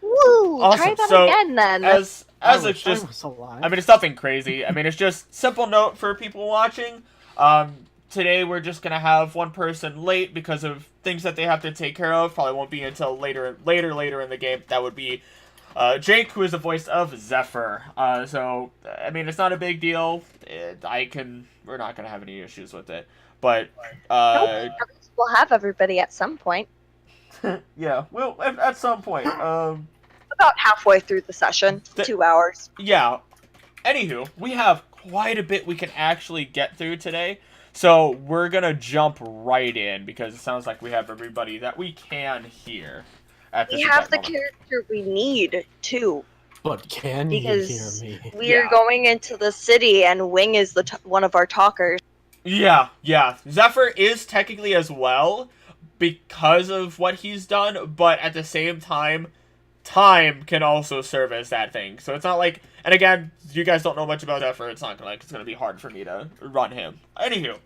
Woo! Awesome. Try that So, again then. as I it's just, was alive. I mean, it's nothing crazy. I mean, it's just simple note for people watching. Today we're just gonna have one person late because of things that they have to take care of. Probably won't be until later in the game. That would be Jake, who is the voice of Zephfer. So I mean, it's not a big deal. We're not gonna have any issues with it. But Nope. We'll have everybody at some point. yeah, well, at some point. About halfway through the session, 2 hours. Yeah. Anywho, we have quite a bit we can actually get through today. So we're going to jump right in because it sounds like we have everybody that we can hear at this We have the moment. character we need, too. But can you hear me? We are going into the city and Wing is one of our talkers. Yeah. Zephfer is technically as well because of what he's done, but at the same time can also serve as that thing. So it's not like, and again, you guys don't know much about Zephfer, it's gonna be hard for me to run him. Anywho,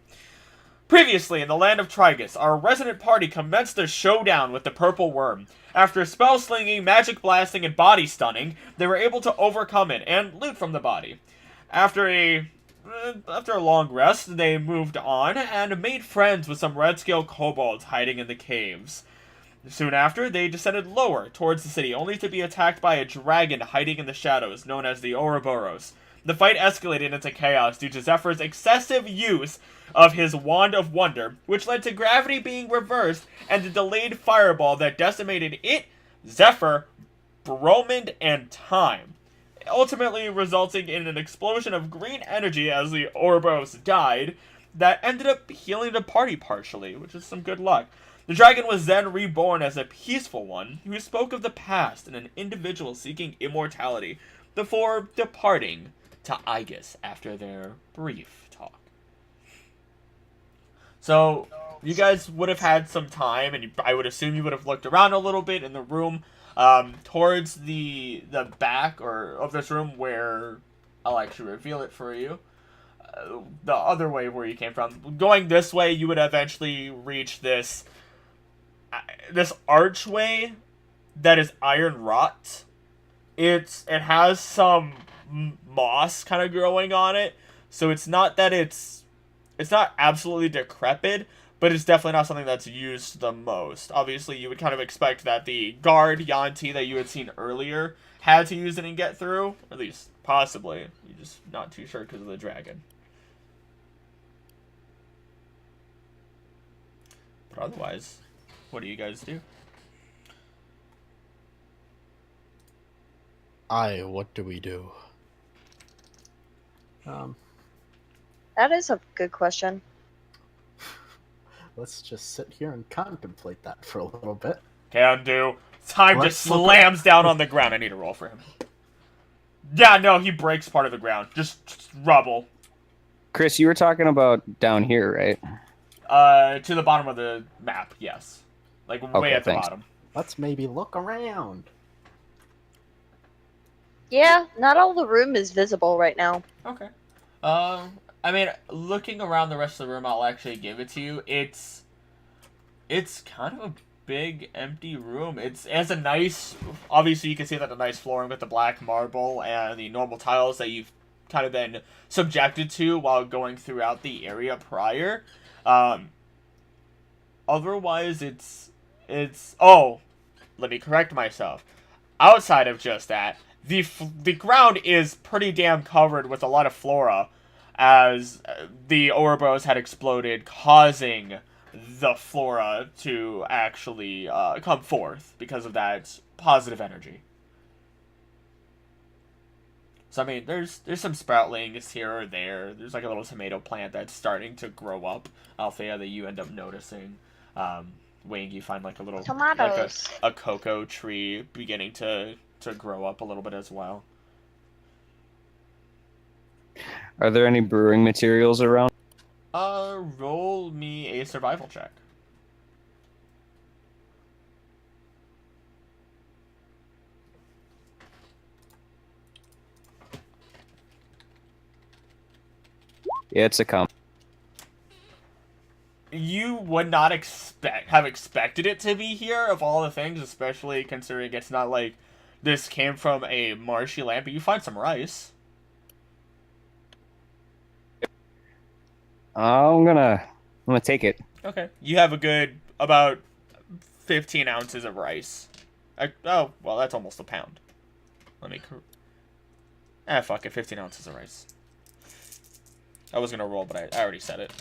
previously in the land of Trigis, our resident party commenced a showdown with the purple worm. After spell slinging, magic blasting, and body stunning, they were able to overcome it and loot from the body. After a long rest, they moved on and made friends with some red-scale kobolds hiding in the caves. Soon after, they descended lower towards the city, only to be attacked by a dragon hiding in the shadows, known as the Ouroboros. The fight escalated into chaos due to Zephyr's excessive use of his Wand of Wonder, which led to gravity being reversed and the delayed fireball that decimated it, Zephfer, Bromund, and time, ultimately resulting in an explosion of green energy as the Ouroboros died that ended up healing the party partially, which is some good luck. The dragon was then reborn as a peaceful one who spoke of the past and an individual seeking immortality before departing to Aegis after their brief talk. So, you guys would have had some time, and I would assume you would have looked around a little bit in the room towards the back of this room where I'll actually reveal it for you. The other way where you came from. Going this way, you would eventually reach this archway that is iron wrought. It has some moss kind of growing on it, so it's not that it's not absolutely decrepit, but it's definitely not something that's used the most. Obviously, you would kind of expect that the guard Yanti that you had seen earlier had to use it and get through, at least possibly. You're just not too sure because of the dragon. But otherwise, what do you guys do? What do we do? That is a good question. Let's just sit here and contemplate that for a little bit. Can do. Time just slams down on the ground. I need a roll for him. Yeah, no, he breaks part of the ground. Just rubble. Chris, you were talking about down here, right? To the bottom of the map, yes. Like, way at the bottom. Let's maybe look around. Yeah, not all the room is visible right now. Okay. I mean, looking around the rest of the room, I'll actually give it to you. It's kind of a big, empty room. It has a nice... Obviously, you can see that the nice flooring with the black marble and the normal tiles that you've kind of been subjected to while going throughout the area prior. Otherwise, it's... Oh, let me correct myself. Outside of just that, the ground is pretty damn covered with a lot of flora, as the Ouroboros had exploded, causing the flora to actually come forth because of that positive energy. So, I mean, there's some sproutlings here or there. There's like a little tomato plant that's starting to grow up, Althaea, that you end up noticing. Wing, you find like a little tomatoes, like a cocoa tree beginning to grow up a little bit as well. Are there any brewing materials around? Roll me a survival check. Yeah, it's a comp. You would not have expected it to be here of all the things, especially considering it's not like this came from a marshy land, but you find some rice. I'm gonna take it. Okay. You have a good about 15 ounces of rice. Oh, well, that's almost a pound. Let me... fuck it. 15 ounces of rice. I was gonna roll, but I already said it.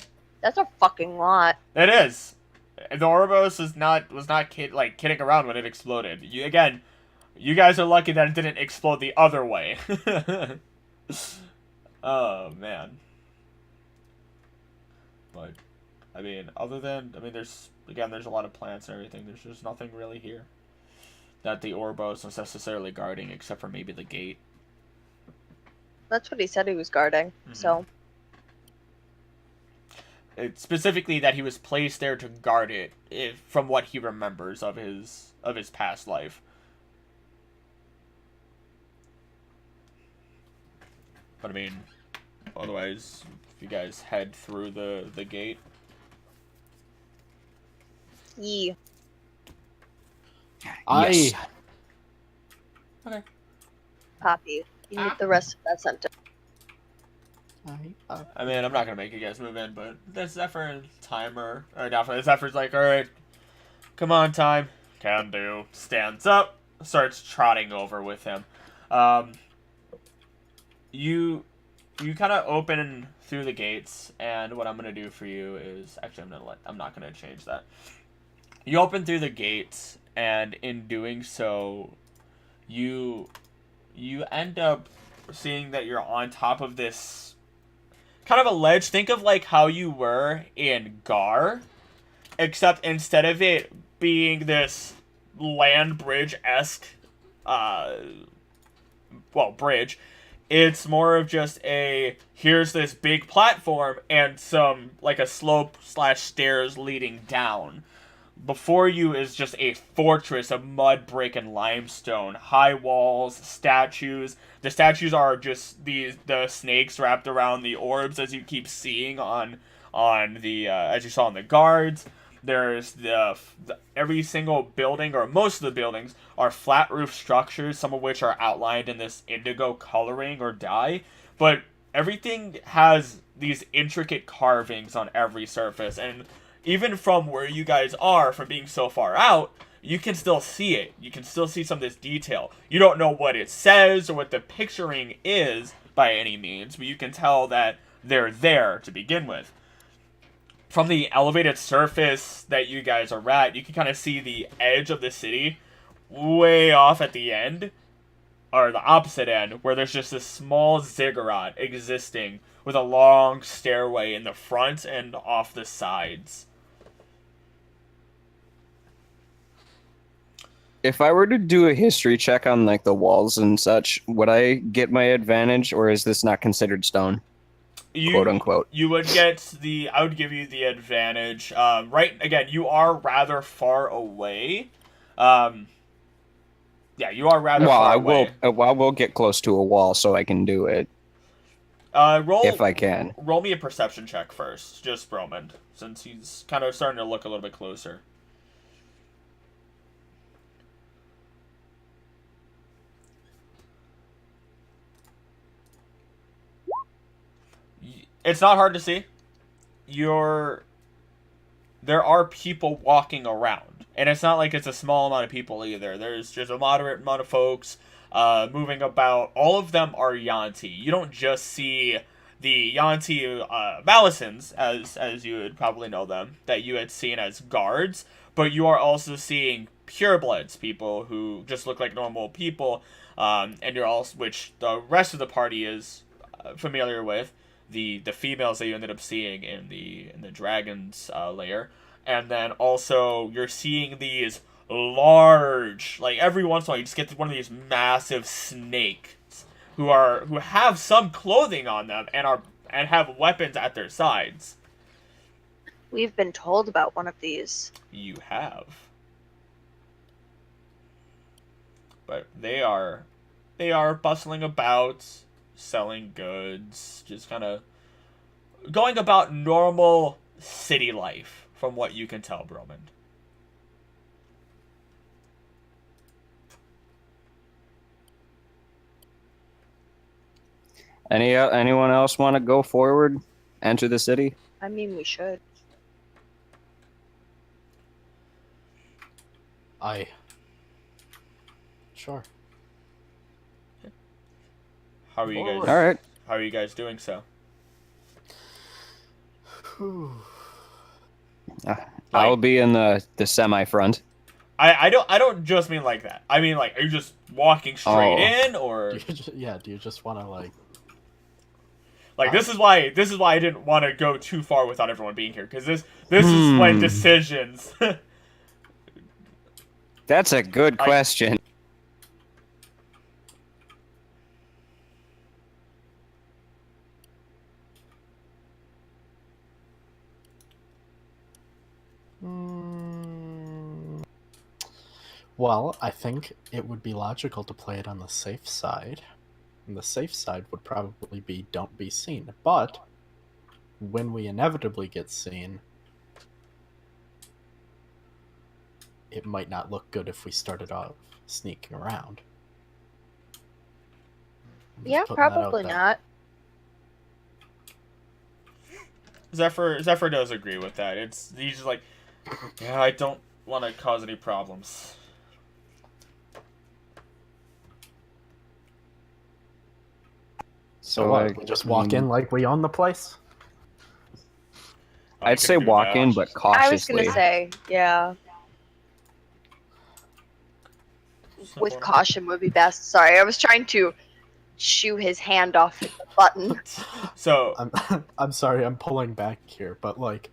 That's a fucking lot. It is. The Ouroboros was not kidding around when it exploded. You guys are lucky that it didn't explode the other way. Oh, man. But, I mean, there's a lot of plants and everything. There's just nothing really here that the Ouroboros was necessarily guarding, except for maybe the gate. That's what he said he was guarding, so... It's specifically that he was placed there to guard it, from what he remembers of his past life. But I mean, otherwise, if you guys head through the gate. Yeah. Yes. Okay. Poppy, you need the rest of that sentence. I mean, I'm not gonna make you guys move in, but the Zephfer timer, or definitely Zephyr's like, all right, come on, time, can do. Stands up, starts trotting over with him. You kind of open through the gates, and what I'm gonna do for you is actually I'm not gonna change that. You open through the gates, and in doing so, you end up seeing that you're on top of this kind of a ledge. Think of like how you were in Gar, except instead of it being this land bridge-esque, bridge, it's more of just here's this big platform and some, like a slope/stairs leading down. Before you is just a fortress of mud, brick, and limestone. High walls, statues. The statues are just the snakes wrapped around the orbs, as you keep seeing on the as you saw on the guards. There's every single building, or most of the buildings, are flat roof structures, some of which are outlined in this indigo coloring or dye. But everything has these intricate carvings on every surface, and even from where you guys are, from being so far out, you can still see it. You can still see some of this detail. You don't know what it says or what the picturing is by any means, but you can tell that they're there to begin with. From the elevated surface that you guys are at, you can kind of see the edge of the city way off at the end, or the opposite end, where there's just this small ziggurat existing with a long stairway in the front and off the sides. If I were to do a history check on like the walls and such, would I get my advantage, or is this not considered stone? Quote unquote. I would give you the advantage. Again, you are rather far away. Yeah, you are rather far away. I will get close to a wall so I can do it. If I can. Roll me a perception check first, just Bromund, since he's kind of starting to look a little bit closer. It's not hard to see. There are people walking around. And it's not like it's a small amount of people either. There's just a moderate amount of folks moving about. All of them are Yuan-ti. You don't just see the Yuan-ti Malisons, as you would probably know them, that you had seen as guards, but you are also seeing purebloods, people who just look like normal people, and you're also, which the rest of the party is familiar with. The females that you ended up seeing in the dragon's lair, and then also you're seeing these large, like every once in a while you just get one of these massive snakes who have some clothing on them and have weapons at their sides. We've been told about one of these. You have, but they are bustling about, selling goods, just kind of going about normal city life. from what you can tell, Bromund. Anyone else want to go forward? Enter the city? I mean, we should. Sure. How are you guys? All right. How are you guys doing so? I'll be in the semi front. I don't just mean like that. I mean, like, are you just walking straight in, or Do you just want to like this is why I didn't want to go too far without everyone being here, because this is when decisions. That's a good question. Well, I think it would be logical to play it on the safe side. And the safe side would probably be don't be seen. But when we inevitably get seen, it might not look good if we started off sneaking around. Yeah, probably not. Zephfer does agree with that. He's just like, yeah, I don't want to cause any problems. So what? We just walk in like we own the place? I'd say walk in, but cautiously. I was gonna say, yeah. With caution would be best. Sorry, I was trying to shoo his hand off the button. So I'm sorry, I'm pulling back here, but like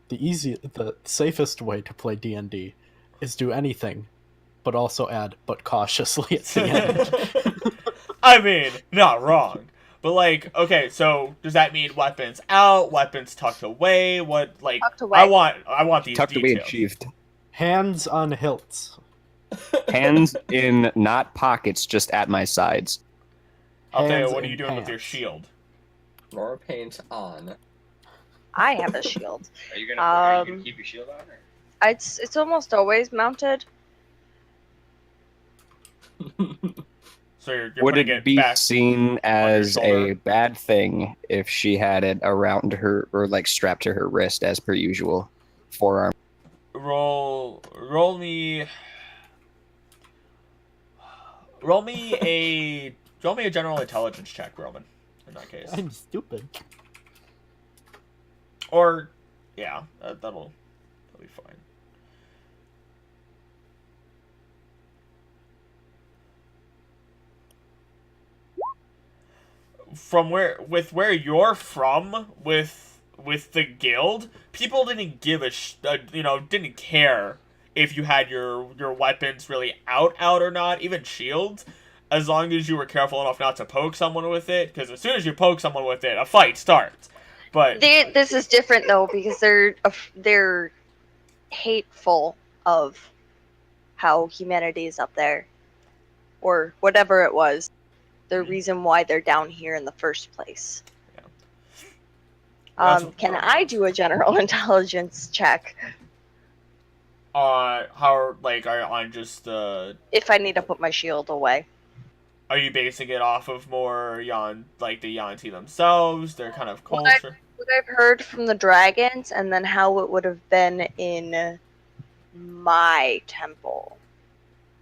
the safest way to play D&D is do anything, but also add but cautiously at the end. I mean, not wrong. But like, okay, so does that mean weapons out, weapons tucked away? What like Tucked away. I want these Tucked away and details. sheathed. Hands on hilts. Hands in not pockets, just at my sides. Althaea, Hands what are in you doing with your pants. shield? More paint on. I have a shield. Are you gonna keep your shield on? Or? It's almost always mounted. So you're Would putting it be back seen as shoulder. a bad thing if she had it around her or like strapped to her wrist as per usual? Forearm. roll me a general intelligence check, Roman, in that case. I'm stupid. Or yeah, that'll be fine. From where you're from with the guild, people didn't give didn't care if you had your weapons really out or not, even shields, as long as you were careful enough not to poke someone with it, because as soon as you poke someone with it, a fight starts. But This is different though, because they're hateful of how humanity is up there, or whatever it was. The reason why they're down here in the first place. Yeah. Can I do a general intelligence check? How like are on just If I need to put my shield away. are you basing it off of more the Yuan-ti themselves, their kind of culture? What I've heard from the dragons, and then how it would have been in my temple.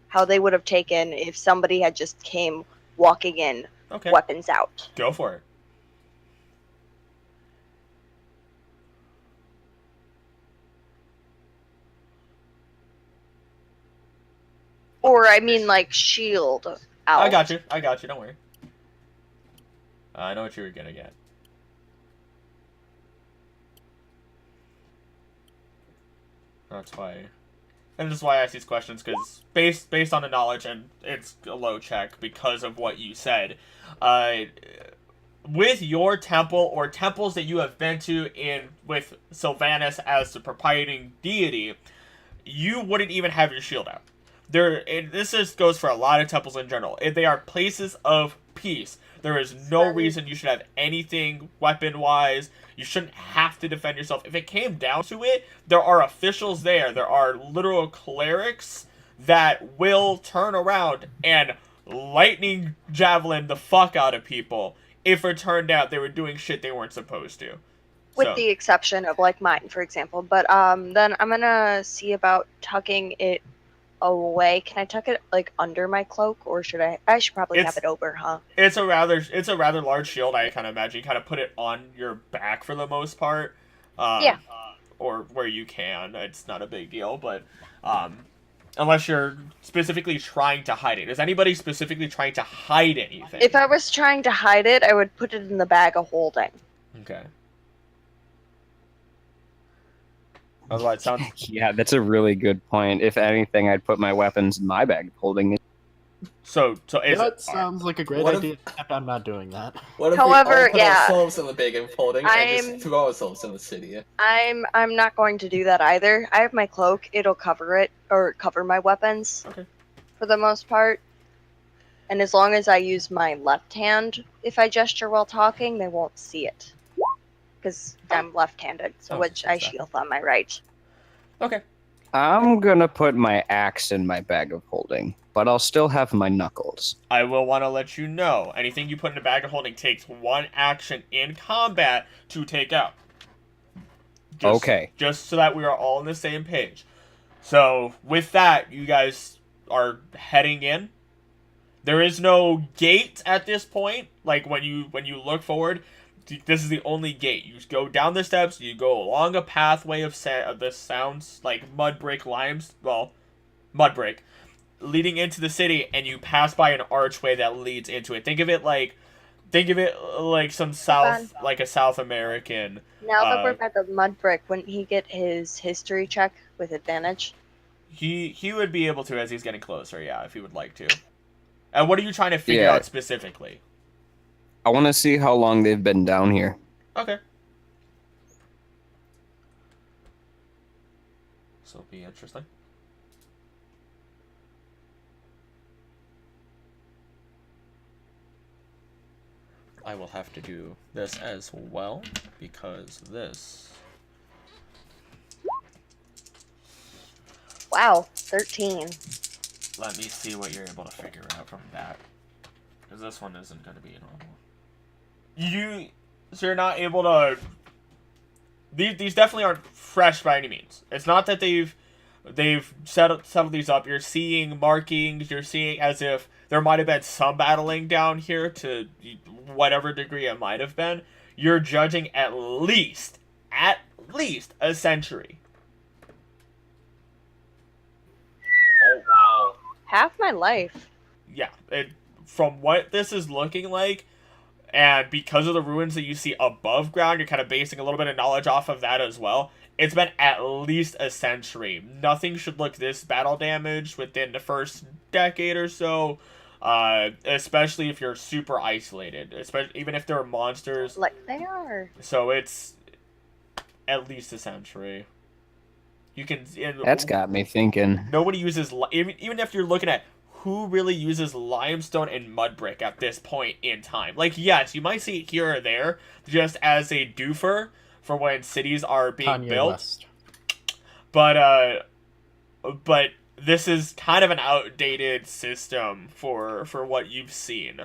How they would have taken if somebody had just came walking in, Okay, weapons out. go for it. Or I mean like shield out. I got you. Don't worry. I know what you were gonna get. That's why. And this is why I ask these questions, because based on the knowledge, and it's a low check because of what you said. With your temple or temples that you have been to with Sylvanas as the proprieting deity, you wouldn't even have your shield out. this just goes for a lot of temples in general. They are places of peace. There is no reason you should have anything weapon-wise. You shouldn't have to defend yourself. If it came down to it, there are officials there. There are literal clerics that will turn around and lightning javelin the fuck out of people if it turned out they were doing shit they weren't supposed to. With the exception of, like, mine, for example. But then I'm gonna see about tucking it away. Can I tuck it, like, under my cloak, or should I should probably have it over, huh? It's a rather large shield, I kind of imagine. You kind of put it on your back for the most part. Yeah. Or where you can. It's not a big deal, but unless you're specifically trying to hide it. Is anybody specifically trying to hide anything? If I was trying to hide it, I would put it in the bag of holding. Okay. Otherwise, sounds... Yeah, that's a really good point. If anything, I'd put my weapons in my bag of holding. So that sounds like a great idea. I'm not doing that. What if However, we all put ourselves in the bag of holding and just throw ourselves in the city? I'm not going to do that either. I have my cloak. It'll cover it, or cover my weapons. Okay. For the most part. And as long as I use my left hand, if I gesture while talking, they won't see it. Because I'm left-handed, which I shield on my right. Okay. I'm gonna put my axe in my bag of holding, but I'll still have my knuckles. I will want to let you know, anything you put in a bag of holding takes one action in combat to take out. Okay. Just so that we are all on the same page. So, with that, you guys are heading in. There is no gate at this point. Like, when you look forward, this is the only gate. You just go down the steps, you go along a pathway of this sounds like mud brick, leading into the city, and you pass by an archway that leads into it. Think of it like some like a South American. Now that we're by the mud brick, wouldn't he get his history check with advantage? He would be able to as he's getting closer, yeah, if he would like to. And what are you trying to figure out specifically? I want to see how long they've been down here. Okay. This will be interesting. I will have to do this as well, because this... Wow, 13. Let me see what you're able to figure out from that. Because this one isn't going to be normal. So you're not able to... These definitely aren't fresh by any means. It's not that they've settled these up. You're seeing markings. You're seeing as if there might have been some battling down here to whatever degree it might have been. You're judging at least a century. Oh, wow. Half my life. Yeah, from what this is looking like, and because of the ruins that you see above ground, you're kind of basing a little bit of knowledge off of that as well. It's been at least a century. Nothing should look this battle damaged within the first decade or so, especially if you're super isolated, even if there are monsters. Like they are. So it's at least a century. You can. That's got me thinking. Nobody uses, even if you're looking at who really uses limestone and mud brick at this point in time. Like, yes, you might see it here or there, just as a doofer for when cities are being built. West. But this is kind of an outdated system for what you've seen.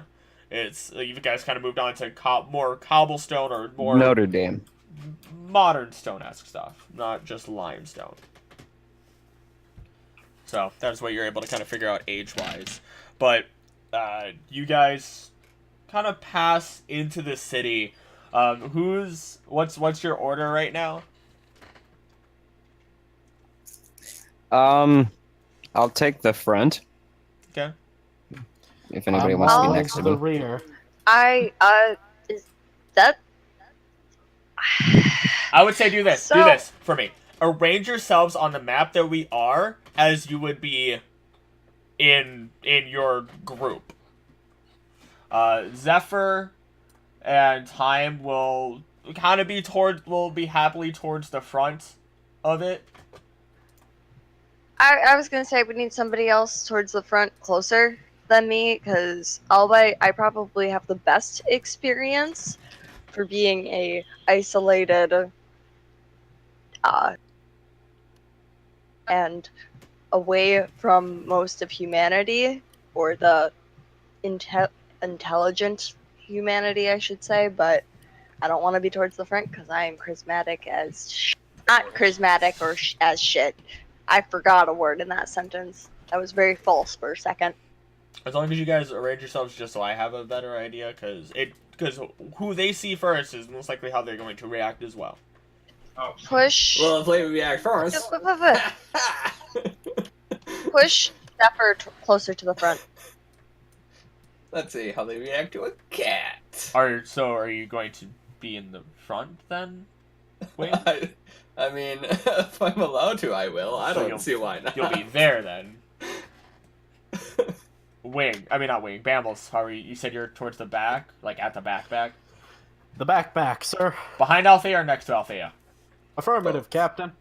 It's you guys kind of moved on to more cobblestone or more Notre Dame, modern stone-esque stuff, not just limestone. So that's what you're able to kind of figure out age-wise. But you guys kind of pass into the city. What's your order right now? I'll take the front. Okay. If anybody wants to be next to the me. rear. Is that... I would say do this. So... Do this for me. Arrange yourselves on the map that we are as you would be in your group. Zephfer and Time will kind of be happily towards the front of it. I was gonna say we need somebody else towards the front, closer than me, because I probably have the best experience for being a isolated and away from most of humanity, or the intelligent humanity, I should say. But I don't want to be towards the front because I am charismatic as not charismatic or as shit. I forgot a word in that sentence. That was very false for a second. As long as you guys arrange yourselves just so I have a better idea, because who they see first is most likely how they're going to react as well. Oh. Push. Well, if we react first. Push Zephfer closer to the front. Let's see how they react to a cat. Are you going to be in the front then? Wing? I mean, if I'm allowed to, I will. I don't see why not. You'll be there then. Wing. I mean, not Wing. Bambles. How are you? You said you're towards the back? Like at the back? The back, sir. Behind Althaea or next to Althaea? Affirmative, Captain.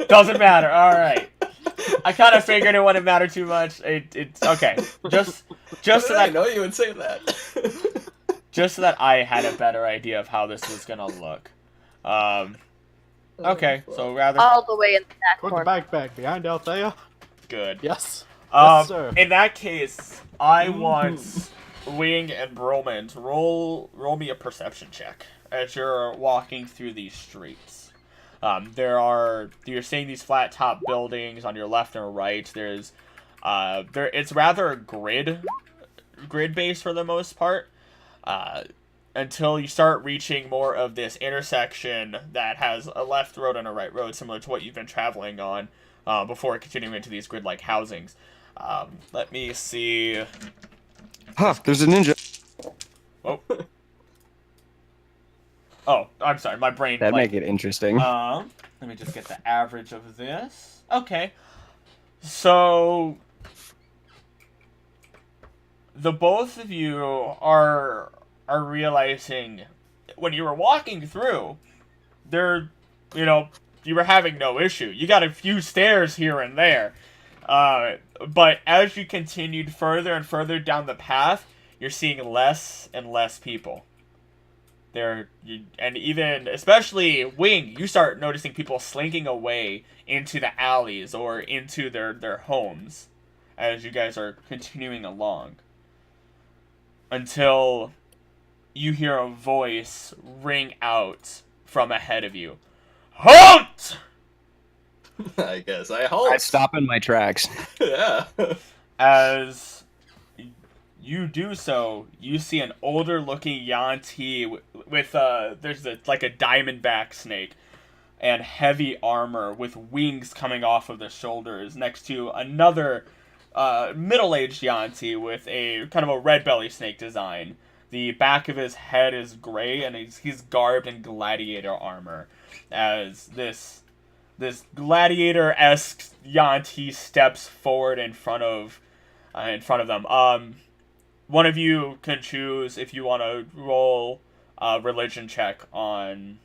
Doesn't matter. Alright. I kind of figured it wouldn't matter too much. It's okay. Just so that I know you would say that. just so that I had a better idea of how this was gonna look. Okay, so rather all the way in the back Toward corner. the back, behind Althea. good. Yes. Yes, sir. In that case, I want Wing and Bromund roll me a perception check as you're walking through these streets. You're seeing these flat top buildings on your left and right. There's it's rather grid based for the most part. Until you start reaching more of this intersection that has a left road and a right road, similar to what you've been traveling on, before continuing into these grid-like housings. Let me see. Huh, there's a ninja. Oh. Oh, I'm sorry, my brain. That'd make it interesting. Let me just get the average of this. Okay. So, the both of you are realizing when you were walking through, you were having no issue. You got a few stairs here and there. But as you continued further and further down the path, you're seeing less and less people. And even, especially Wing, you start noticing people slinking away into the alleys or into their homes as you guys are continuing along. Until you hear a voice ring out from ahead of you. Halt! I guess I hope. I stop in my tracks. Yeah. As you do so, you see an older-looking Yuan-ti with there's like a diamondback snake and heavy armor with wings coming off of the shoulders next to another middle-aged Yuan-ti with a kind of a red belly snake design. The back of his head is gray, and he's garbed in gladiator armor. As this gladiator-esque Yuan-ti steps forward in front of them. One of you can choose if you want to roll a religion check on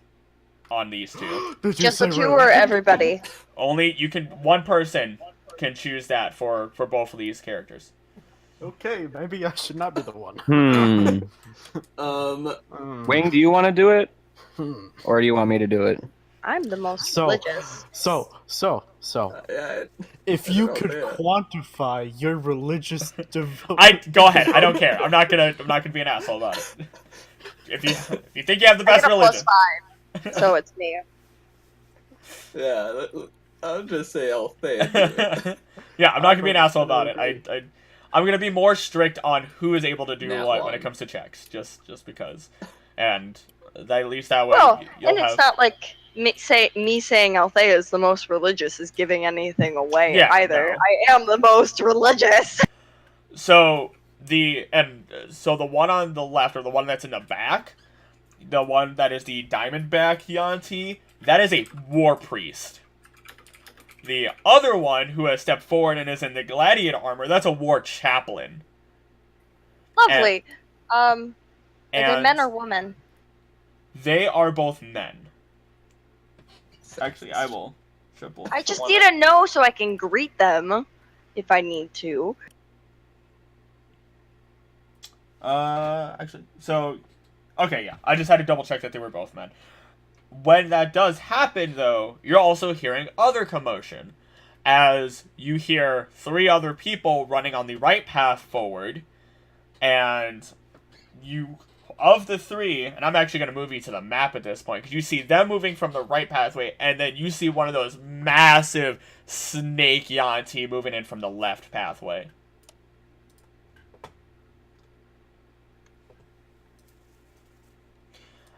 these two. Just the two or everybody? One person can choose that for both of these characters. Okay, maybe I should not be the one. Wing, do you want to do it? Or do you want me to do it? I'm the most religious. If you could quantify your religious devotion. Go ahead. I don't care. I'm not gonna be an asshole about it. If you think you have the best religion. +5, so it's me. Yeah, I'll just say Althaea. Yeah, I'm not gonna be an asshole about it. I'm gonna be more strict on who is able to do what when it comes to checks, just because, and at least that way. Well, and it's not like me saying Althaea is the most religious is giving anything away either. No. I am the most religious. So the one on the left, or the one that's in the back, the one that is the diamondback Yuan-ti, that is a war priest. The other one, who has stepped forward and is in the gladiator armor, that's a war chaplain. Lovely. Are they men or women? They are both men. Actually, I will I just need to know so I can greet them if I need to. Actually, so, okay, yeah. I just had to double check that they were both men. When that does happen, though, you're also hearing other commotion, as you hear 3 other people running on the right path forward, and you, of the 3, and I'm actually going to move you to the map at this point, because you see them moving from the right pathway, and then you see one of those massive snake Yanti moving in from the left pathway.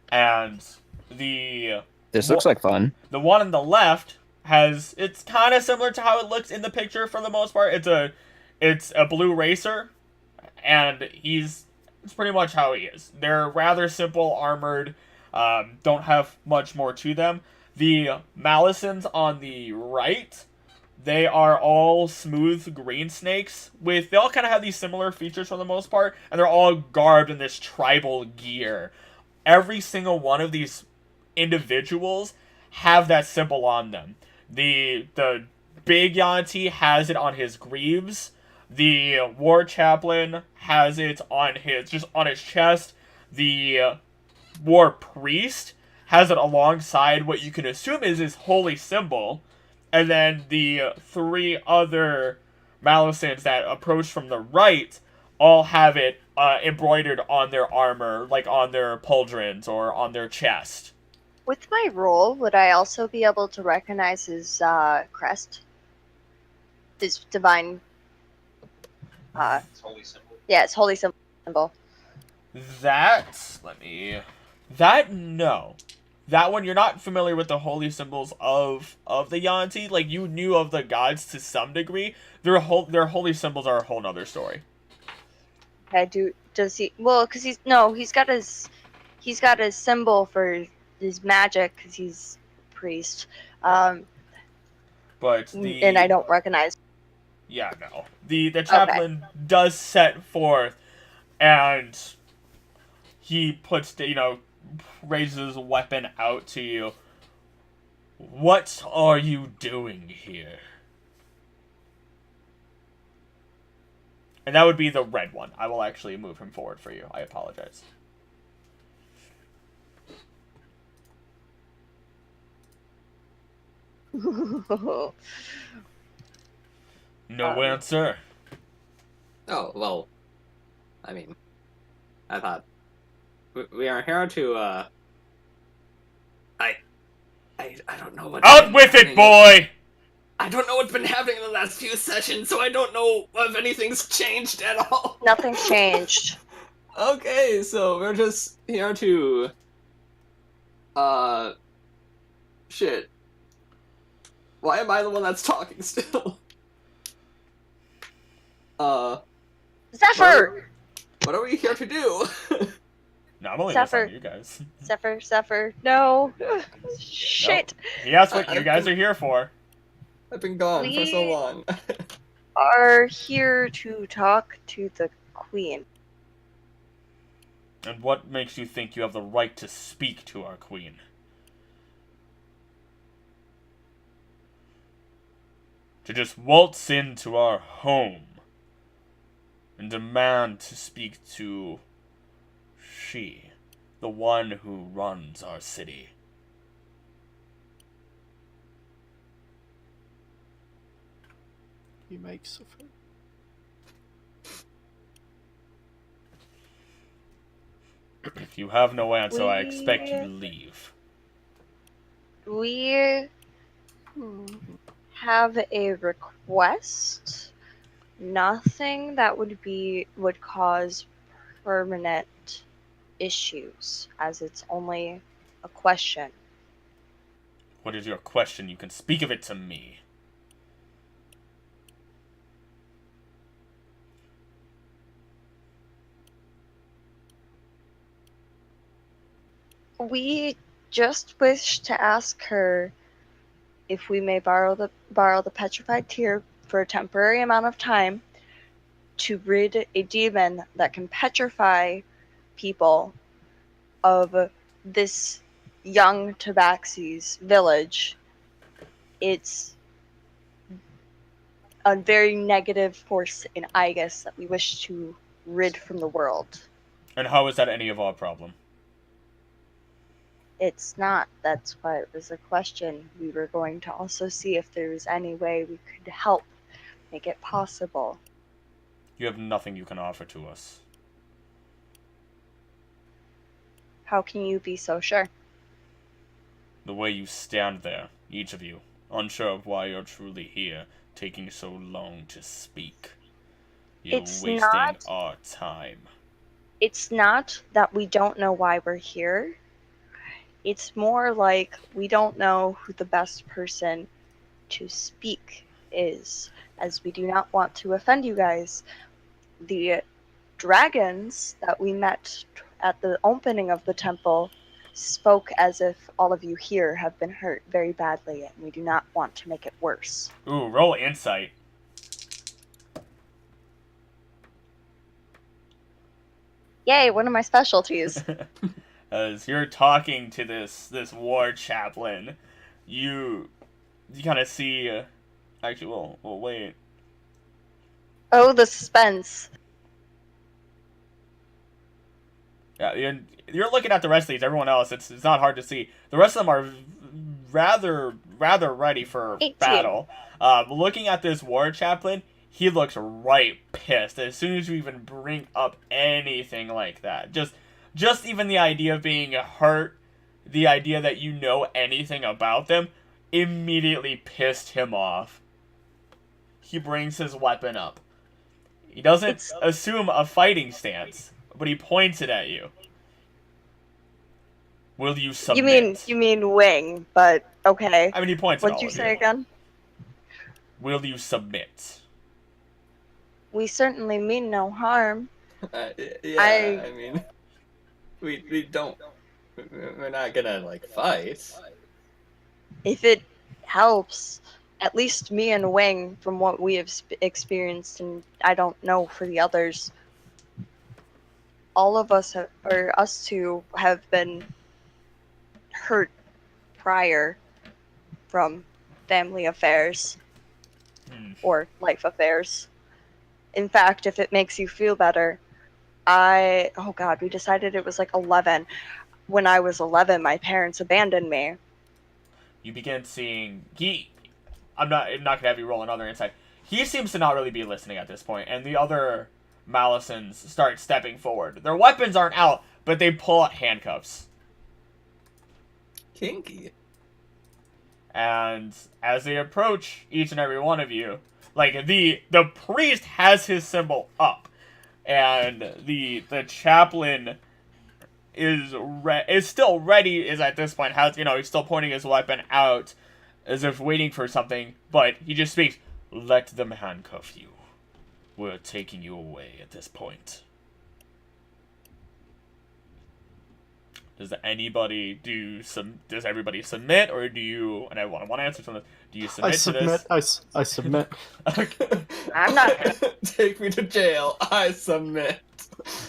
And this looks like fun. The one on the left it's kind of similar to how it looks in the picture for the most part. It's a blue racer, and it's pretty much how he is. They're rather simple, armored, don't have much more to them. The Malisons on the right, they are all smooth green snakes. They all kind of have these similar features for the most part, and they're all garbed in this tribal gear. Every single one of these individuals have that symbol on them. The big Yanti has it on his greaves. The war chaplain has it on his chest. The war priest has it alongside what you can assume is his holy symbol. And then the 3 other Malisons that approach from the right all have it embroidered on their armor, like on their pauldrons or on their chest. With my role, would I also be able to recognize his crest? His divine... It's holy symbol. Yeah, it's holy symbol. No. That one, you're not familiar with the holy symbols of the Yanti. Like, you knew of the gods to some degree. Their holy symbols are a whole nother story. Does he? Well, because he's got his symbol for his magic because he's a priest. But and I don't recognize. Yeah, no. The chaplain does set forth, and he raises his weapon out to you. What are you doing here? And that would be the red one. I will actually move him forward for you. I apologize. No answer. Oh, well, I mean, I thought we are here to, I don't know what... Out with it, boy! I don't know what's been happening in the last few sessions, so I don't know if anything's changed at all. Nothing's changed. Okay, so we're just here to... Shit. Why am I the one that's talking still? Zephyr! What are we here to do? No, I'm only Zephyr. listening to you guys. Zephyr, no. Shit. Nope. He asked what you guys are here for. I've been gone for so long. Are here to talk to the queen. And what makes you think you have the right to speak to our queen? To just waltz into our home and demand to speak to she, the one who runs our city. He makes of it. If you have no answer, I expect you to leave. We have a request. Nothing that would cause permanent issues, as it's only a question. What is your question? You can speak of it to me. We just wish to ask her if we may borrow the petrified tear for a temporary amount of time to rid a demon that can petrify people of this young Tabaxi's village It's a very negative force in Igus that we wish to rid from the world. And how is that any of our problem? It's not. That's why it was a question. We were going to also see if there was any way we could help make it possible. You have nothing you can offer to us. How can you be so sure? The way you stand there, each of you, unsure of why you're truly here, taking so long to speak. You're wasting our time. It's not that we don't know why we're here. It's more like we don't know who the best person to speak is, as we do not want to offend you guys. The dragons that we met at the opening of the temple spoke as if all of you here have been hurt very badly, and we do not want to make it worse. Ooh, roll insight. Yay, one of my specialties. As you're talking to this war chaplain, you kind of see. Actually, well, wait. Oh, the suspense. Yeah, you're looking at the rest of these. Everyone else, it's not hard to see. The rest of them are rather ready for 18. battle. Looking at this war chaplain, he looks right pissed as soon as you even bring up anything like that. Just even the idea of being hurt, the idea that you know anything about them, immediately pissed him off. He brings his weapon up. He doesn't assume a fighting stance, but he points it at you. Will you submit? You mean wing, but okay. I mean, he points at all What'd you of say again? Will you submit? We certainly mean no harm. Yeah, I mean, we don't. We're not gonna like fight. If it helps, at least me and Wing, from what we have experienced, and I don't know for the others, all of us, or us two, have been hurt prior from family affairs or life affairs. In fact, if it makes you feel better, we decided it was like 11. When I was 11, my parents abandoned me. You begin seeing I'm not gonna have you roll another insight. He seems to not really be listening at this point, and the other Malisons start stepping forward. Their weapons aren't out, but they pull out handcuffs. Kinky. And as they approach each and every one of you, like the priest has his symbol up, and the chaplain is still ready. Is at this point he's still pointing his weapon out, as if waiting for something. But he just speaks. Let them handcuff you. We're taking you away at this point. Does everybody submit, or do you? And I want to answer something. Do you submit to this? I submit. I'm not. Take me to jail. I submit.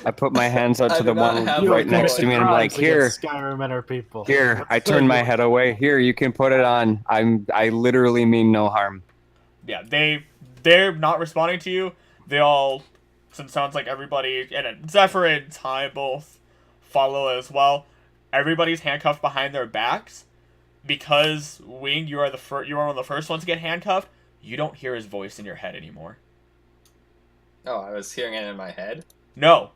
I put my hands out I to the do not one have right a next to me, and I'm like, here, Skyrim and our people. here. I turn my head away. Here, you can put it on. I literally mean no harm. Yeah, they're not responding to you. They all, since it sounds like everybody, and Zephfer and Ty both follow as well. Everybody's handcuffed behind their backs. Because Wing, you are one of the first ones to get handcuffed. You don't hear his voice in your head anymore. Oh, I was hearing it in my head. No,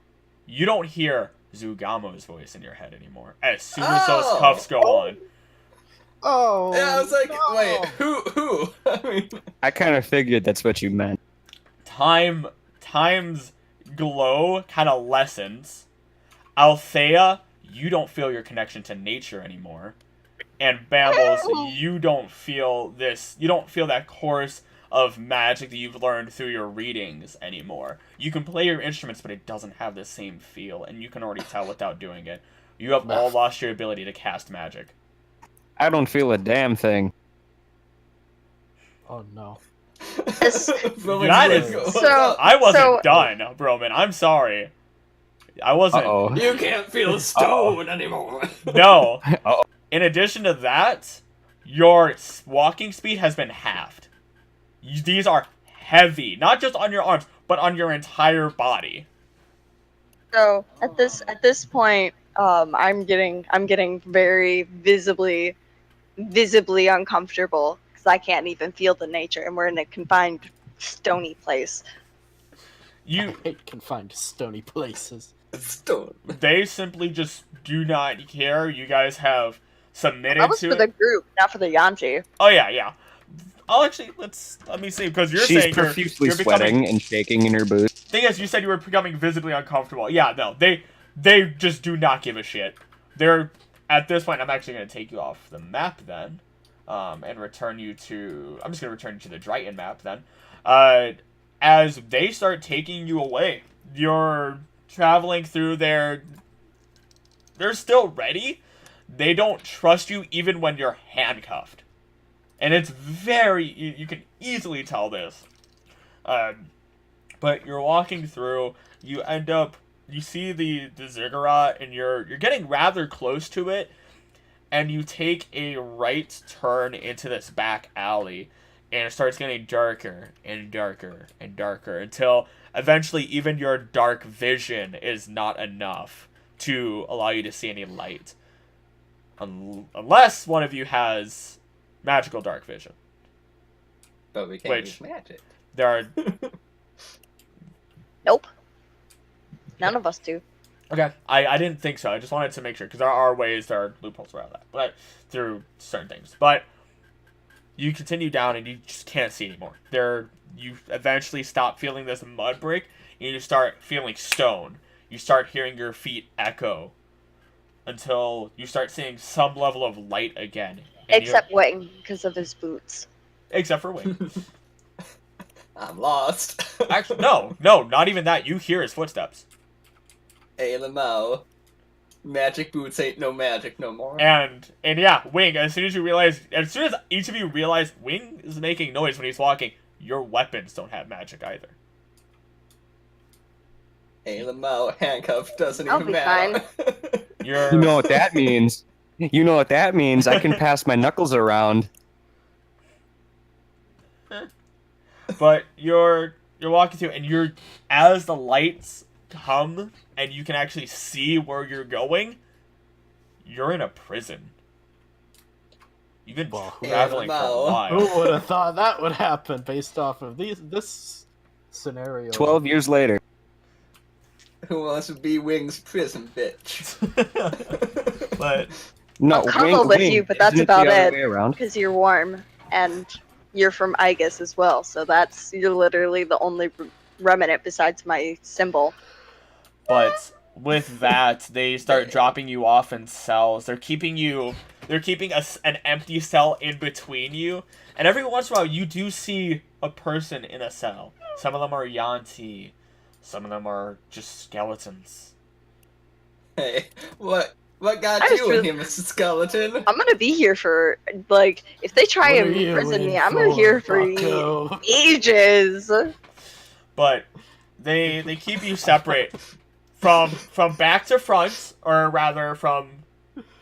you don't hear Zugamo's voice in your head anymore. As soon as those cuffs go on. Oh. Yeah, I was like, no. wait, who? I mean, I kind of figured that's what you meant. Time's glow kind of lessens. Althea, you don't feel your connection to nature anymore. And Bambles, you don't feel that course of magic that you've learned through your readings anymore. You can play your instruments, but it doesn't have the same feel, and you can already tell without doing it. You have all lost your ability to cast magic. I don't feel a damn thing. Oh no. I wasn't done, Bromund. I'm sorry. I wasn't. Uh-oh. You can't feel stone anymore. No. Uh-oh. In addition to that, your walking speed has been halved. These are heavy, not just on your arms, but on your entire body. So at this point, I'm getting very visibly uncomfortable because I can't even feel the nature, and we're in a confined, stony place. I hate confined stony places. Stone. They simply just do not care. You guys have submitted That was to for it. the group, not for the Yanji. Oh yeah. I'll actually let me see, because you're She's saying profusely you're becoming. sweating and shaking in her boots. Thing is, you said you were becoming visibly uncomfortable. Yeah, no, they just do not give a shit. They're at this point. I'm actually going to take you off the map then, and return you to. I'm just going to return you to the Drighton map then. As they start taking you away, you're traveling through their. They're still ready. They don't trust you even when you're handcuffed. And it's very, you can easily tell this. But you're walking through, you end up, you see the ziggurat, and you're getting rather close to it, and you take a right turn into this back alley, and it starts getting darker and darker and darker, until eventually even your dark vision is not enough to allow you to see any light. Unless one of you has magical dark vision. But we can't use magic. There are... Nope. None of us do. Okay, I didn't think so. I just wanted to make sure, because there are loopholes around that, but through certain things. But you continue down, and you just can't see anymore. You eventually stop feeling this mud break, and you start feeling stone. You start hearing your feet echo, until you start seeing some level of light again. Except Wing, because of his boots. Except for Wing. I'm lost. Actually, no, not even that. You hear his footsteps. Hey, Lamau. Magic boots ain't no magic no more. And yeah, Wing, as soon as each of you realize Wing is making noise when he's walking, your weapons don't have magic either. Hey, Lamau, handcuffed doesn't I'll even be matter. fine. You know what that means. You know what that means. I can pass my knuckles around. But you're walking through, and as the lights come and you can actually see where you're going, you're in a prison. You've been traveling for a while. Who would have thought that would happen based off of this scenario? 12 years later. Who wants to be Wing's prison bitch? But No, I'll cuddle with you, but that's isn't about the other it. way around? Because you're warm, and you're from Igus as well, so you're literally the only remnant besides my symbol. But with that, they start dropping you off in cells. They're keeping an empty cell in between you, and every once in a while you do see a person in a cell. Some of them are Yanti, some of them are just skeletons. Hey, what got you in here, Mr. Skeleton? I'm gonna be here for, if they try and imprison me, I'm gonna be here for ages. But they keep you separate from back to front, or rather from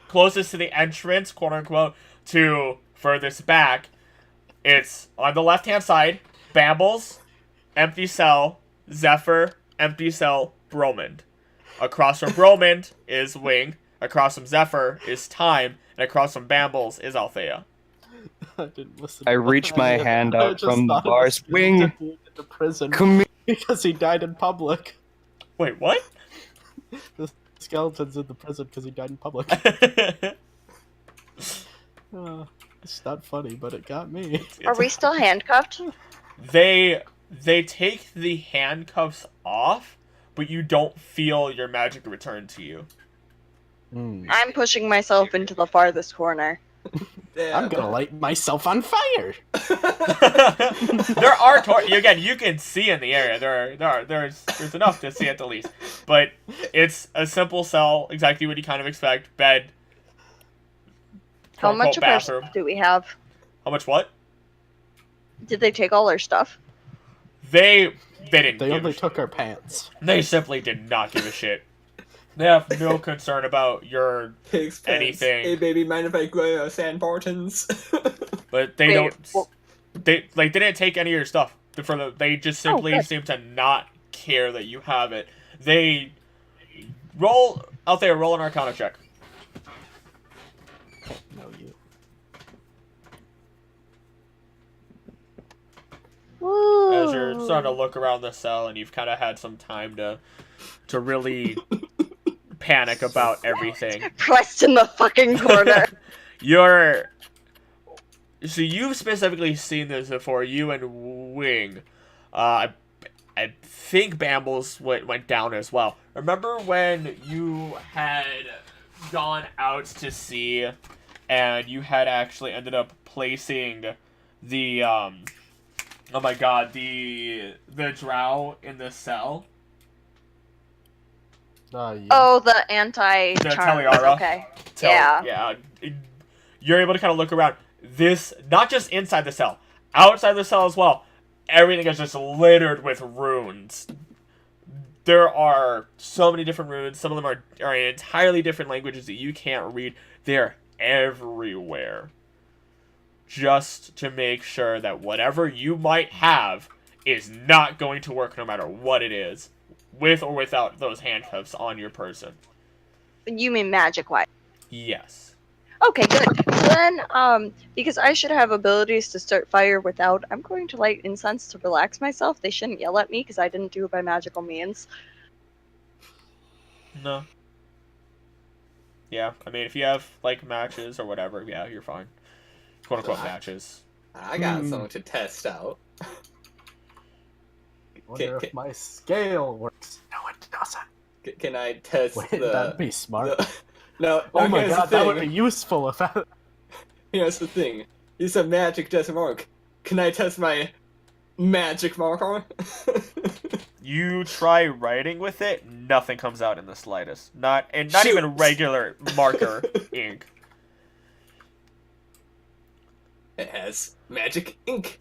closest to the entrance, quote unquote, to furthest back. It's on the left hand side, Bambles, empty cell, Zephfer, empty cell, Bromund. Across from Bromund is Wing, across from Zephfer is Time, and across from Bambles is Althaea. I didn't listen. I reached my hand out from the bars. Wing, into prison come here. because he died in public. Wait, what? The skeleton's in the prison because he died in public. It's not funny, but it got me. Are we still handcuffed? They take the handcuffs off, but you don't feel your magic return to you. I'm pushing myself into the farthest corner. I'm gonna light myself on fire. There are again. You can see in the area. There's enough to see at the least. But it's a simple cell, exactly what you kind of expect. Bed. How much of our bathroom. stuff do we have? How much what? Did they take all our stuff? They didn't. They only took our pants. They simply did not give a shit. They have no concern about your Pig's pants. anything. Hey, baby, mind if I grow San Bartons? But they Wait, don't. well- They didn't take any of your stuff. They just simply good. seem to not care that you have it. They roll out there. Roll an Arcana check. No, you. As you're starting to look around the cell, and you've kind of had some time to really panic about everything. Pressed in the fucking corner. So you've specifically seen this before, you and Wing. I think Bambles went down as well. Remember when you had gone out to sea, and you had actually ended up placing the oh my god, the drow in the cell? Yeah. Oh, the anti-charm. The Teliara. Okay. Yeah. Yeah. You're able to kind of look around. This, not just inside the cell, outside the cell as well. Everything is just littered with runes. There are so many different runes. Some of them are in entirely different languages that you can't read. They're everywhere. Just to make sure that whatever you might have is not going to work no matter what it is. With or without those handcuffs on your person. You mean magic-wise? Yes. Okay, good. So then, because I should have abilities to start fire without, I'm going to light incense to relax myself. They shouldn't yell at me because I didn't do it by magical means. No. Yeah, I mean, if you have, like, matches or whatever, yeah, you're fine. Quote-unquote matches. I got something to test out. I wonder if my scale works. No, it doesn't. Can I test Wait, the... that'd be smart. No, Oh my here's god, the that would thing. be useful if I... Here's the thing. It's a magic doesn't work. Can I test my magic marker? You try writing with it, nothing comes out in the slightest. Not Shoot. even regular marker ink. It has magic ink.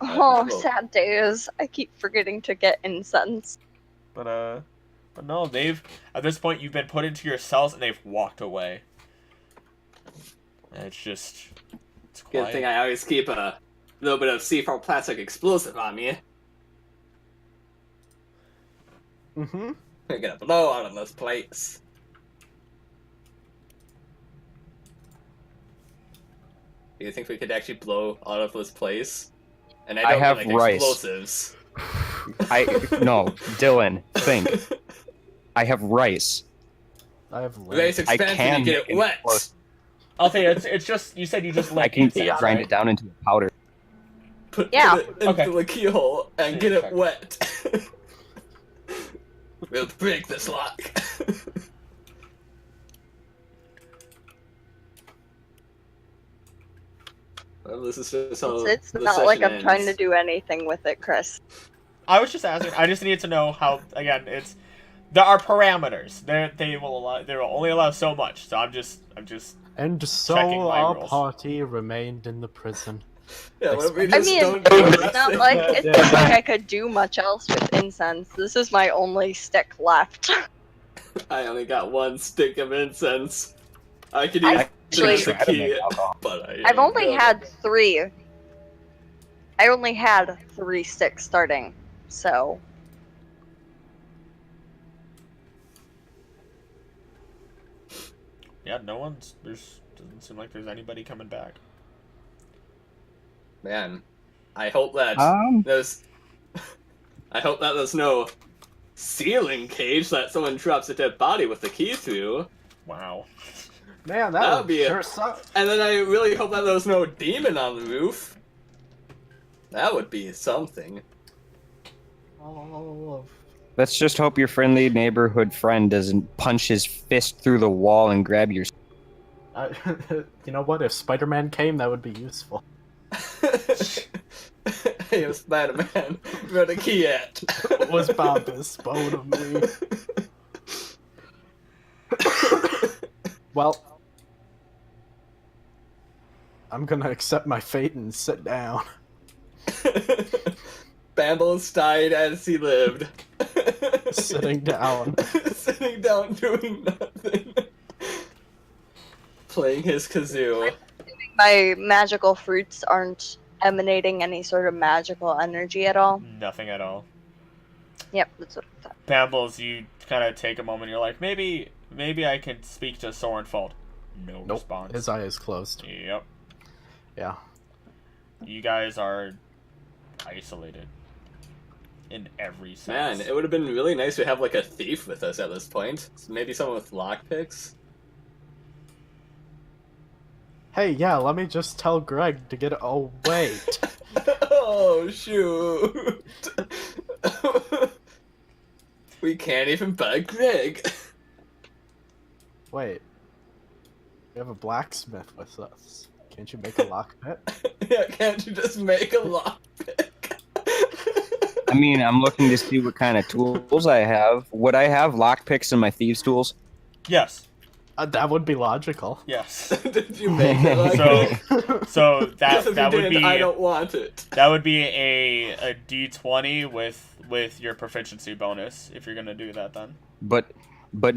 Oh, Well- sad days. I keep forgetting to get incense. But no, at this point, you've been put into your cells and they've walked away. And it's Good quiet. thing I always keep a little bit of C4 plastic explosive on me. Mm-hmm. We're gonna blow out of this place. Do you think we could actually blow out of this place? And I don't have mean, like, rice. explosives. No, Dylan, think. I have rice. I have Rice lint. I expands can and you get make it wet. explosives. Althea, it's just, you said you just I like can incense, grind right? it down into a powder. Put Yeah. it into Okay. the keyhole and Yeah, get it check. wet. We'll break this lock. Well, this is just how It's the not like session I'm trying to ends. do anything with it, Chris. I was just asking. I just need to know how. Again, there are parameters. They will only allow so much. So I'm just. And so checking my our rules. party remained in the prison. Yeah, well, we I just mean, don't do it's not nothing. like I could do much else with incense. This is my only stick left. I only got one stick of incense. I could use Actually- the Try to make key, alcohol. but I've only don't. had 3. I only had 3 sticks starting, so Yeah, doesn't seem like there's anybody coming back. Man, I hope that there's. I hope that there's no ceiling cage that someone drops a dead body with the key through. Wow. Man, That that would would be sure a- suck. And then I really hope that there's no demon on the roof. That would be something. Oh, Let's just hope your friendly neighborhood friend doesn't punch his fist through the wall and grab your. you know what? If Spider-Man came, that would be useful. Hey, Spider-Man, where the key at? What was Bambles spoke of me? Well, I'm gonna accept my fate and sit down. Bambles died as he lived. Sitting down. Sitting down, doing nothing. Playing his kazoo. My magical fruits aren't emanating any sort of magical energy at all. Nothing at all. Yep, that's what I thought. Bambles, you kind of take a moment. You're like, maybe I can speak to Sorenfold. No Nope. response. His eye is closed. Yep. Yeah. You guys are isolated in every sense. Man, it would have been really nice to have like a thief with us at this point. Maybe someone with lockpicks. Hey, yeah, let me just tell Greg to get... Oh, wait. Oh, shoot. We can't even buy Greg. Wait. We have a blacksmith with us. Can't you make a lockpick? Yeah, can't you just make a lockpick? I mean, I'm looking to see what kind of tools I have. Would I have lockpicks in my thieves' tools? Yes. That would be logical. Yes. Did you make it lockpick? So that would didn't, be I don't want it. that would be a D20 with your proficiency bonus if you're gonna do that then. But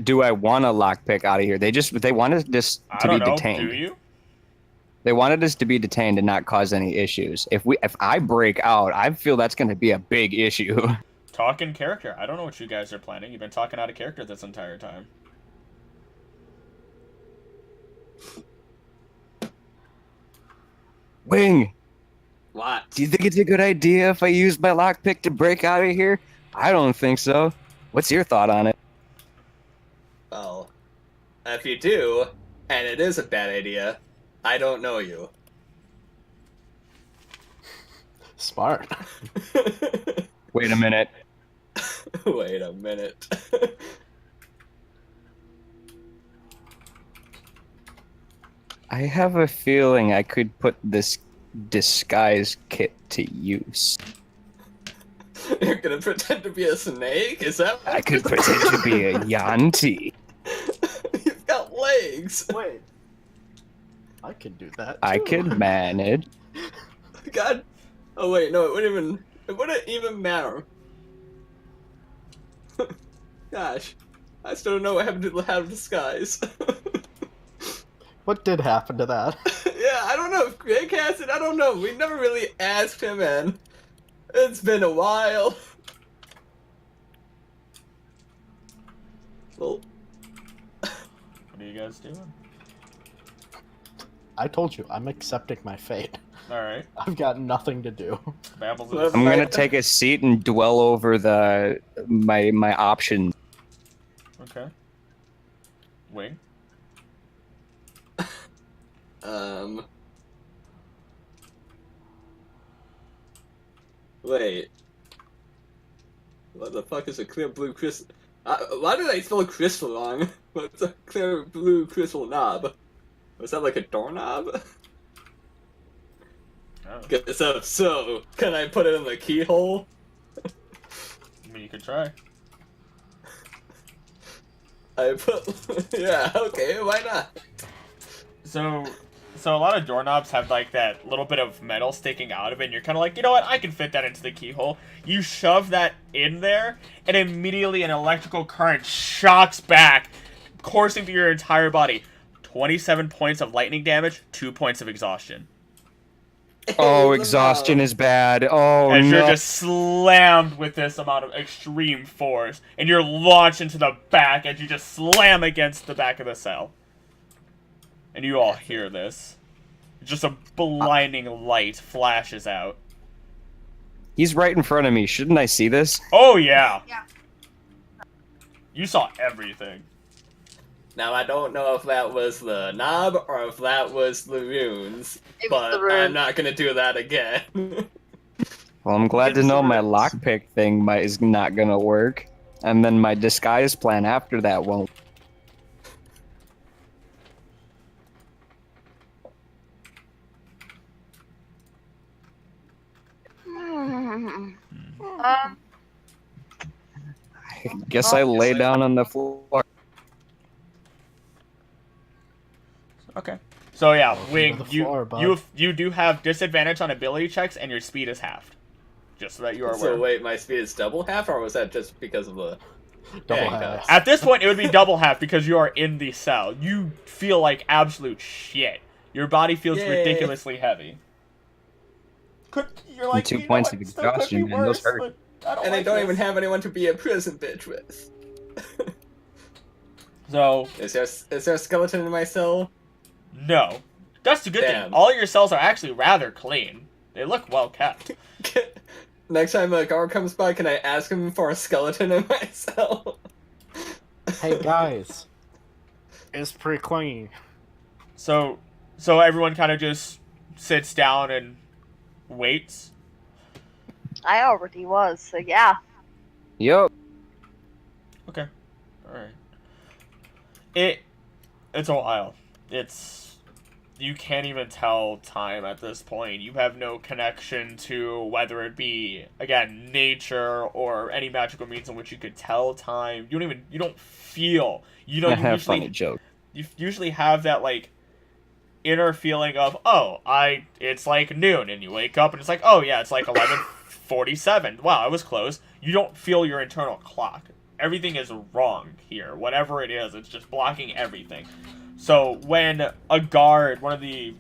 do I want a lockpick out of here? They wanted us I to don't be know. detained. Do you? They wanted us to be detained and not cause any issues. If I break out, I feel that's going to be a big issue. Talk in character. I don't know what you guys are planning. You've been talking out of character this entire time. Wing, What? do you think it's a good idea if I use my lockpick to break out of here? I don't think so. What's your thought on it? Well, if you do, and it is a bad idea, I don't know you. Smart. Wait a minute. Wait a minute. I have a feeling I could put this disguise kit to use. You're gonna pretend to be a snake? Is that what I could pretend to be a Yanti. You've got legs! Wait. I could do that, too. I could manage. God. Oh wait, no, it wouldn't even matter. Gosh. I still don't know what happened to the hat of disguise. What did happen to that? Yeah, I don't know if Greg has it, I don't know. We never really asked him, and it's been a while. Well, What are you guys doing? I told you, I'm accepting my fate. All right. I've got nothing to do. Bambles. Well, I'm gonna take a seat and dwell over my options. Okay. Wing. Wait. What the fuck is a clear blue crystal? Why did I spell crystal wrong? What's a clear blue crystal knob? Was that like a doorknob? Oh. So, can I put it in the keyhole? I mean, you could try. I put... yeah, okay, why not? So a lot of doorknobs have like that little bit of metal sticking out of it, and you're kind of like, you know what, I can fit that into the keyhole. You shove that in there, and immediately an electrical current shocks back, coursing through your entire body. 27 points of lightning damage, 2 points of exhaustion. Oh, exhaustion is bad. Oh, As no. you're just slammed with this amount of extreme force, and you're launched into the back as you just slam against the back of the cell. And you all hear this. Just a blinding light flashes out. He's right in front of me. Shouldn't I see this? Oh, yeah. You saw everything. Now, I don't know if that was the knob or if that was the runes, It was but the rune. I'm not gonna do that again. Well, I'm glad to It's know my runes. lockpick thing is not gonna work. And then my disguise plan after that won't. I guess I lay down on the floor. Okay. So, yeah, Welcome Wing, to the floor, bud. you do have disadvantage on ability checks, and your speed is halved. just so that you are aware. So wait, my speed is double half, or was that just because of the Double handcuffs? half. At this point, it would be double half because you are in the cell. You feel like absolute shit. Your body feels Yay. ridiculously heavy. You're like, 2 you know points what, of still could be exhaustion, man. Those worse, hurt. but And I like don't this. even have anyone to be a prison bitch with. So, Is there a skeleton in my cell? no. That's the good Damn. thing. All your cells are actually rather clean. They look well kept. Next time a guard comes by, can I ask him for a skeleton in my cell? Hey guys, it's pretty clean. So everyone kind of just sits down and waits. I already was, so yeah. Yup. Okay. Alright. It's a while. You can't even tell time at this point. You have no connection to whether it be, again, nature or any magical means in which you could tell time. You don't feel. You have funny joke. You usually have that, like, inner feeling of, it's like noon, and you wake up and it's like, oh yeah, it's like 11:47. Wow, I was close. You don't feel your internal clock. Everything is wrong here. Whatever it is, it's just blocking everything. So when a guard, one of the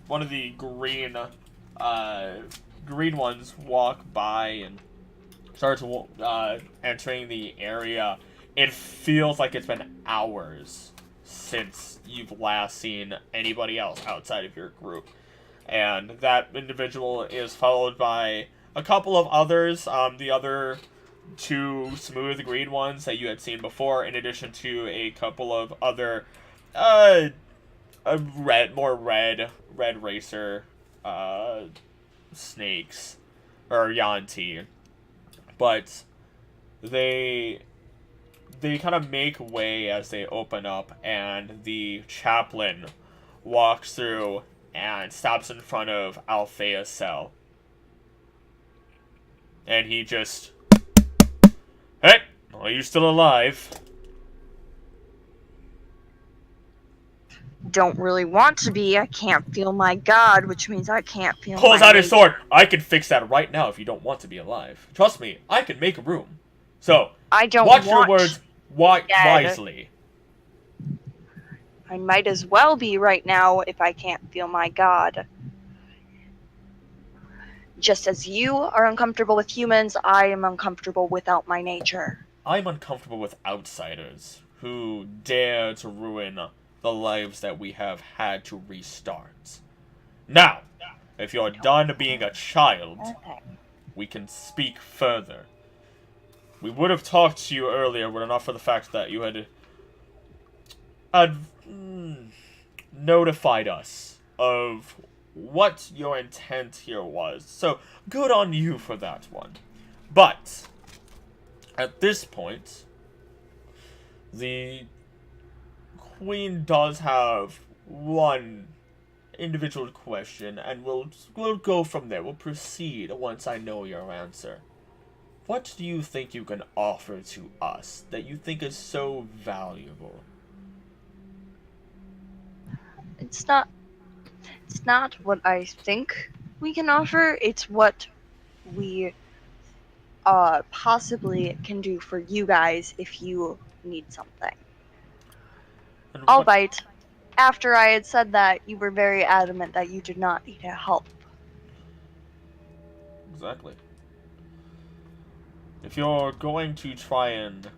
green ones walk by and starts entering the area, it feels like it's been hours since you've last seen anybody else outside of your group. And that individual is followed by a couple of others, the other two smooth green ones that you had seen before, in addition to a couple of other red racer snakes or Yanti. But they kind of make way as they open up, and the chaplain walks through and stops in front of Althea's cell. And he just, hey, are you still alive? Don't really want to be. I can't feel my god, which means I can't feel Pulls my out his nature. sword. I can fix that right now if you don't want to be alive. Trust me, I can make room. So, I don't watch your want words dead. wisely. I might as well be right now if I can't feel my god. Just as you are uncomfortable with humans, I am uncomfortable without my nature. I'm uncomfortable with outsiders who dare to ruin the lives that we have had to restart. Now, if you're done being a child, Okay. we can speak further. We would have talked to you earlier, were it not for the fact that you had notified us of what your intent here was. So, good on you for that one. But, at this point, the Queen does have one individual question, and we'll go from there. We'll proceed once I know your answer. What do you think you can offer to us that you think is so valuable? It's not what I think we can offer, it's what we possibly can do for you guys if you need something. And Albeit, after I had said that, you were very adamant that you did not need help. Exactly. If you're going to try and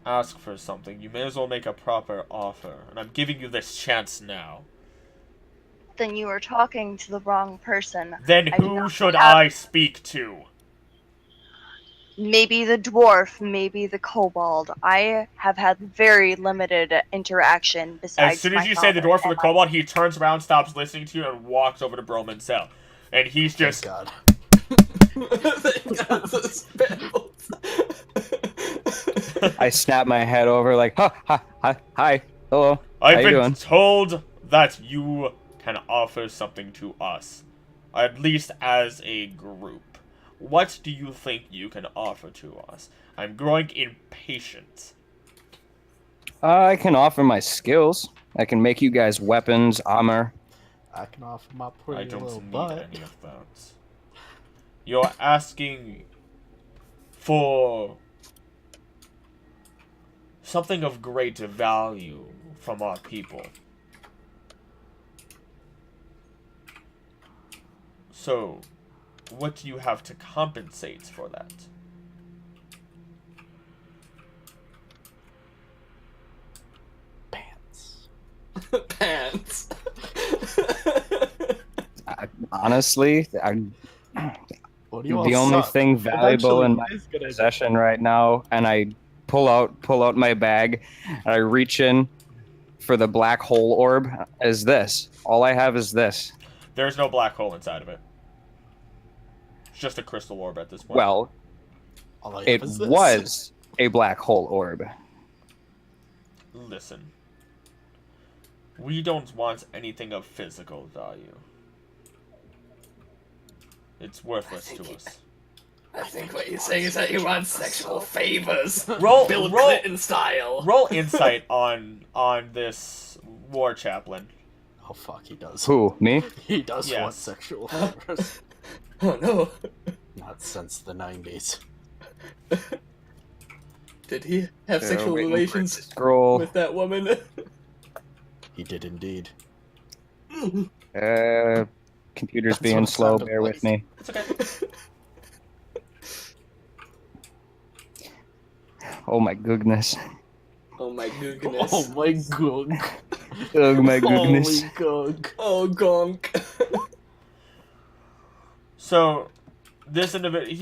ask for something, you may as well make a proper offer. And I'm giving you this chance now. Then you are talking to the wrong person. Then I do who not should have- I speak to? Maybe the dwarf, maybe the kobold. I have had very limited interaction besides As soon my as you say the father dwarf or the and my- kobold, he turns around, stops listening to you, and walks over to Bromund's cell. And he's just... God. Thank God, those Bambles. I snap my head over like, hi, hello. I've How you been doing? told that you can offer something to us. At least as a group. What do you think you can offer to us? I'm growing impatient. I can offer my skills. I can make you guys weapons, armor. I can offer my I pretty don't little need butt. any of that. You're asking for something of great value from our people. So, what do you have to compensate for that? Pants. Pants. Honestly, What do you all the only suck? thing valuable Eventually, in my it is gonna possession right now, and I pull out my bag, and I reach in for the black hole orb, is this. All I have is this. There's no black hole inside of it. It's just a crystal orb at this point. Well, All I have it is this. was a black hole orb. Listen. We don't want anything of physical value. It's worthless to us. I think what he's saying is that he wants sexual favors. Roll Bill Clinton style. Roll insight on this war chaplain. Oh fuck, he does. Who, me? He does Yes. want sexual favors. Oh no. Not since the 90s. Did he have sexual Waiting for it to relations scroll. with that woman? He did indeed. Computer's That's being what it slow, sounded bear like. with me. It's okay. Oh my goodness. Oh my goodness. Oh my god. Oh my goodness. Holy god. Oh gonk. So, this individual,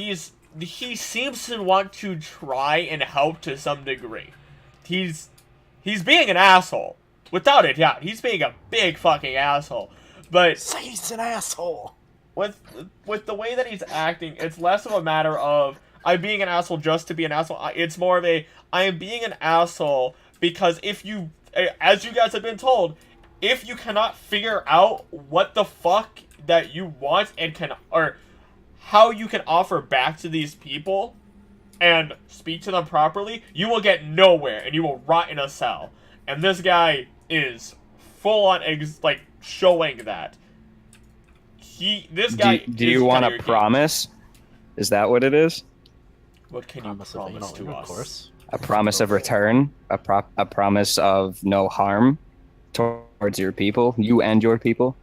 he seems to want to try and help to some degree. He's being an asshole. Without a doubt, he's being a big fucking asshole. But Say he's an asshole. with the way that he's acting, it's less of a matter of I'm being an asshole just to be an asshole. It's more of a I am being an asshole because if you, as you guys have been told, if you cannot figure out what the fuck that you want and can, or how you can offer back to these people and speak to them properly, you will get nowhere and you will rot in a cell. And this guy is full on showing that. This guy. Do you want a promise? Is that what it is? What can you Promise of promise healing, to of us? course. A promise of return? A promise of no harm towards your people? You and your people?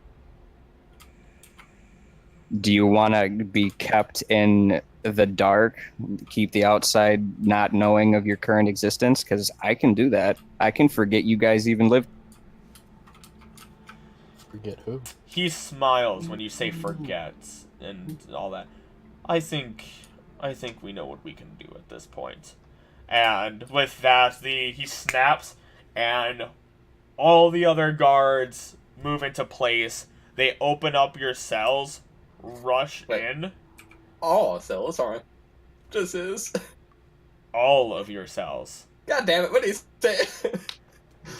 Do you want to be kept in the dark? Keep the outside not knowing of your current existence? Because I can do that. I can forget you guys even lived. Forget who? He smiles when you say forgets and all that. I think we know what we can do at this point. And with that, he snaps, and all the other guards move into place. They open up your cells, rush in. Oh, cells aren't. Just is. All of your cells. God damn it! What did he say?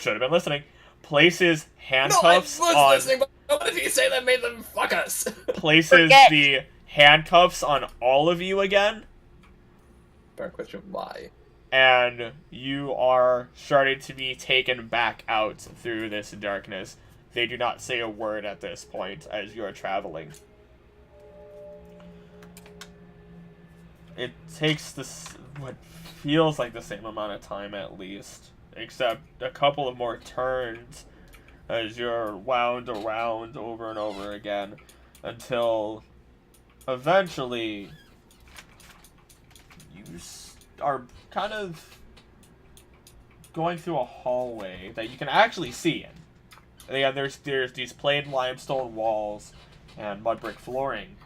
Should have been listening. Places No, I handcuffs was on. listening, but what did he say that made them fuck us? Places Forget. the handcuffs on all of you again. Fair question. Why? And you are starting to be taken back out through this darkness. They do not say a word at this point as you are traveling. It takes what feels like the same amount of time at least, except a couple of more turns as you're wound around over and over again until eventually you are kind of going through a hallway that you can actually see in. Yeah, there's these plain limestone walls and mud brick flooring,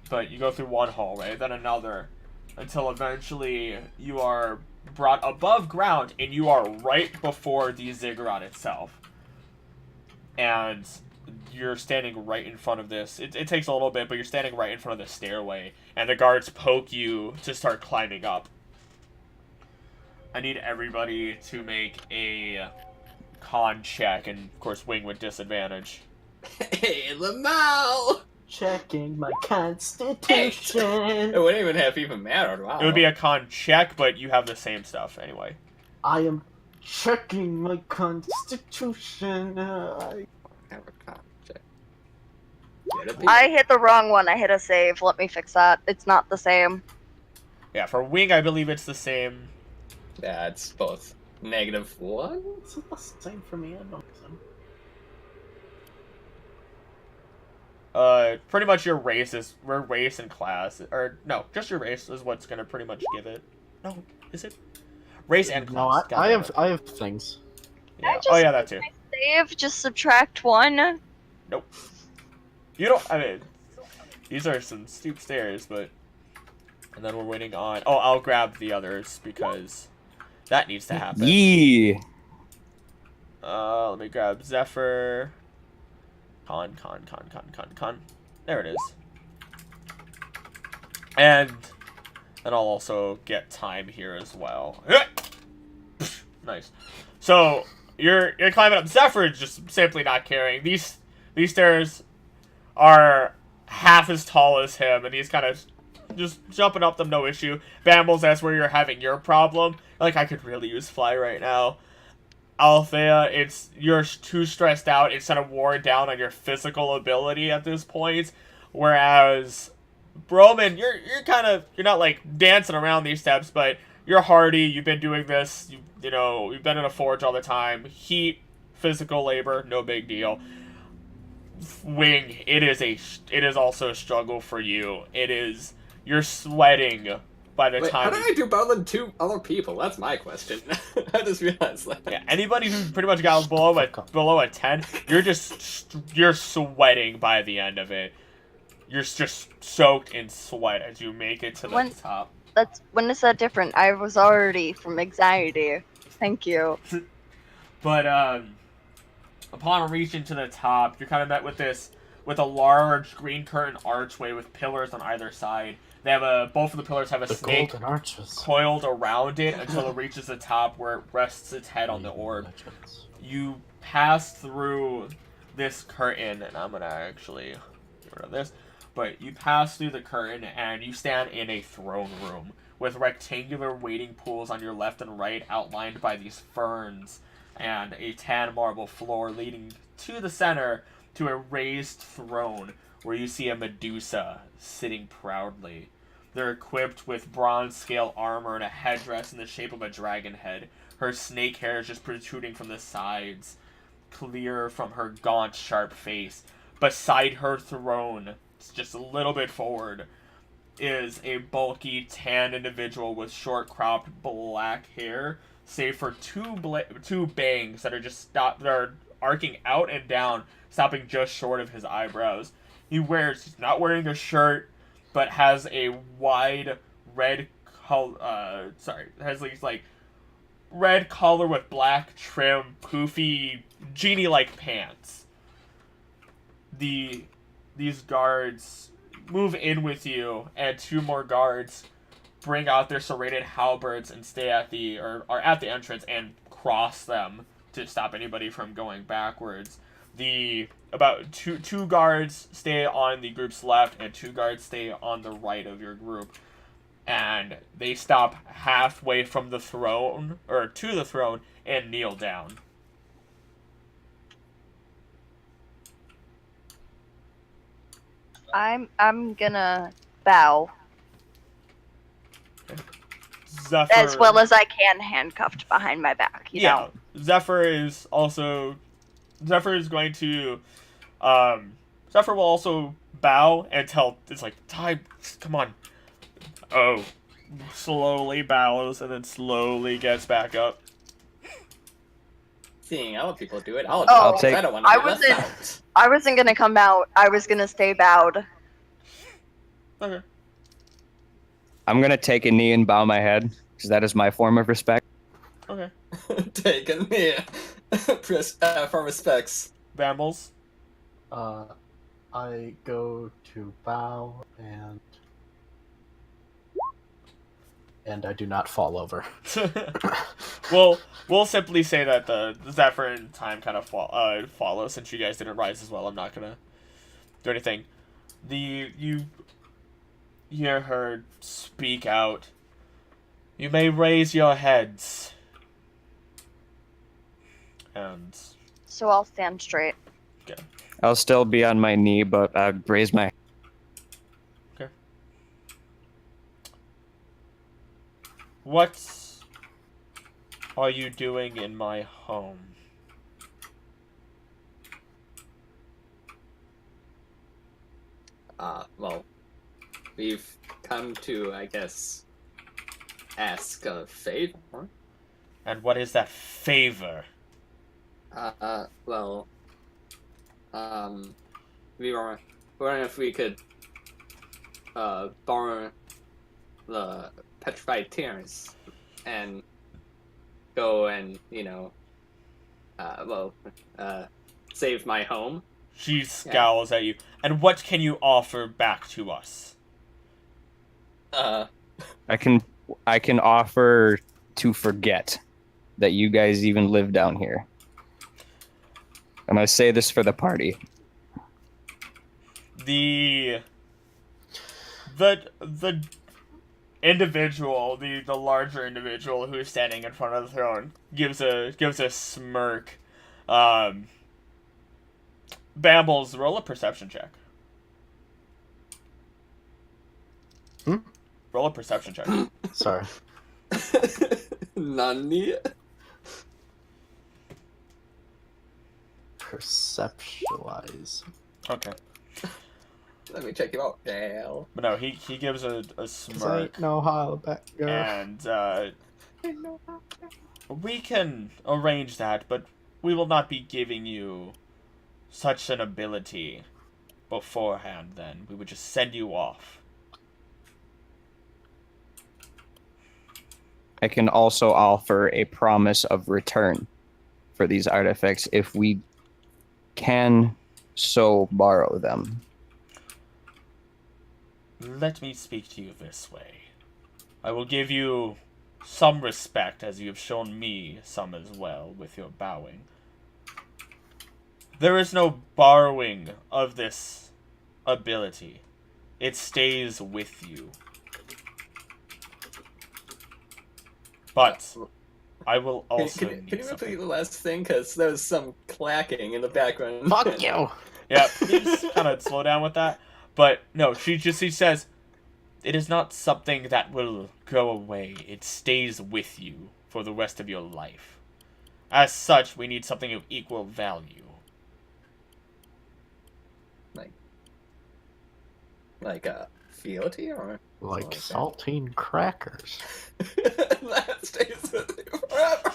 but you go through one hallway, then another, until eventually you are brought above ground and you are right before the ziggurat itself. And you're standing right in front of this. It takes a little bit, but you're standing right in front of the stairway, and the guards poke you to start climbing up. I need everybody to make a con check, and of course wing with disadvantage. Hey, Lamau! Checking my constitution. It wouldn't even have even mattered. Wow. It would be a con check, but you have the same stuff anyway. I am checking my constitution. Have a con check. Get a I hit the wrong one. I hit a save. Let me fix that. It's not the same. Yeah, for wing, I believe it's the same. Yeah, it's both -1. Is it the same for me? I don't know. Pretty much your race and class, or no, just your race is what's gonna pretty much give it. No, is it? Race and class. No, I have things. Yeah. Oh yeah, that too. Save, just subtract 1. Nope. You don't. I mean, these are some steep stairs, but. And then we're waiting on. Oh, I'll grab the others because that needs to happen. Yeah. Let me grab Zephfer. Con. There it is. And then I'll also get time here as well. Nice. So you're climbing up. Zephfer is just simply not caring. These stairs are half as tall as him, and he's kind of just jumping up them, no issue. Bambles, that's where you're having your problem. Like, I could really use fly right now. Althaea, you're too stressed out. It's kind of worn down on your physical ability at this point. Whereas Bromund, you're not like dancing around these steps, but you're hardy. You've been doing this. You've been in a forge all the time. Heat, physical labor, no big deal. Wing, it is also a struggle for you. You're sweating by the time. How did I do better than 2 other people? That's my question. I just realized that. Yeah, anybody who pretty much got below a 10, you're sweating by the end of it. You're just soaked in sweat as you make it to the top. When is that different? I was already from anxiety. Thank you. But upon reaching to the top, you're kind of met with a large green curtain archway with pillars on either side. They have both of the pillars have a snake coiled around it until it reaches the top where it rests its head on the orb. You pass through this curtain, and I'm gonna actually get rid of this. But you pass through the curtain and you stand in a throne room with rectangular waiting pools on your left and right outlined by these ferns and a tan marble floor leading to the center to a raised throne where you see a Medusa sitting proudly. They're equipped with bronze scale armor and a headdress in the shape of a dragon head. Her snake hair is just protruding from the sides, clear from her gaunt, sharp face. Beside her throne, just a little bit forward, is a bulky, tan individual with short, cropped black hair, save for two bangs that are arcing out and down, stopping just short of his eyebrows. He's not wearing a shirt, but has a wide red red collar with black trim, poofy, genie-like pants. These guards move in with you, and 2 more guards bring out their serrated halberds and are at the entrance and cross them to stop anybody from going backwards. About two guards stay on the group's left, and 2 guards stay on the right of your group. And they stop halfway from the throne, or to the throne, and kneel down. I'm gonna bow. Zephfer, as well as I can, handcuffed behind my back. You know? Zephfer is going to Zephfer will also bow until it's like, time, come on. Oh, slowly bows and then slowly gets back up. Seeing other people do it, I'll take. I don't want to be left out. I wasn't gonna come out. I was gonna stay bowed. Okay. I'm gonna take a knee and bow my head because that is my form of respect. Okay. Take a knee for respects. Bambles. I go to bow and I do not fall over. We'll simply say that the Zephfer and time kind of follow since you guys didn't rise as well. I'm not gonna do anything. You hear her speak out. You may raise your heads. And so I'll stand straight. Okay. I'll still be on my knee, but I'd raise my. Okay. What are you doing in my home? Well, we've come to, I guess, ask a favor. And what is that favor? Well, we were wondering if we could, borrow the petrified tears and go and, save my home. She scowls at you. And what can you offer back to us? I can offer to forget that you guys even live down here. I'm gonna say this for the party. The individual, the larger individual who is standing in front of the throne gives a smirk. Bambles, roll a perception check. Roll a perception check. Sorry. Nani? Perceptualize. Okay. Let me check you out, Dale. But no, he gives a smirk. No how back go. And we can arrange that, but we will not be giving you such an ability beforehand then. We would just send you off. I can also offer a promise of return for these artifacts if we can so borrow them. Let me speak to you this way. I will give you some respect, as you have shown me some as well, with your bowing. There is no borrowing of this ability. It stays with you. But I will also Can you repeat the last thing? Because there was some clacking in the background. Fuck you! Yeah, you just kind of slow down with that. But no, she says, it is not something that will go away. It stays with you for the rest of your life. As such, we need something of equal value. Like a fealty, or Like saltine crackers. that stays with you forever.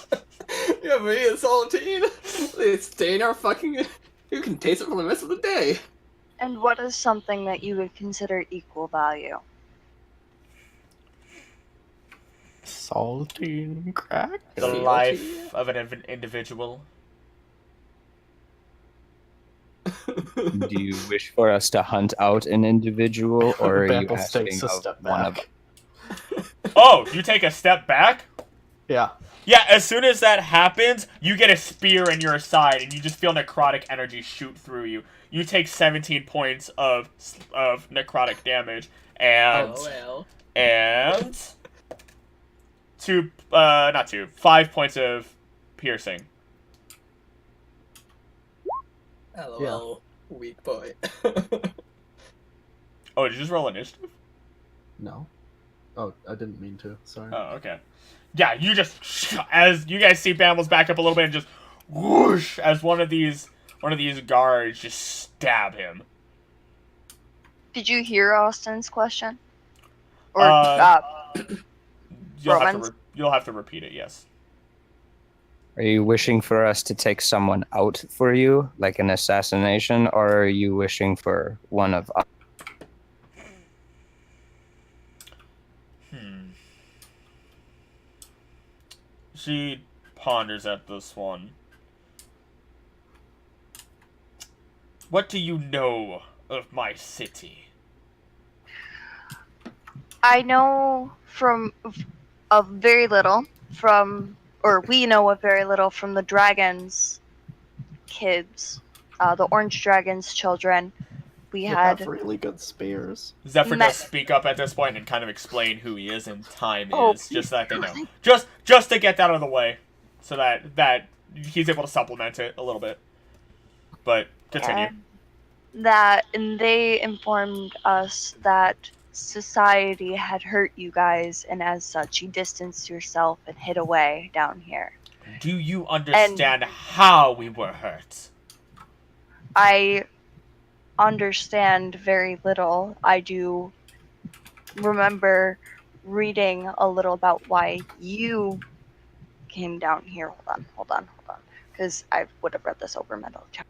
Yeah, me and saltine. They stay in our fucking. You can taste it for the rest of the day. And what is something that you would consider equal value? Saltine crackers. The life of an individual. Do you wish for us to hunt out an individual, or are you Bambles asking takes a of step one of back. Oh, you take a step back? Yeah. Yeah, as soon as that happens, you get a spear in your side, and you just feel necrotic energy shoot through you. You take 17 points of necrotic damage, and and 5 points of piercing. LOL, weak boy. Oh, did you just roll initiative? No. Oh, I didn't mean to. Sorry. Oh, okay. Yeah, you just, as you guys see Bambles back up a little bit and just whoosh as one of these guards just stab him. Did you hear Austin's question? Or you'll have to repeat it. Yes. Are you wishing for us to take someone out for you, like an assassination, or are you wishing for one of us? She ponders at this one. What do you know of my city? I know of very little we know of very little from the dragons' kids, the orange dragons' children. We had really good spears. Zephfer does speak up at this point and kind of explain who he is and time is, just so that they know. Just to get that out of the way, so that he's able to supplement it a little bit. But continue. And they informed us that society had hurt you guys, and as such, you distanced yourself and hid away down here. Do you understand how we were hurt? I understand very little. I do remember reading a little about why you came down here. Hold on. Because I would have read this over mental check.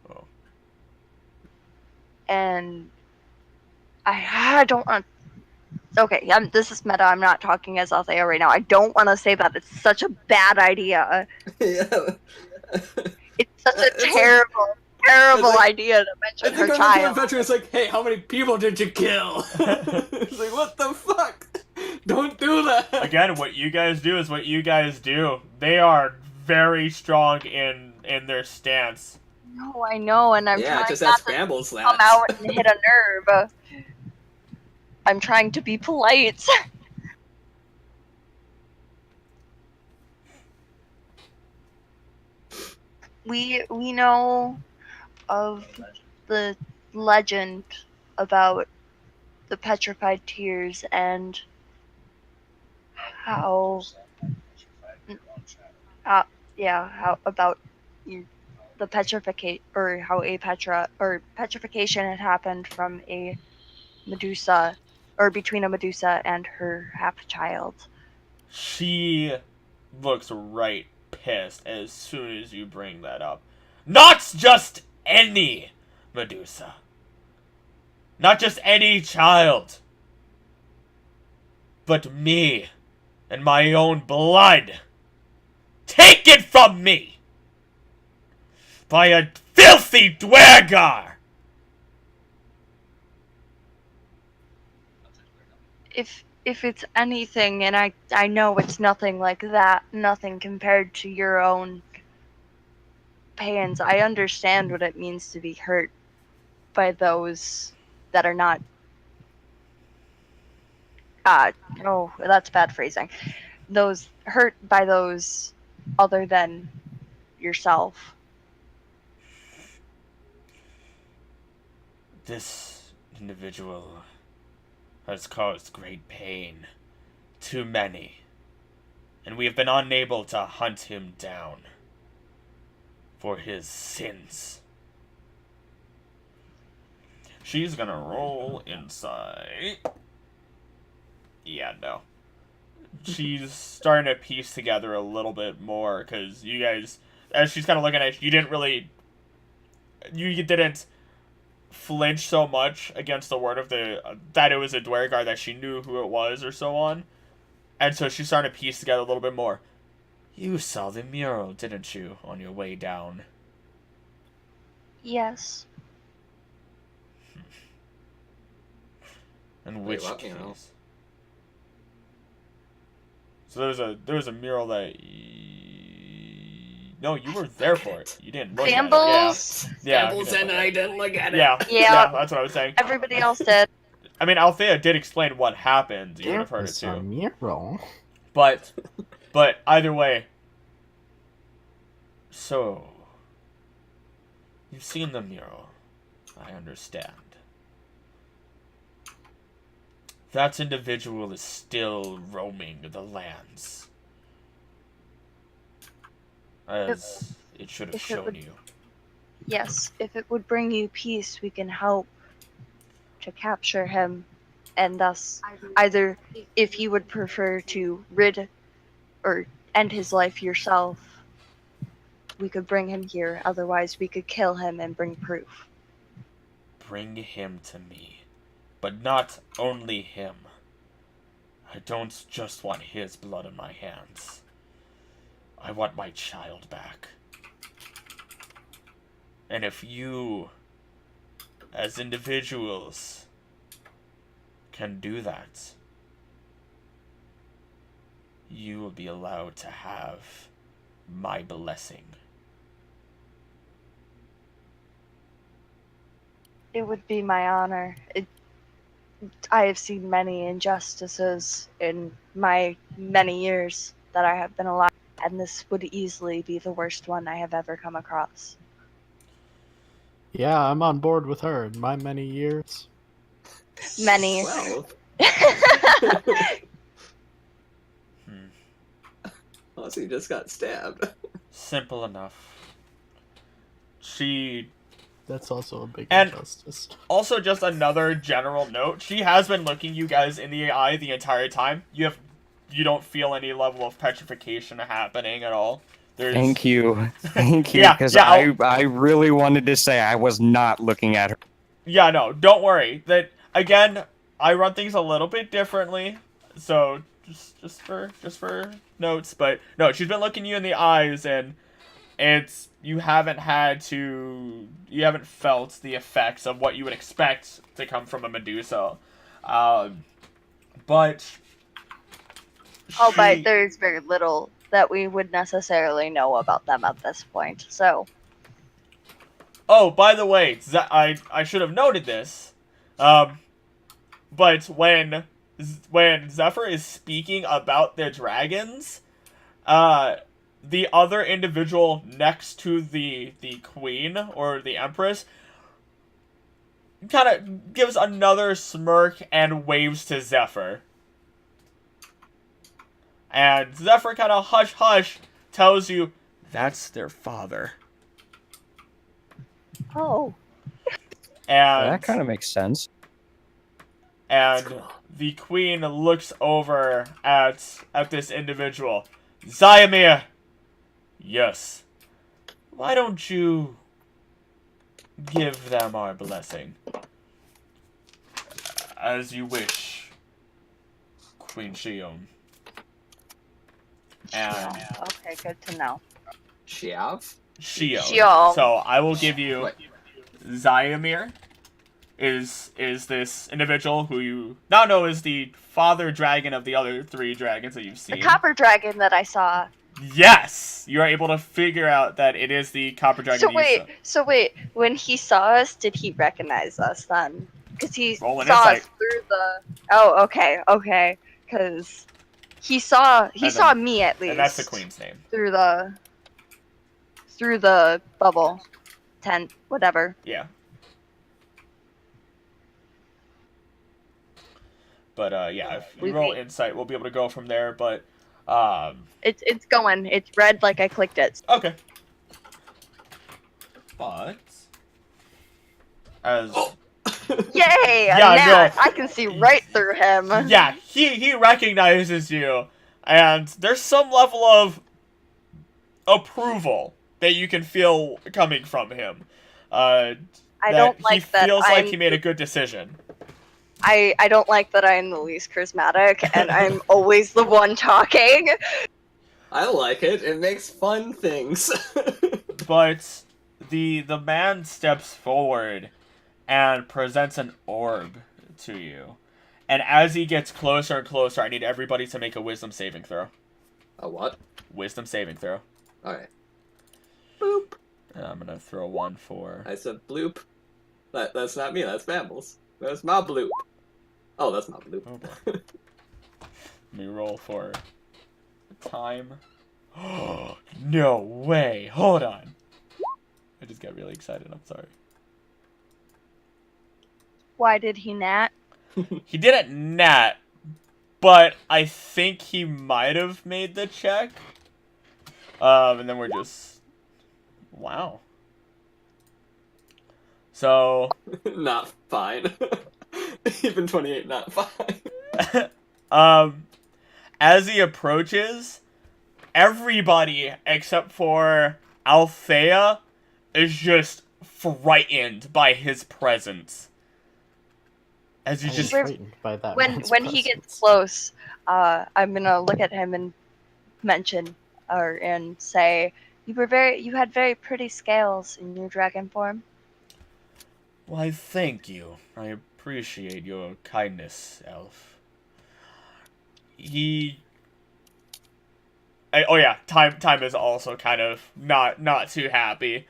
Oh. And I don't want. Okay, this is meta. I'm not talking as Althaea right now. I don't want to say that. It's such a bad idea. Yeah. It's such a terrible idea to mention her child. It's like, hey, how many people did you kill? It's like, what the fuck? Don't do that. Again, what you guys do is what you guys do. They are very strong in their stance. No, I know, and I'm trying just not ask to Bambles that. come out and hit a nerve. I'm trying to be polite. We know of the legend about the petrified tears and how about the petrification had happened from a Medusa, or between a Medusa and her half-child. She looks right pissed as soon as you bring that up. Not just any Medusa. Not just any child. But me and my own blood. Take it from me! By a filthy dwergar! If it's anything, and I know it's nothing like that, nothing compared to your own pains, I understand what it means to be hurt by those that are not that's bad phrasing. Those hurt by those other than yourself. This individual has caused great pain to many, and we have been unable to hunt him down for his sins. She's gonna roll insight. Yeah, no. She's starting to piece together a little bit more, because you guys, as she's kind of looking at you, you didn't flinch so much against the word of that it was a dwergar, that she knew who it was or so on. And so she's starting to piece together a little bit more. You saw the mural, didn't you, on your way down? Yes. In which what case? mural? So there was a mural that no, you were there for it. You didn't look Bambles? at it. Yeah. Bambles and I didn't look at it. Yeah, that's what I was saying. Everybody else did. I mean, Althaea did explain what happened. You would have heard it too. A mural. But either way. So, you've seen the mural. I understand. That individual is still roaming the lands. As it should have shown you. Yes, if it would bring you peace, we can help to capture him, and thus, either if you would prefer to rid or end his life yourself, we could bring him here. Otherwise, we could kill him and bring proof. Bring him to me. But not only him. I don't just want his blood on my hands. I want my child back. And if you, as individuals, can do that, you will be allowed to have my blessing. It would be my honor. I have seen many injustices in my many years that I have been alive, and this would easily be the worst one I have ever come across. Yeah, I'm on board with her. In my many years. Many. 12. Oh, so you just got stabbed. Simple enough. She... That's also a big And- injustice. Also, just another general note, she has been looking you guys in the eye the entire time. You don't feel any level of petrification happening at all. Thank you. Thank you, Yeah, because yeah, I really wanted to say I was not looking at her. Yeah, no, don't worry. That again, I run things a little bit differently, so just for notes. But no, she's been looking you in the eyes, and you haven't felt the effects of what you would expect to come from a Medusa, but. Albeit there's very little that we would necessarily know about them at this point. So. Oh, by the way, I should have noted this, but when Zephfer is speaking about their dragons, the other individual next to the queen or the empress kind of gives another smirk and waves to Zephfer. And Zephfer kind of hush tells you, that's their father. Oh. And That kind of makes sense. And the queen looks over at this individual. Zyamir! Yes. Why don't you give them our blessing? As you wish, Queen Shion. And Okay, good to know. Shiav? Shion. So I will give you Zyamir. Is this individual who you now know is the father dragon of the other 3 dragons that you've seen. The copper dragon that I saw. Yes! You are able to figure out that it is the copper dragon. So wait, when he saw us, did he recognize us then? Because he Roll an saw insight. us through the... Oh, okay. Because he saw me at least. And that's the queen's name. Through the bubble tent, whatever. Yeah. But yeah, if you roll insight, we'll be able to go from there. But it's going. It's red like I clicked it. Okay. But as Yay! Yeah, a gnat. no. I can see right through him. yeah, he recognizes you, and there's some level of approval that you can feel coming from him. I don't like he that. feels like he made a good decision. I don't like that I'm the least charismatic and I'm always the one talking. I like it. It makes fun things. But the man steps forward and presents an orb to you. And as he gets closer and closer, I need everybody to make a wisdom saving throw. A what? Wisdom saving throw. Alright. Boop. And I'm gonna throw 1 for... I said bloop. That's not me, that's Bambles. That's my bloop. Oh, that's not bloop. Oh boy. Let me roll for time. No way! Hold on. I just got really excited. I'm sorry. Why did he not? He didn't nat, but I think he might have made the check. And then we're just... Wow. So... Not fine. Even 28, not fine. As he approaches, everybody except for Althaea is just frightened by his presence. As you I'm just frightened by that When man's he gets presence. close, I'm gonna look at him and mention and say, you had very pretty scales in your dragon form. Why, thank you. I appreciate your kindness, Elf. Oh yeah, time is also kind of not too happy.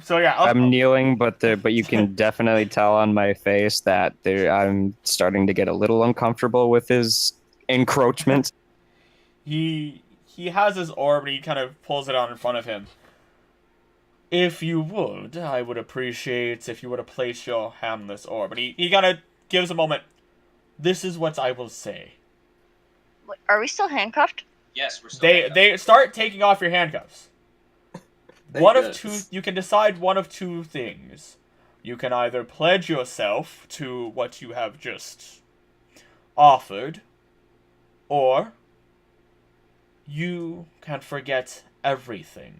So yeah, I'm kneeling, but you can definitely tell on my face that I'm starting to get a little uncomfortable with his encroachment. he has his orb and he kind of pulls it out in front of him. If you would, I would appreciate if you were to place your hand on this orb. And he kind of gives a moment. This is what I will say. Wait, are we still handcuffed? Yes, we're still handcuffed. They start taking off your handcuffs. One of two. You can decide one of two things. You can either pledge yourself to what you have just offered, or you can forget everything.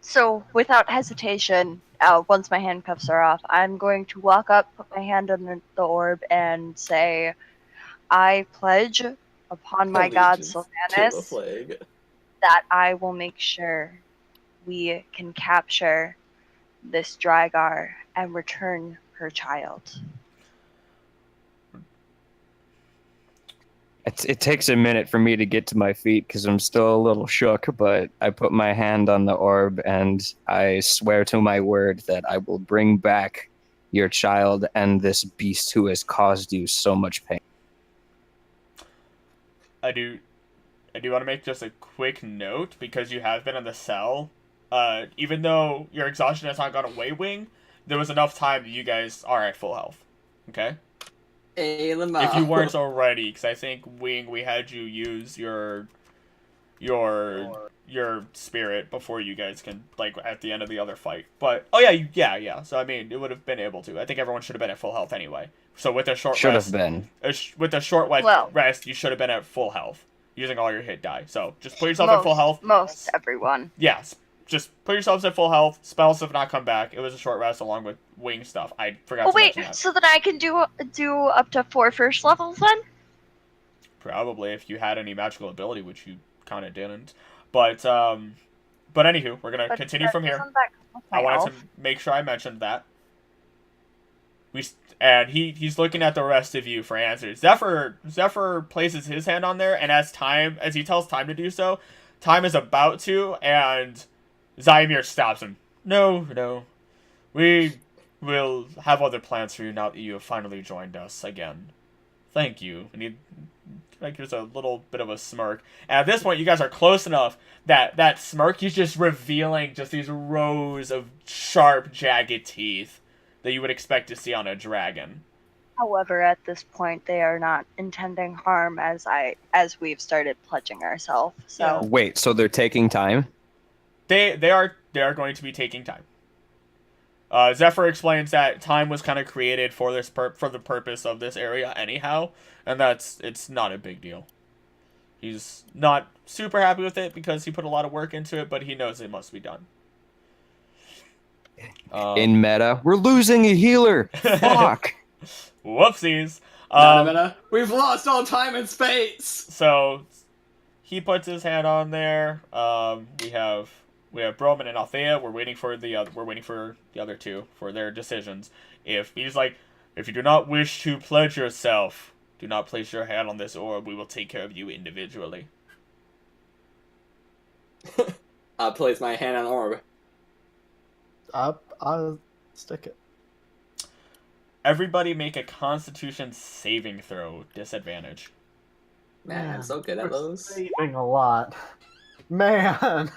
So, without hesitation, once my handcuffs are off, I'm going to walk up, put my hand on the orb, and say, I pledge upon my god Sylvanas that I will make sure we can capture this Drygar and return her child. It takes a minute for me to get to my feet because I'm still a little shook, but I put my hand on the orb and I swear to my word that I will bring back your child and this beast who has caused you so much pain. I do want to make just a quick note, because you have been in the cell. Even though your exhaustion has not gone away, Wing, there was enough time that you guys are at full health. Okay? If you weren't already, because I think, Wing, we had you use your spirit before you guys can, like, at the end of the other fight. But, oh yeah. So, I mean, it would have been able to. I think everyone should have been at full health anyway. So, with a short rest... With a short rest, you should have been at full health, using all your hit die. So, just put yourself at full health. Most everyone. Yes. Just put yourselves at full health. Spells have not come back. It was a short rest along with Wing stuff. I forgot to mention that. So that I can do up to 4 first levels then? Probably, if you had any magical ability, which you kind of didn't. But anywho, we're going to continue from here. I wanted to make sure I mentioned that. He's looking at the rest of you for answers. Zephfer places his hand on there, and as he tells Time to do so, Time is about to, and Zymir stops him. No. We will have other plans for you now that you have finally joined us again. Thank you. And there's a little bit of a smirk. And at this point, you guys are close enough that smirk, he's just revealing just these rows of sharp, jagged teeth that you would expect to see on a dragon. However, at this point, they are not intending harm as we've started pledging ourselves. So wait, so they're taking time? They are going to be taking time. Zephfer explains that time was kind of created for the purpose of this area anyhow, and it's not a big deal. He's not super happy with it because he put a lot of work into it, but he knows it must be done. In meta, we're losing a healer. Fuck. Whoopsies. Meta. We've lost all time and space. So he puts his hand on there. We have Bromund and Althaea. We're waiting for the other two for their decisions. If you do not wish to pledge yourself, do not place your hand on this orb. We will take care of you individually. I'll place my hand on the orb. I'll stick it. Everybody make a Constitution saving throw. Disadvantage. Man, I'm so good at those. Saving a lot. Man,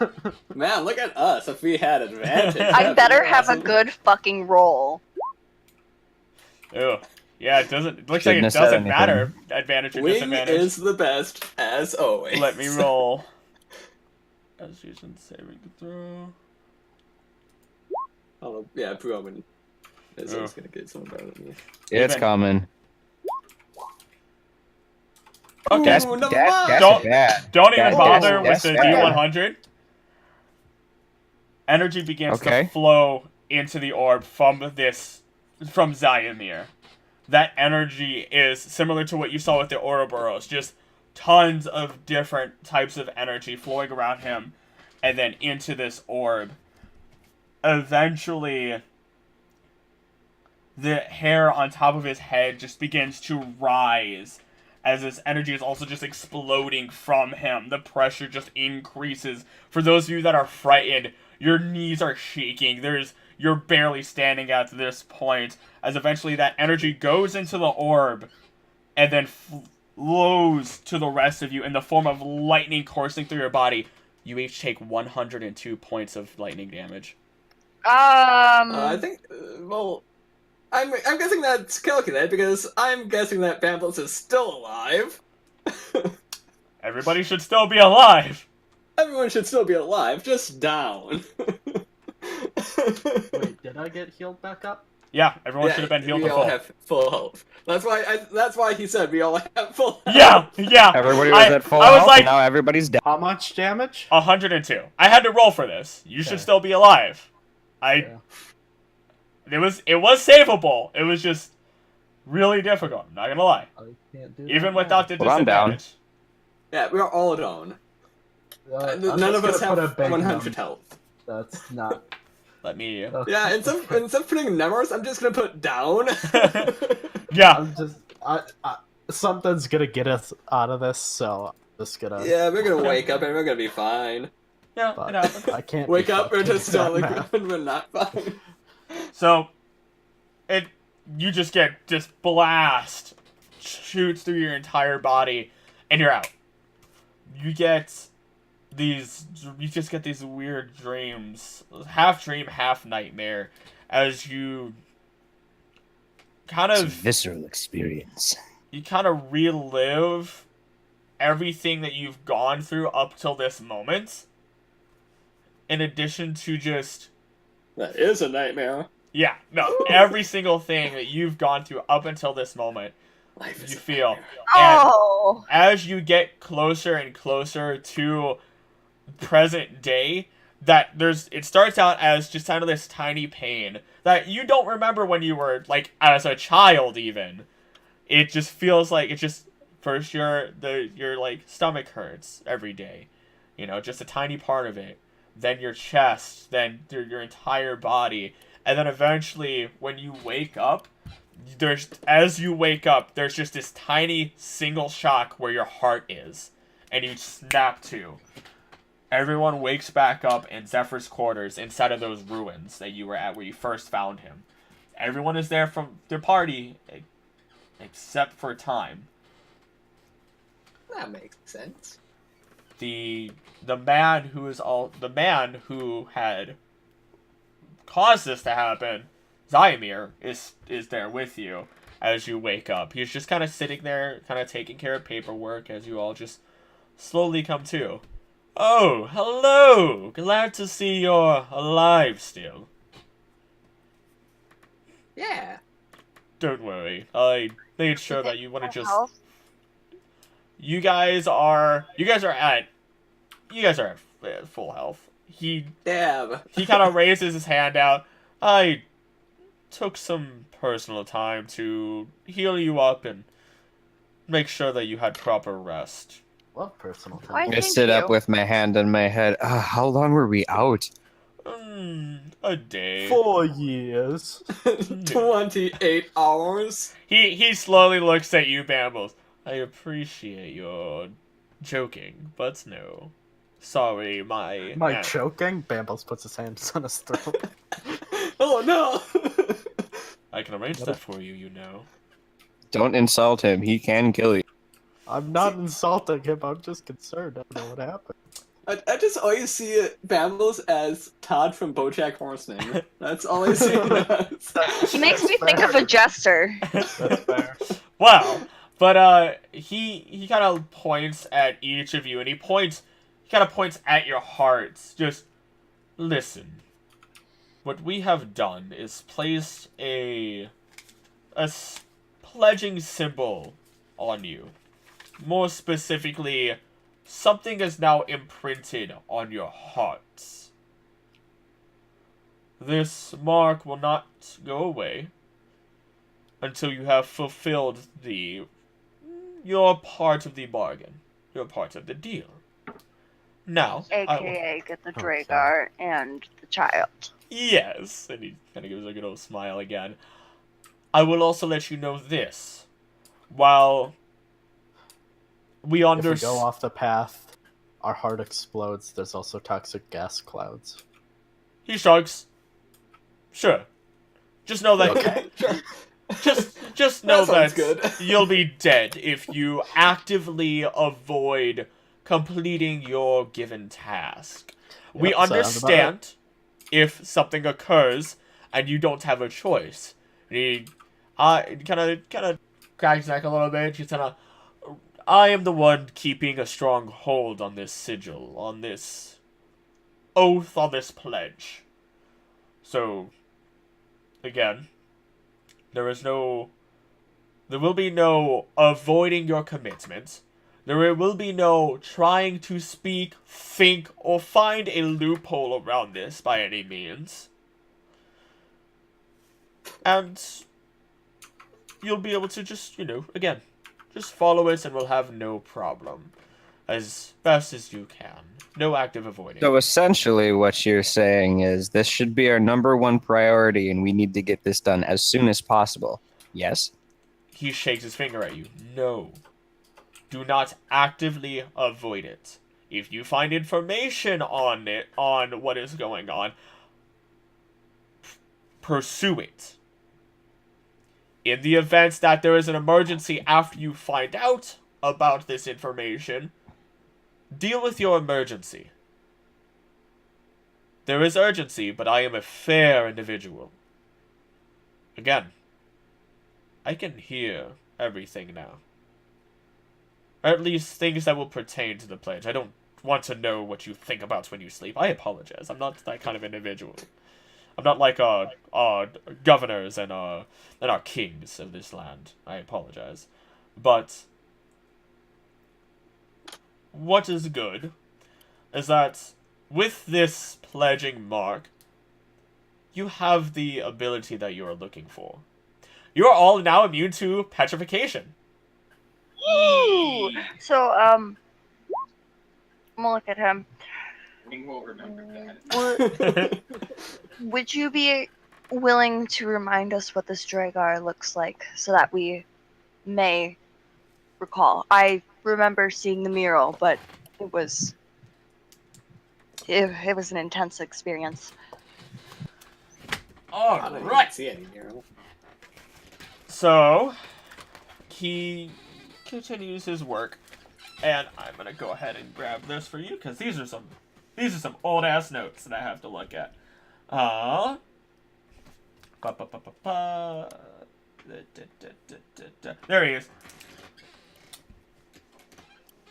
look at us. If we had advantage, I better have a good fucking roll. Ew. Yeah, it looks like it doesn't matter. Advantage or Wing disadvantage. is the best, as always. Let me roll. Constitution saving throw. Oh, yeah, Bromund is always going to get someone better than me. It's coming. Okay. That's bad. Don't even bother with the D100. Energy begins to flow into the orb from Zymir. That energy is similar to what you saw with the Ouroboros. Just tons of different types of energy flowing around him and then into this orb. Eventually, the hair on top of his head just begins to rise as this energy is also just exploding from him. The pressure just increases. For those of you that are frightened, Your knees are shaking. You're barely standing at this point, as eventually that energy goes into the orb, and then flows to the rest of you in the form of lightning coursing through your body. You each take 102 points of lightning damage. I think, well, I'm guessing that's calculated because I'm guessing that Bambles is still alive. Everybody should still be alive. Everyone should still be alive, just down. Wait, did I get healed back up? Yeah, everyone should have been healed to full. We all have full health. That's why he said we all have full health. Yeah. Everybody was at full I was health, like, and now everybody's dead. How much damage? 102. I had to roll for this. You should still be alive. It was savable. It was just really difficult. I'm not gonna lie. I can't do Even that without the Well, I'm down. disadvantage. Yeah, we're all down. now. None of us have put a big 100 number. health. That's not. Let me. Yeah, instead of putting numbers, I'm just gonna put down. Yeah. I'm just. Something's gonna get us out of this, so I'm just gonna. Yeah, we're gonna wake up and we're gonna be fine. Yeah, it But happened. I can't. Wake be up, we're fucking just still that mad. and we're not fine. So, you just get blast shoots through your entire body, and you're out. You just get these weird dreams, half dream, half nightmare, as you kind It's a of visceral experience. relive everything that you've gone through up till this moment. In addition to just That is a nightmare. every single thing that you've gone through up until this moment, Life is you a feel. nightmare. Oh. And as you get closer and closer to present day, it starts out as just kind of this tiny pain that you don't remember when you were like as a child even. It just feels like it's just first your like stomach hurts every day, just a tiny part of it. Then your chest, then your entire body, and then eventually when you wake up, there's just this tiny single shock where your heart is, and you snap to. Everyone wakes back up in Zephyr's quarters inside of those ruins that you were at where you first found him. Everyone is there from their party, except for Time. That makes sense. The man who had caused this to happen, Zymir, is there with you as you wake up. He's just kind of sitting there, kind of taking care of paperwork as you all just slowly come to. Oh, hello! Glad to see you're alive still. Yeah. Don't worry, I made sure that you want to just. Health? You guys are at full health. Damn. He kind of raises his hand out. I took some personal time to heal you up and make sure that you had proper rest. Love personal time. Why I Thank sit up you. with my hand on my head. How long were we out? A day. 4 years. 28 hours. He slowly looks at you, Bambles. I appreciate your joking, but no. Sorry, My choking? Bambles puts his hands on his throat. Oh no. I can arrange that for you, Don't insult him. He can kill you. I'm not insulting him, I'm just concerned. I don't know what happened. I just always see Bambles as Todd from BoJack Horseman. That's all I see him as. He makes me think of a jester. That's fair. Wow. But he kind of points at each of you, and he kind of points at your hearts. Just listen. What we have done is placed a pledging symbol on you. More specifically, something is now imprinted on your hearts. This mark will not go away until you have fulfilled your part of the bargain, your part of the deal. Now, AKA get the Dragar and the child. Yes, and he kind of gives a good old smile again. I will also let you know this. While we If we understand... go off the path, our heart explodes. There's also toxic gas clouds. He shrugs. Sure. Just know that... Okay. Just know sounds that good. you'll be dead if you actively avoid completing your given task. We Yep, sounds about understand if something occurs and you don't have a choice. He kind of cracks back a little bit. She's kind of, I am the one keeping a strong hold on this sigil, on this oath, on this pledge. So, again, there will be no avoiding your commitment. There will be no trying to speak, think, or find a loophole around this by any means. And you'll be able to just, again, just follow it and we'll have no problem. As best as you can. No active avoiding. So essentially what you're saying is this should be our number one priority and we need to get this done as soon as possible. Yes? He shakes his finger at you. No. Do not actively avoid it. If you find information on it, on what is going on, pursue it. In the event that there is an emergency after you find out about this information, deal with your emergency. There is urgency, but I am a fair individual. Again, I can hear everything now. Or at least things that will pertain to the pledge. I don't want to know what you think about when you sleep. I apologize. I'm not that kind of individual. I'm not like our governors and our kings of this land. I apologize. But what is good is that with this pledging mark, you have the ability that you are looking for. You are all now immune to petrification. Ooh! So, I'm gonna look at him. We will remember that. Would you be willing to remind us what this Dragar looks like so that we may recall? I remember seeing the mural, but it was an intense experience. I didn't Alright. see any mural. So, he continues his work, and I'm gonna go ahead and grab this for you because these are some old ass notes that I have to look at. There he is.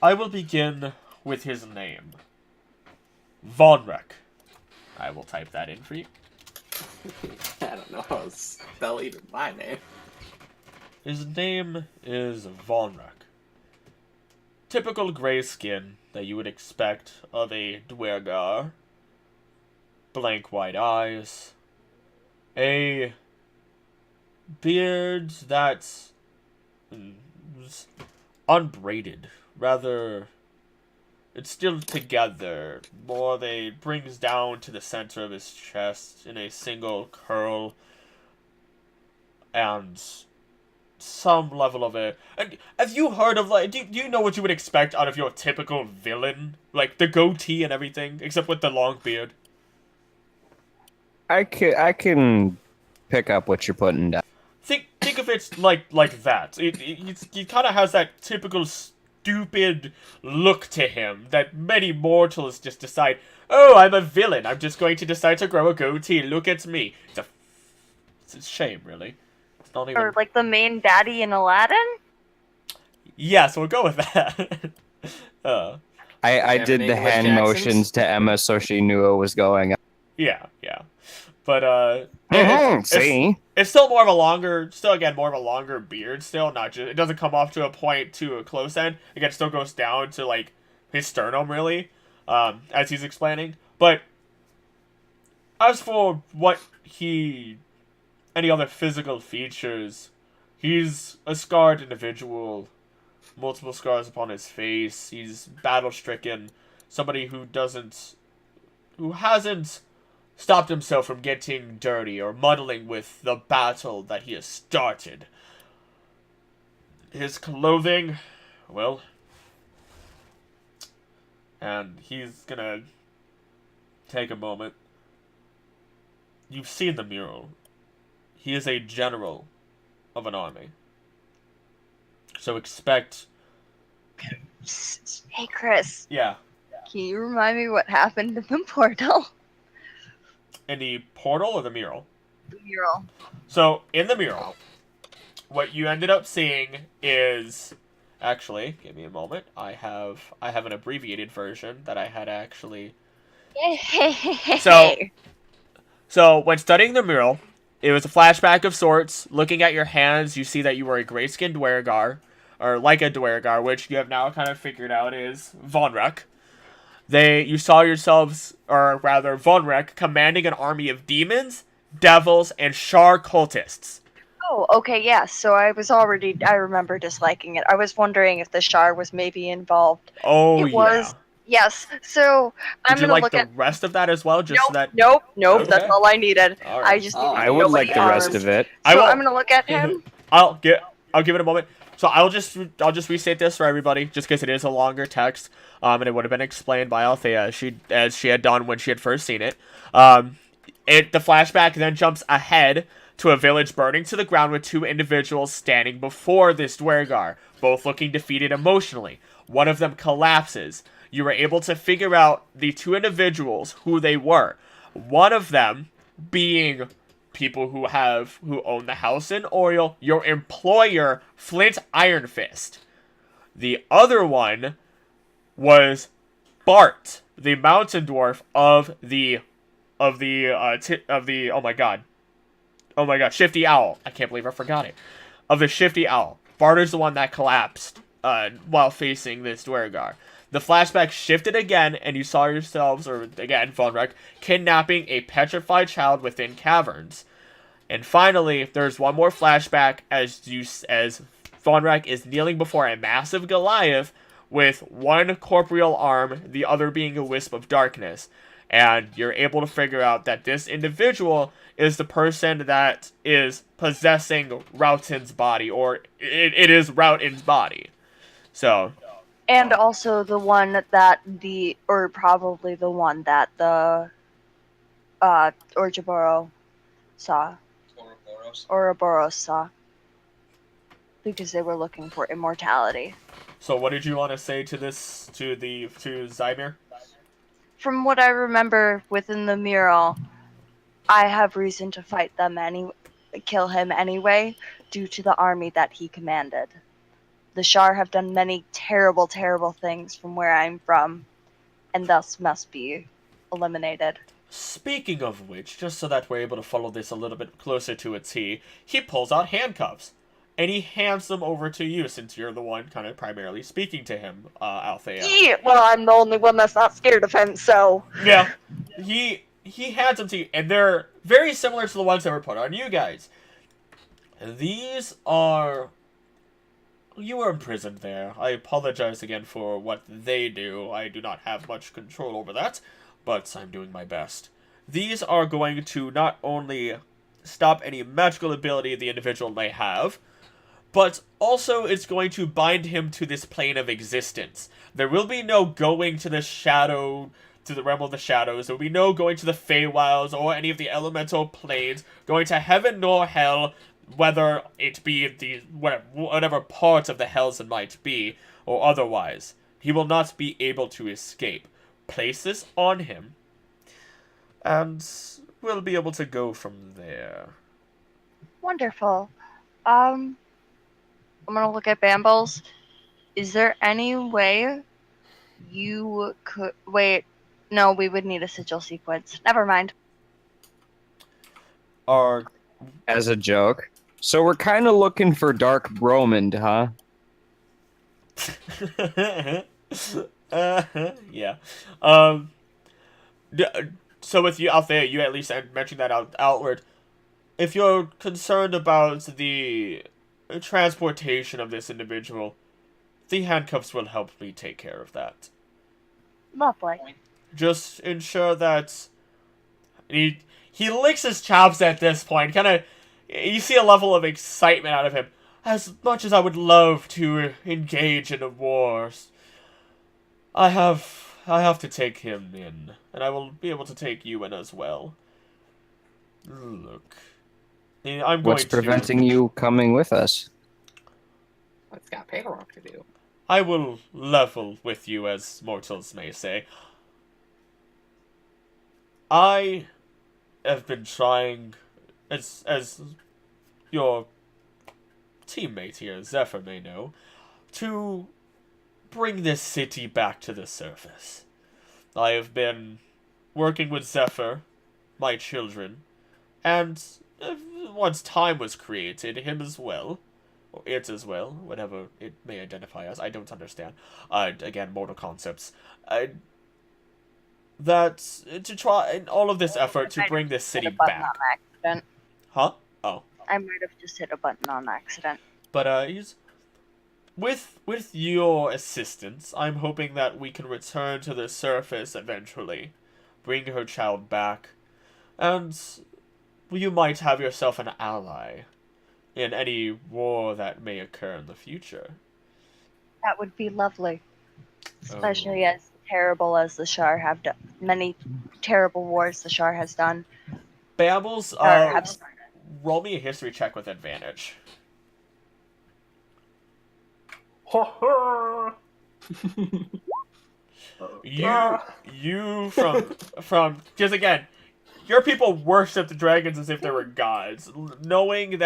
I will begin with his name, Vonrek. I will type that in for you. I don't know how to spell even my name. His name is Vonrek. Typical gray skin that you would expect of a Dwergar. Blank white eyes. A beard that's unbraided. Rather, it's still together. More they brings down to the center of his chest in a single curl. And some level of it. Have you heard of, like, do you know what you would expect out of your typical villain? Like, the goatee and everything, except with the long beard. I can pick up what you're putting down. Think of it like that. He kind of has that typical stupid look to him that many mortals just decide, oh, I'm a villain. I'm just going to decide to grow a goatee. Look at me. It's a shame, really. It's not even... Or like the main baddie in Aladdin? Yeah, so we'll go with that. I did the hand motions to Emma so she knew what was going on. Yeah. But, see? It's still more of a longer beard still, not just, it doesn't come off to a point to a close end. Again, it still goes down to, like, his sternum, really, as he's explaining. But, as for any other physical features, he's a scarred individual, multiple scars upon his face, he's battle-stricken, somebody who hasn't stopped himself from getting dirty or muddling with the battle that he has started. His clothing, well, and he's gonna take a moment. you've seen the mural. He is a general of an army. So expect... Hey, Chris. Yeah. Can you remind me what happened in the portal? In the portal or the mural? The mural. So, in the mural, what you ended up seeing is... Actually, give me a moment. I have an abbreviated version that I had actually... So, when studying the mural, it was a flashback of sorts. Looking at your hands, you see that you were a gray-skinned Dwergar, or like a Dwergar, which you have now kind of figured out is Vonrek. You saw yourselves, or rather Vonrek, commanding an army of demons, devils, and Shar cultists. Oh, okay, yeah. So I remember disliking it. I was wondering if the Shar was maybe involved. Oh, it was. Yes. So I'm gonna look at the rest of that as well, just so that. Nope. Okay. That's all I needed. All right. I just needed I would like the rest of it. So I'm gonna look at him. I'll give it a moment. So I'll just restate this for everybody, just because it is a longer text, and it would have been explained by Althaea as she had done when she had first seen it. The flashback then jumps ahead to a village burning to the ground with two individuals standing before this Dwergar, both looking defeated emotionally. One of them collapses. You were able to figure out the two individuals, who they were. One of them being people who own the house in Oriel, your employer, Flint Iron Fist. The other one was Bart, the mountain dwarf of the oh my god, Shifty Owl. I can't believe I forgot it. Of the Shifty Owl. Bart is the one that collapsed while facing this Dwergar. The flashback shifted again, and you saw yourselves, or again, Vonrek, kidnapping a petrified child within caverns. And finally, there's one more flashback as Vonrek is kneeling before a massive Goliath with one corporeal arm, the other being a wisp of darkness. And you're able to figure out that this individual is the person that is possessing Routin's body, or it is Routin's body. So... And also the one that probably the one that the Ouroboros saw. Ouroboros saw. Because they were looking for immortality. So what did you want to say to Zymir? From what I remember within the mural, I have reason to fight them kill him anyway, due to the army that he commanded. The Shar have done many terrible, terrible things from where I'm from, and thus must be eliminated. Speaking of which, just so that we're able to follow this a little bit closer to a T, he pulls out handcuffs, and he hands them over to you, since you're the one kind of primarily speaking to him, Althaea. Yeah, well, I'm the only one that's not scared of him, so... Yeah, he hands them to you, and they're very similar to the ones that were put on you guys. These are... You were imprisoned there. I apologize again for what they do. I do not have much control over that, but I'm doing my best. These are going to not only stop any magical ability the individual may have, but also it's going to bind him to this plane of existence. There will be no going to the realm of the shadows. There will be no going to the Feywilds or any of the elemental planes, going to heaven nor hell, whether it be whatever parts of the hells it might be, or otherwise. He will not be able to escape. Place this on him, and we'll be able to go from there. Wonderful. I'm gonna look at Bambles. Is there any way you could... Wait, no, we would need a sigil sequence. Never mind. As a joke. So we're kind of looking for Dark Bromund, huh? Yeah. So with you, Althaea, you at least mentioned that outward. If you're concerned about the transportation of this individual, the handcuffs will help me take care of that. Lovely. Just ensure that he licks his chops at this point. Kind of, you see a level of excitement out of him. As much as I would love to engage in a war, I have to take him in, and I will be able to take you in as well. Look, I'm What's going preventing you coming with us? It's got paperwork to do. I will level with you, as mortals may say. I have been trying, as your teammate here, Zephfer, may know, to bring this city back to the surface. I have been working with Zephfer, my children, and once time was created, him as well, or it as well, whatever it may identify as. I don't understand. Again, mortal concepts. That to try in all of this effort to bring this city back. Huh? Oh. I might have just hit a button on accident. But he's with your assistance, I'm hoping that we can return to the surface eventually, bring her child back, and you might have yourself an ally in any war that may occur in the future. That would be lovely. Especially as terrible as the Shar have done. Many terrible wars the Shar has done. Bambles, roll me a history check with advantage. you from because again, your people worship the dragons as if they were gods. Knowing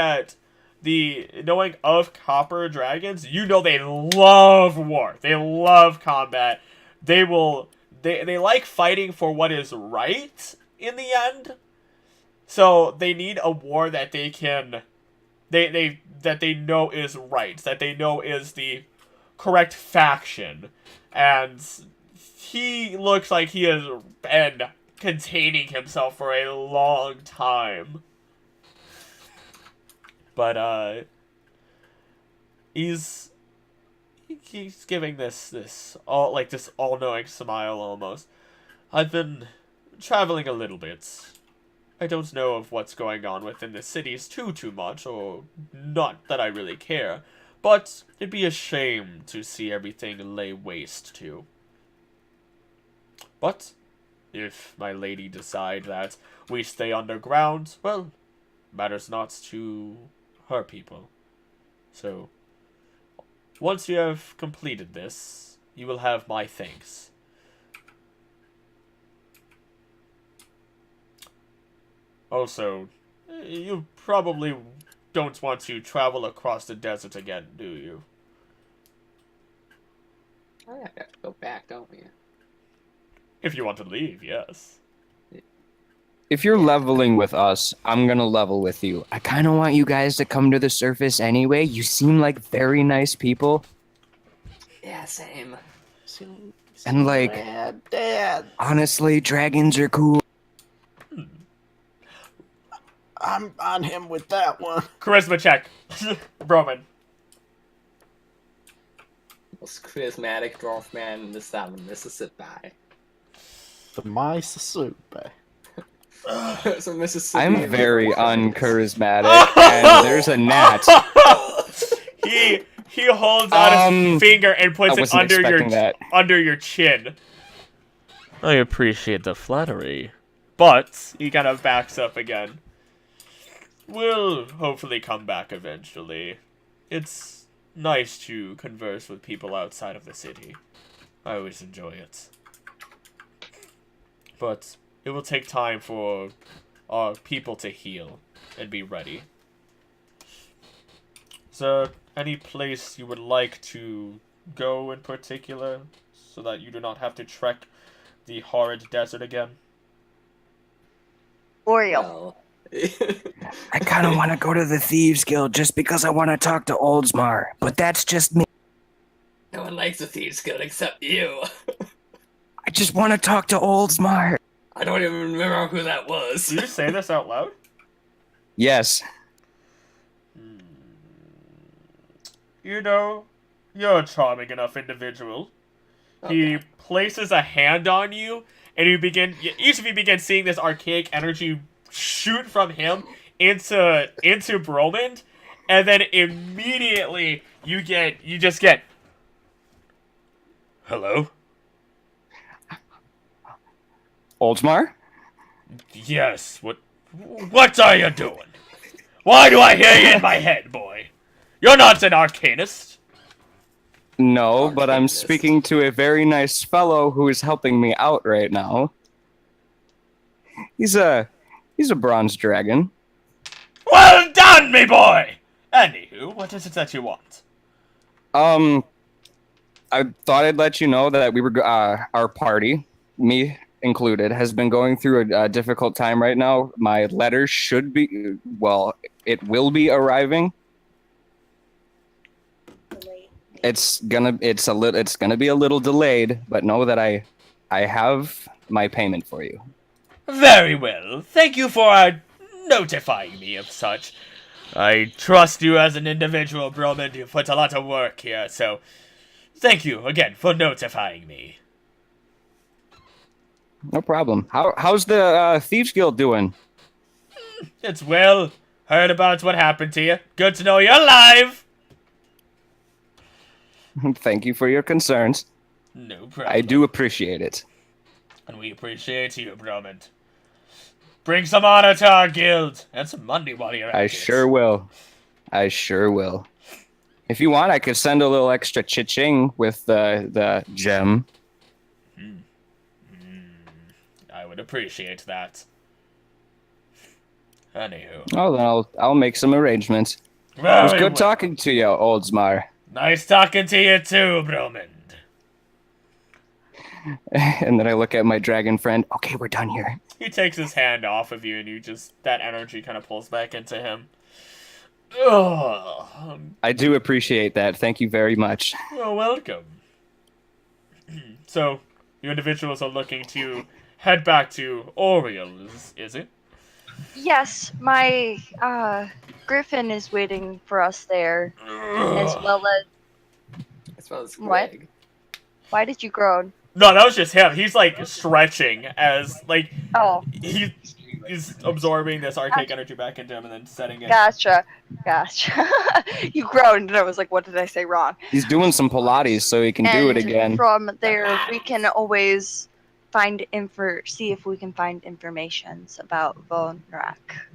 of copper dragons, they love war. They love combat. They like fighting for what is right in the end. So they need a war that they can that they know is right, that they know is the correct faction. And he looks like he has been containing himself for a long time. But he's giving this all-knowing smile almost. I've been traveling a little bit. I don't know of what's going on within the cities too much, or not that I really care, but it'd be a shame to see everything lay waste to. But if my lady decide that we stay underground, well, matters not to her people. So, once you have completed this, you will have my thanks. Also, you probably don't want to travel across the desert again, do you? Oh, yeah, got to go back, don't we? If you want to leave, yes. If you're leveling with us, I'm gonna level with you. I kind of want you guys to come to the surface anyway. You seem like very nice people. Yeah, same. And like, Dad, honestly, dragons are cool. I'm on him with that one. Charisma check. Bromund. Most charismatic dwarf man in the southern Mississippi. The Mississippi. So Mississippi. I'm very uncharismatic, and there's a gnat. He holds out his finger and puts it under your chin. I appreciate the flattery, but he kind of backs up again. We'll hopefully come back eventually. It's nice to converse with people outside of the city. I always enjoy it. But it will take time for our people to heal and be ready. Is there any place you would like to go in particular, so that you do not have to trek the horrid desert again? Oriole. Well, I kind of want to go to the Thieves Guild just because I want to talk to Oldsmar, but that's just me. no one likes the Thieves Guild except you. I just want to talk to Oldsmar. I don't even remember who that was. Did you say this out loud? Yes. You know, you're a charming enough individual. Okay. He places a hand on you, and each of you begin seeing this archaic energy shoot from him into Bromund, and then immediately you just get hello? Oldsmar? Yes, What are you doing? Why do I hear you in my head, boy? You're not an arcanist. No, but I'm speaking to a very nice fellow who is helping me out right now. He's a bronze dragon. Well done, me boy! Anywho, what is it that you want? I thought I'd let you know that we were our party, me included, has been going through a difficult time right now. My letter should be, well, it will be arriving. It's gonna be a little delayed, but know that I have my payment for you. Very well. Thank you for notifying me of such. I trust you as an individual, Bromund. You've put a lot of work here, so thank you again for notifying me. No problem. How's the Thieves Guild doing? It's well. Heard about what happened to you. Good to know you're alive. Thank you for your concerns. No problem. I do appreciate it. And we appreciate you, Bromund. Bring some honor to our guild and some money while you're at it. I sure will. I sure will. If you want, I could send a little extra cha-ching with the gem. I would appreciate that. Anywho. Oh, then I'll make some arrangements. It was good talking to you, Oldsmar. Nice talking to you too, Bromund. And then I look at my dragon friend. Okay, we're done here. He takes his hand off of you, and that energy kind of pulls back into him. Oh, I do appreciate that. Thank you very much. Well, welcome. So, you individuals are looking to head back to Oriel, is it? Yes, my Griffin is waiting for us there, as well as Greg. What? Why did you groan? No, that was just him. He's like stretching as like he's absorbing this archaic energy back into him and then setting it. Gotcha. You groaned, and I was like, "What did I say wrong?" He's doing some Pilates so he can do it again. From there, we can always see if we can find information about Von Rack.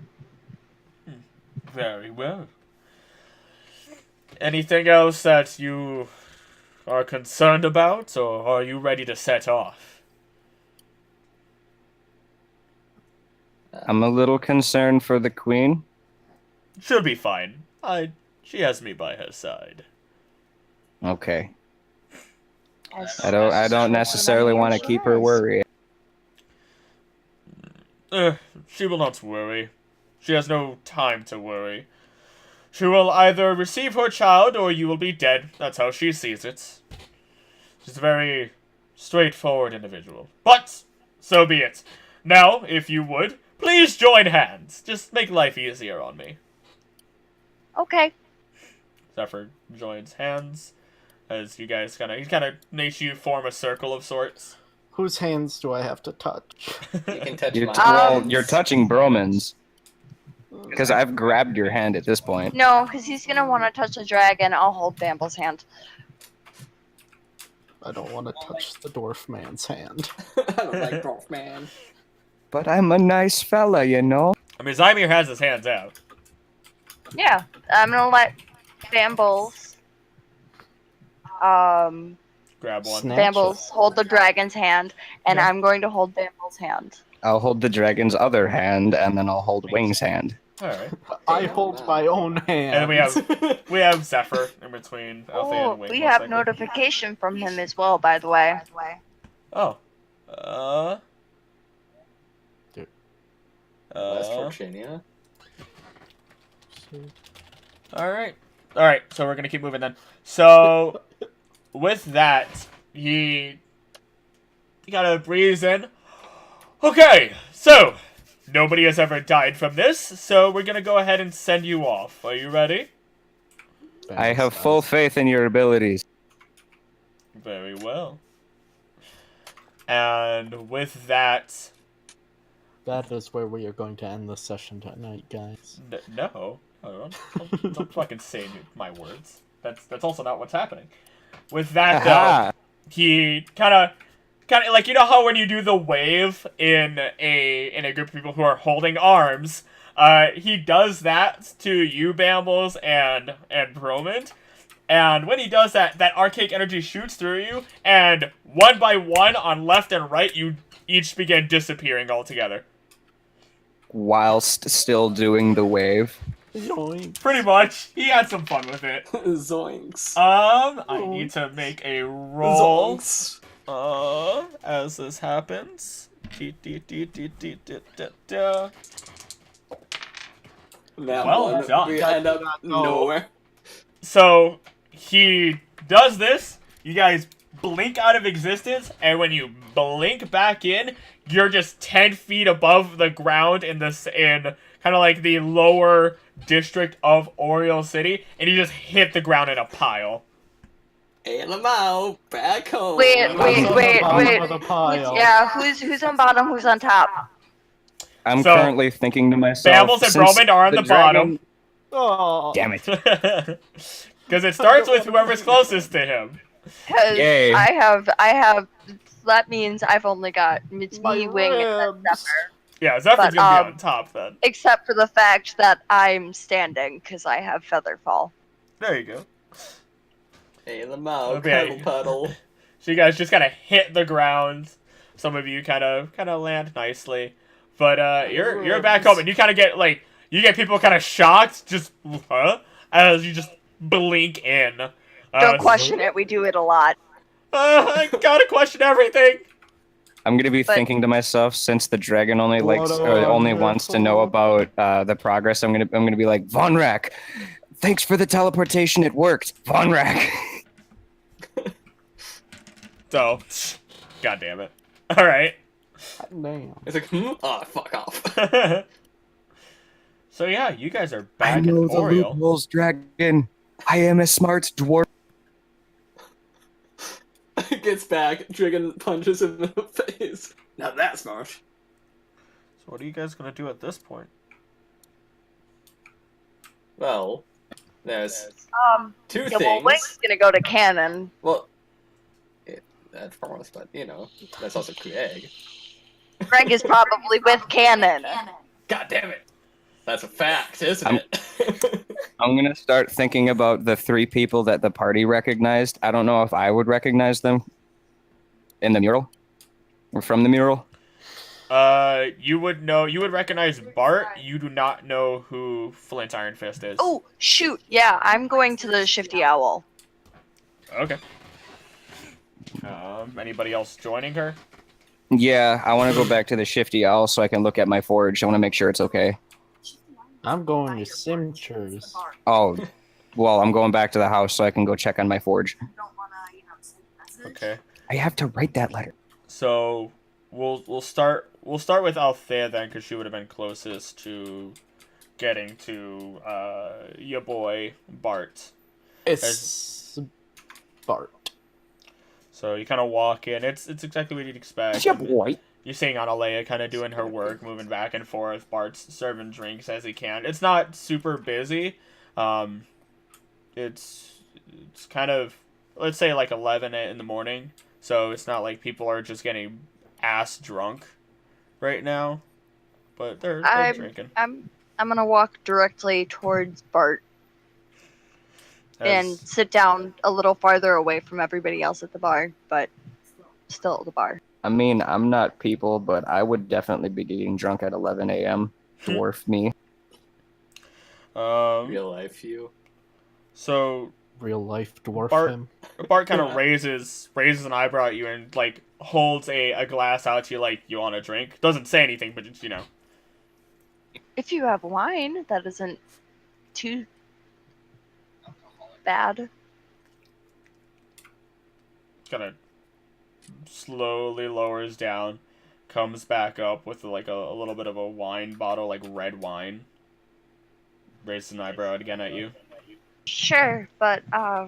Very well. Anything else that you are concerned about, or are you ready to set off? I'm a little concerned for the queen. She'll be fine. She has me by her side. Okay. I don't necessarily want to keep her worried. She will not worry. She has no time to worry. She will either receive her child or you will be dead. That's how she sees it. She's a very straightforward individual. But, so be it. Now, if you would, please join hands. Just make life easier on me. Okay. Zephfer joins hands as you guys he kind of makes you form a circle of sorts. Whose hands do I have to touch? You can touch You're, mine. well, you're touching Bromund's. Because I've grabbed your hand at this point. No, because he's gonna want to touch the dragon. I'll hold Bamble's hand. I don't want to touch the dwarf man's hand. I don't like dwarf man. But I'm a nice fella, you know? I mean, Zymir has his hands out. Yeah, I'm gonna let Bambles, Grab one. Bambles hold the dragon's hand, and I'm going to hold Bamble's hand. I'll hold the dragon's other hand, and then I'll hold Wing's hand. Alright. I hold my own hand. And then we have Zephfer in between Althaea and Wing. We have notification from him as well, by the way. Oh. West Virginia. Alright, so we're gonna keep moving then. So, with that, he gotta breathe in. Okay, so, nobody has ever died from this, so we're gonna go ahead and send you off. Are you ready? I have full faith in your abilities. Very well. And with that... That is where we are going to end the session tonight, guys. No. Don't fucking say my words. That's also not what's happening. With that, though, he kind kind of like, you know how when you do the wave in a group of people who are holding arms, he does that to you, Bambles, and Bromund. And when he does that, that archaic energy shoots through you, and one by one, on left and right, you each begin disappearing altogether. Whilst still doing the wave. Yoink. Pretty much. He had some fun with it. Zoinks. I need to make a roll. Zonks. As this happens. That Well, one, done. we end up nowhere. So, he does this, you guys blink out of existence, and when you blink back in, you're just 10 feet above the ground in kind of like the lower district of Oriole City, and you just hit the ground in a pile. And I'm out, back home. Wait. Pile. Yeah, who's on bottom? Who's on top? I'm So, currently thinking to myself. Bambles and since Bromund are on the bottom. Oh. Damn it. Because it starts with whoever's closest to him. Because Yay. I have. That means I've only got it's me, Wing, and ribs. Zephfer. Yeah, Zephyr's But, gonna be on top then. Except for the fact that I'm standing because I have Featherfall. There you go. And I'm out, Okay. puddle. So you guys just kind of hit the ground. Some of you kind of land nicely, but you're back home, and you kind of get you get people kind of shocked, just as you just blink in. Don't question it. We do it a lot. I gotta question everything. I'm gonna be thinking to myself, since the dragon only wants to know about the progress, I'm gonna be like, Vonrak, thanks for the teleportation, it worked. Vonrak. So, god damn it. All right. Damn. It's like, oh, fuck off. So yeah, you guys are back I know in the Oriole. loopholes, dragon. I am a smart dwarf. Gets back, Dragon punches him in the face. Now that's smart. So what are you guys gonna do at this point? Well, there's two Yeah, well, things. Wing's gonna go to Cannon. Well, that's Force, but that's also Craig. Greg is probably with Cannon. God damn it! That's a fact, isn't it? I'm gonna start thinking about the 3 people that the party recognized. I don't know if I would recognize them in the mural or from the mural. You would recognize Bart. You do not know who Flint Iron Fist is. Oh, shoot. Yeah, I'm going to the Shifty Owl. Okay. Anybody else joining her? Yeah, I want to go back to the Shifty Owl so I can look at my forge. I want to make sure it's okay. I'm going to Simchers. Oh, well, I'm going back to the house so I can go check on my forge. Okay. I have to write that letter. So we'll start with Althaea then, because she would have been closest to getting to your boy Bart. It's Bart. So you kind of walk in. It's exactly what you'd expect. Yeah, boy. You're seeing Althaea kind of doing her work, moving back and forth. Bart's serving drinks as he can. It's not super busy. It's kind of, let's say, like 11 in the morning. So it's not like people are just getting ass drunk right now. But they're drinking. I'm gonna walk directly towards Bart and sit down a little farther away from everybody else at the bar, but still at the bar. I mean, I'm not people, but I would definitely be getting drunk at 11 a.m. Dwarf me. Real life you. So Real life dwarf Bart- him. Bart kind of raises an eyebrow at you and holds a glass out to you like, you want a drink? Doesn't say anything, but it's, If you have wine, that isn't too bad. Kind of slowly lowers down, comes back up with a little bit of a wine bottle, like red wine. Raises an eyebrow again at you. Sure, but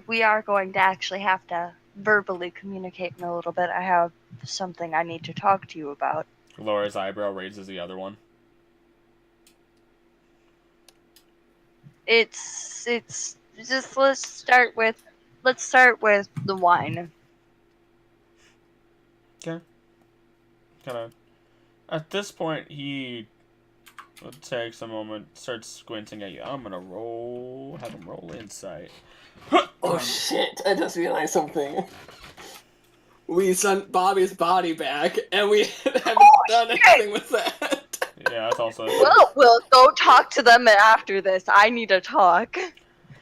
we are going to actually have to verbally communicate in a little bit. I have something I need to talk to you about. Lowers eyebrow, raises the other one. It's just let's start with the wine. Okay. kind of... At this point, he takes a moment, starts squinting at you. I'm gonna have him roll insight. Oh shit, I just realized something. We sent Bobby's body back, and we haven't done anything with that. Yeah, that's also... Well, we'll go talk to them after this. I need to talk.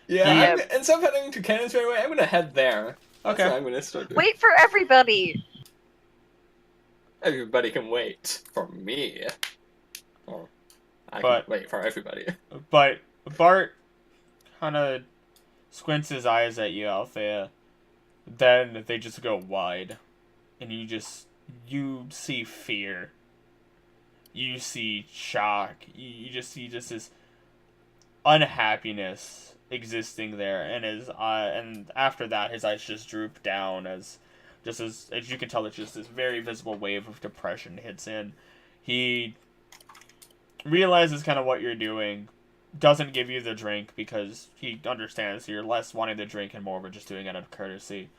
Yeah, instead of heading to Cannons right away, I'm gonna head there. That's Okay. what I'm gonna start doing. Wait for everybody. Everybody can wait for me. Or I can wait for everybody. But Bart kind of squints his eyes at you, Althaea. Then they just go wide. And you see fear. You see shock. You just see this unhappiness existing there. And after that, his eyes just droop down as you can tell, it's just this very visible wave of depression hits in. He realizes kind of what you're doing, doesn't give you the drink because he understands you're less wanting the drink and more of just doing it out of courtesy.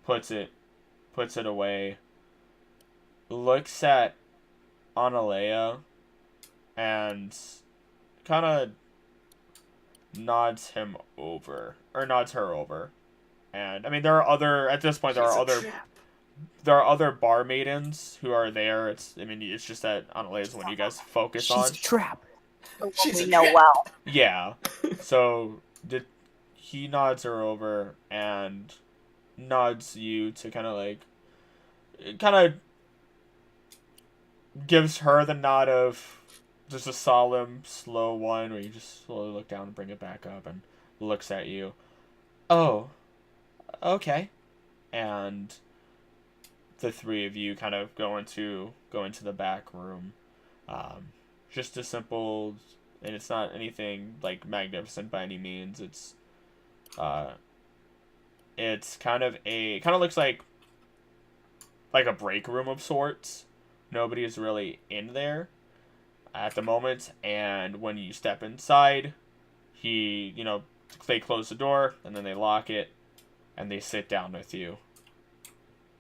Puts it away. Looks at Althaea and kind of nods her over. And I mean, at this point there are other bar maidens who are there. It's just that Althaea is one you guys focus on. She's a trap. We know well. Yeah. So he nods her over and nods you to kind of gives her the nod of just a solemn, slow one where you just slowly look down and bring it back up and looks at you. Oh, okay. And the three of you kind of go into the back room. Just a simple, and it's not anything like magnificent by any means. It's kind of looks like a break room of sorts. Nobody is really in there at the moment, and when you step inside, they close the door and then they lock it, and they sit down with you.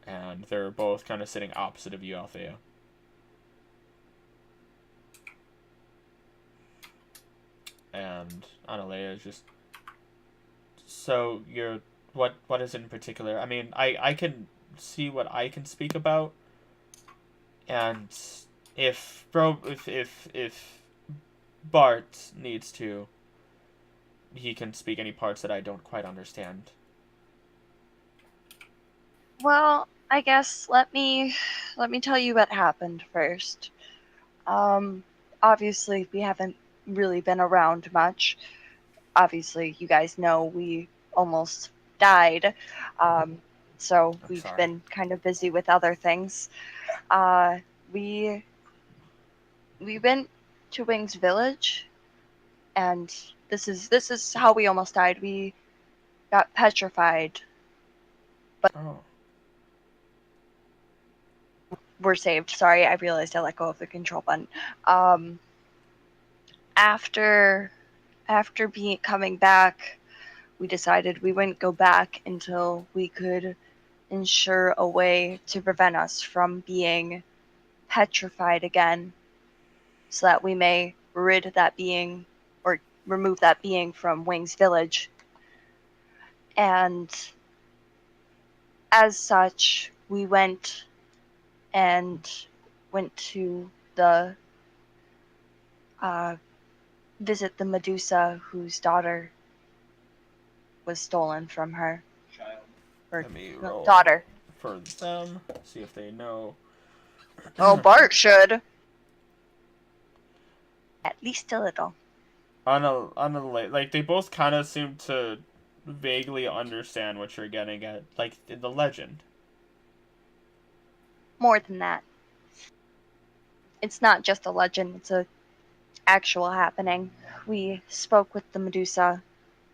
And they're both kind of sitting opposite of you, Althaea. And Althaea is just... So, what is it in particular? I mean, I can see what I can speak about. And if Bart needs to, he can speak any parts that I don't quite understand. Well, I guess let me tell you what happened first. Obviously we haven't really been around much. Obviously, you guys know we almost died. So we've been kind of busy with other things. We went to Wing's village, and this is how we almost died. We got petrified, but we're saved. Sorry, I realized I let go of the control button. After coming back, we decided we wouldn't go back until we could ensure a way to prevent us from being petrified again, so that we may rid that being or remove that being from Wing's village. And as such, we went to the visit the Medusa whose daughter was stolen from her. Or Let me roll daughter. For them, see if they know. Oh, Bart should. At least a little. Like they both kind of seem to vaguely understand what you're getting at, like in the legend. More than that. It's not just a legend, it's a actual happening. We spoke with the Medusa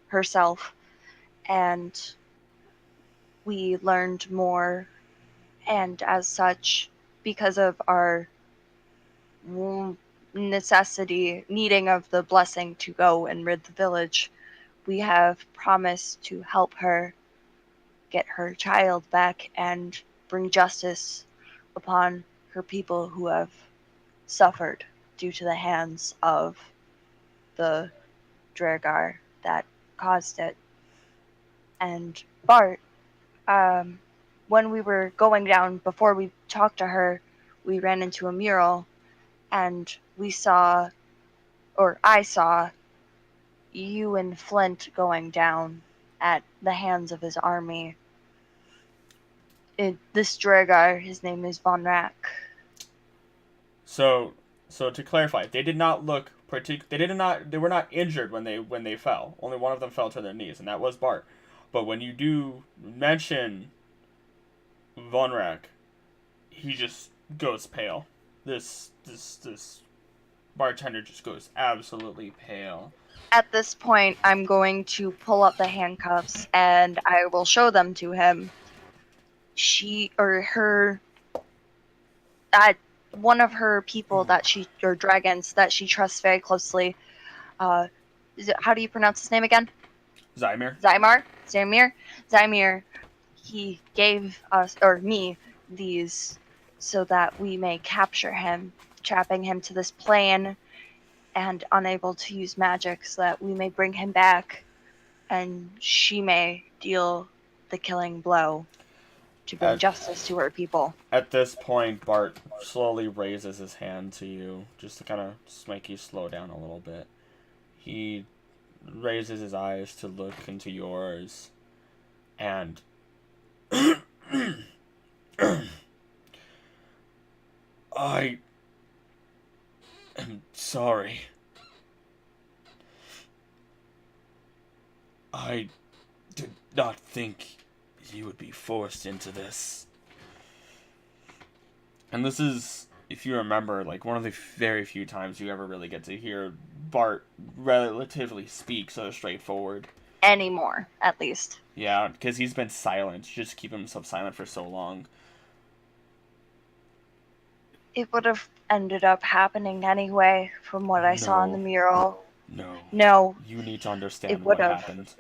herself, and we learned more, and as such, because of our needing of the blessing to go and rid the village, we have promised to help her get her child back and bring justice upon her people who have suffered due to the hands of the Dragar that caused it. And Bart, when we were going down, before we talked to her, we ran into a mural, and we saw, or I saw, you and Flint going down at the hands of his army. This Dragar, his name is Von Rack. So to clarify, they did not look they were not injured when they fell. Only one of them fell to their knees, and that was Bart. But when you do mention Von Rack, he just goes pale. This bartender just goes absolutely pale. At this point, I'm going to pull up the handcuffs and I will show them to him. One of her people or dragons that she trusts very closely. How do you pronounce his name again? Zymir. He gave us, or me, these so that we may capture him, trapping him to this plane and unable to use magic, so that we may bring him back and she may deal the killing blow to bring justice to her people. At this point, Bart slowly raises his hand to you, just to kind of make you slow down a little bit. He raises his eyes to look into yours, and I am sorry. I did not think you would be forced into this. And this is, if you remember, like one of the very few times you ever really get to hear Bart relatively speak so straightforward. Anymore, at least. Yeah, because he's been silent, just keeping himself silent for so long. It would have ended up happening anyway, from what I saw in the mural. No. You need to understand what happened.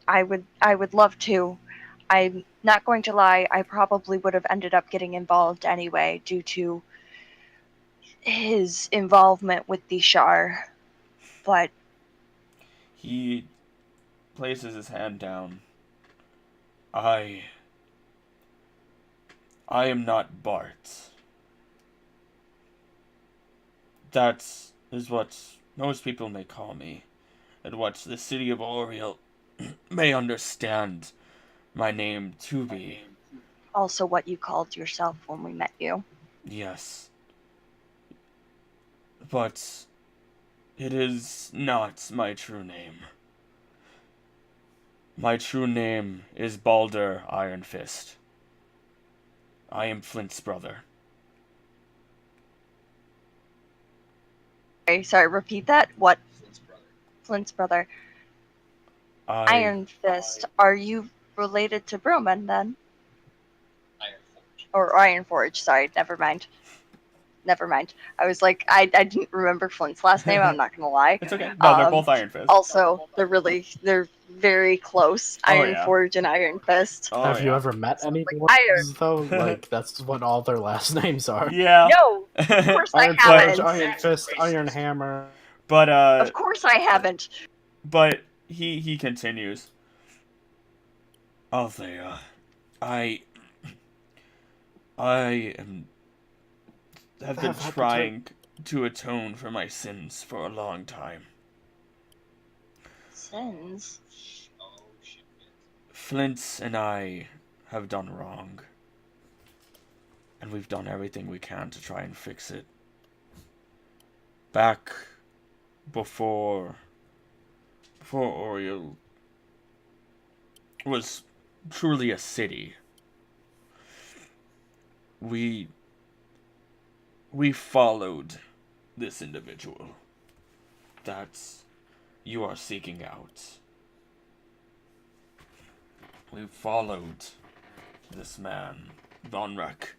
I would love to. I'm not going to lie, I probably would have ended up getting involved anyway due to his involvement with the Shar. But he places his hand down. I am not Bart. That is what most people may call me, and what the city of Oriel may understand my name to be. Also what you called yourself when we met you. Yes. But it is not my true name. My true name is Balder Iron Fist. I am Flint's brother. Sorry, repeat that? What? Flint's brother. Flint's brother. Iron Fist. Are you related to Bromund then? Ironforge. Or Ironforge, sorry, never mind. I was like, I didn't remember Flint's last name, I'm not gonna lie. It's okay. No, they're both Iron Fist. Also, they're very close. Ironforge and Iron Fist. Have you ever met anyone though? Like, that's what all their last names are. Yeah. No, of course I haven't. Iron Fist, Iron Hammer. But, of course I haven't. But he continues. Althaea, I have been trying to atone for my sins for a long time. Sins? Oh, shit. Flint and I have done wrong. And we've done everything we can to try and fix it. Back before Oriel was truly a city, we followed this individual that you are seeking out. We followed this man, Von Rack,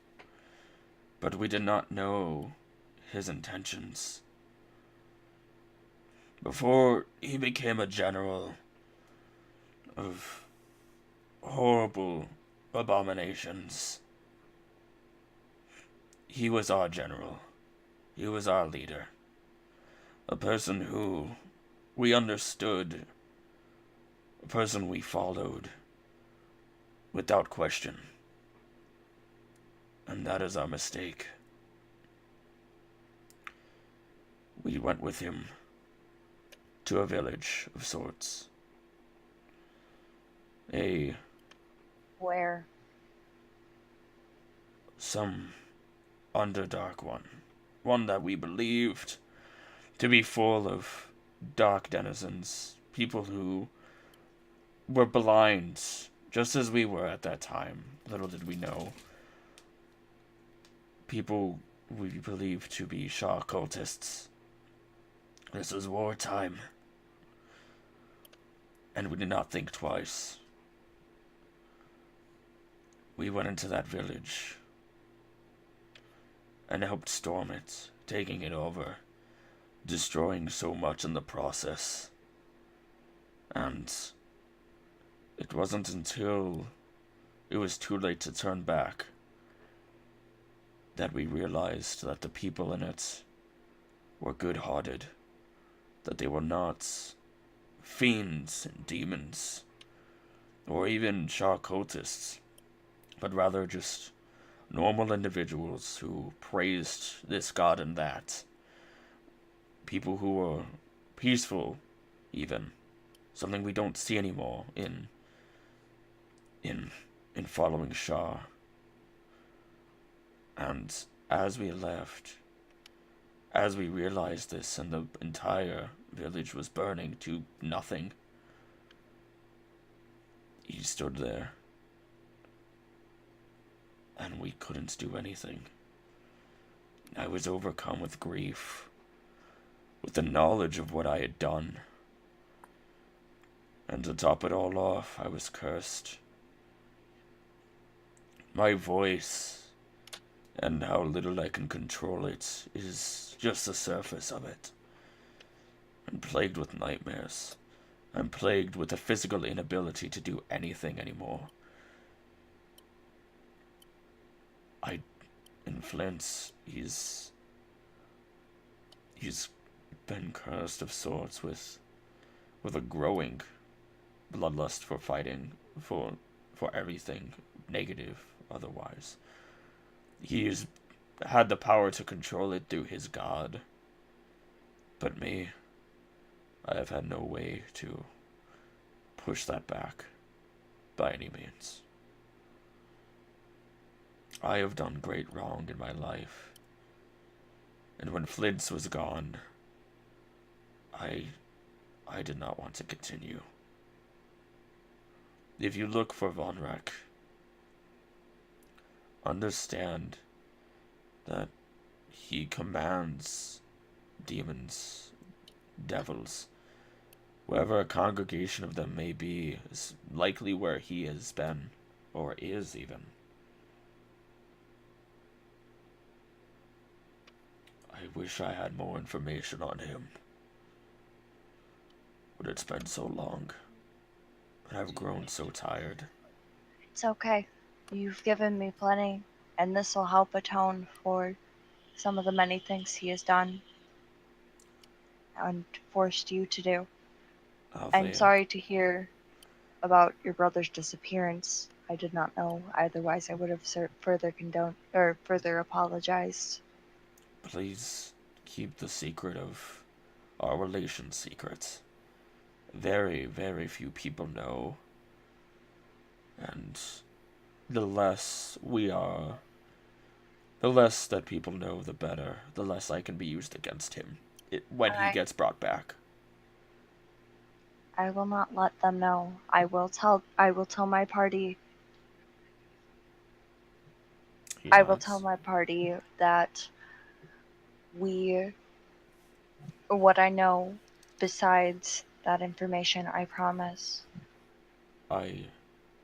but we did not know his intentions. Before he became a general of horrible abominations, He was our general. He was our leader. A person who we understood. A person we followed. Without question. And that is our mistake. We went with him to a village of sorts. Where? Some underdark one. One that we believed to be full of dark denizens. People who were blind, just as we were at that time. Little did we know. People we believed to be Shah cultists. This was wartime. And we did not think twice. We went into that village and helped storm it, taking it over, destroying so much in the process. And it wasn't until it was too late to turn back that we realized that the people in it were good-hearted, that they were not fiends and demons, or even Shah cultists, but rather just normal individuals who praised this god and that. People who were peaceful, even. Something we don't see anymore in following Shah. And as we left, as we realized this and the entire village was burning to nothing, he stood there. And we couldn't do anything. I was overcome with grief, with the knowledge of what I had done. And to top it all off, I was cursed. My voice, and how little I can control it, is just the surface of it. I'm plagued with nightmares. I'm plagued with a physical inability to do anything anymore. In Flint's, he's been cursed of sorts with a growing bloodlust for fighting, for everything negative otherwise. He's had the power to control it through his god. But me, I have had no way to push that back by any means. I have done great wrong in my life. And when Flint's was gone, I did not want to continue. If you look for Vonrek, understand that he commands demons, devils. Wherever a congregation of them may be is likely where he has been, or is even. I wish I had more information on him. But it's been so long. And I've grown so tired. It's okay. You've given me plenty, and this will help atone for some of the many things he has done and forced you to do. I'm Althaea, sorry to hear about your brother's disappearance. I did not know. Otherwise, I would have further apologized. please keep the secret of our relation secret. Very, very few people know. And the less that people know, the better. The less I can be used against him when he gets brought back. I will not let them know. I will tell my party. I will tell my party that what I know besides that information, I promise.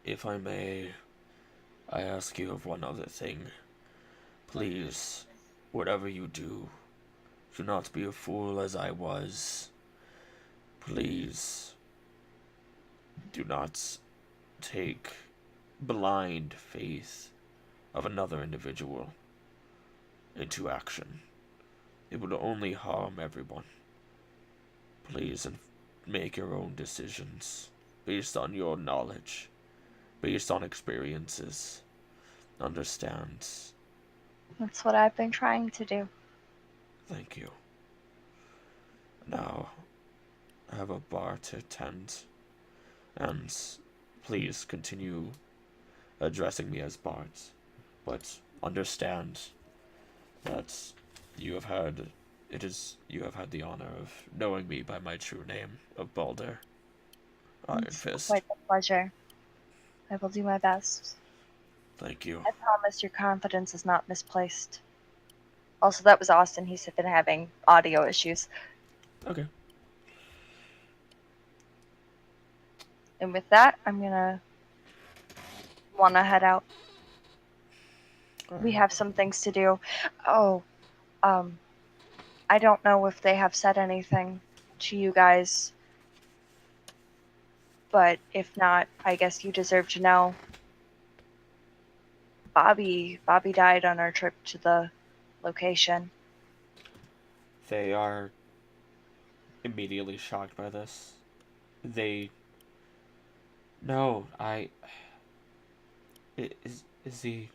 If I may, I ask you of one other thing. Please, whatever you do not be a fool as I was. Please, do not take blind faith of another individual. into action, it would only harm everyone. Please make your own decisions based on your knowledge, based on experiences. Understand. That's what I've been trying to do. Thank you. Now, I have a bar to attend, and please continue addressing me as bards, but understand that you have had the honor of knowing me by my true name of Balder Iron It's Fist. quite a pleasure. I will do my best. Thank you. I promise your confidence is not misplaced. Also, that was Austin. He's been having audio issues. Okay. And with that, I'm gonna wanna head out. We have some things to do. Oh, I don't know if they have said anything to you guys, but if not, I guess you deserve to know. Bobby died on our trip to the location. They are immediately shocked by this. No, is he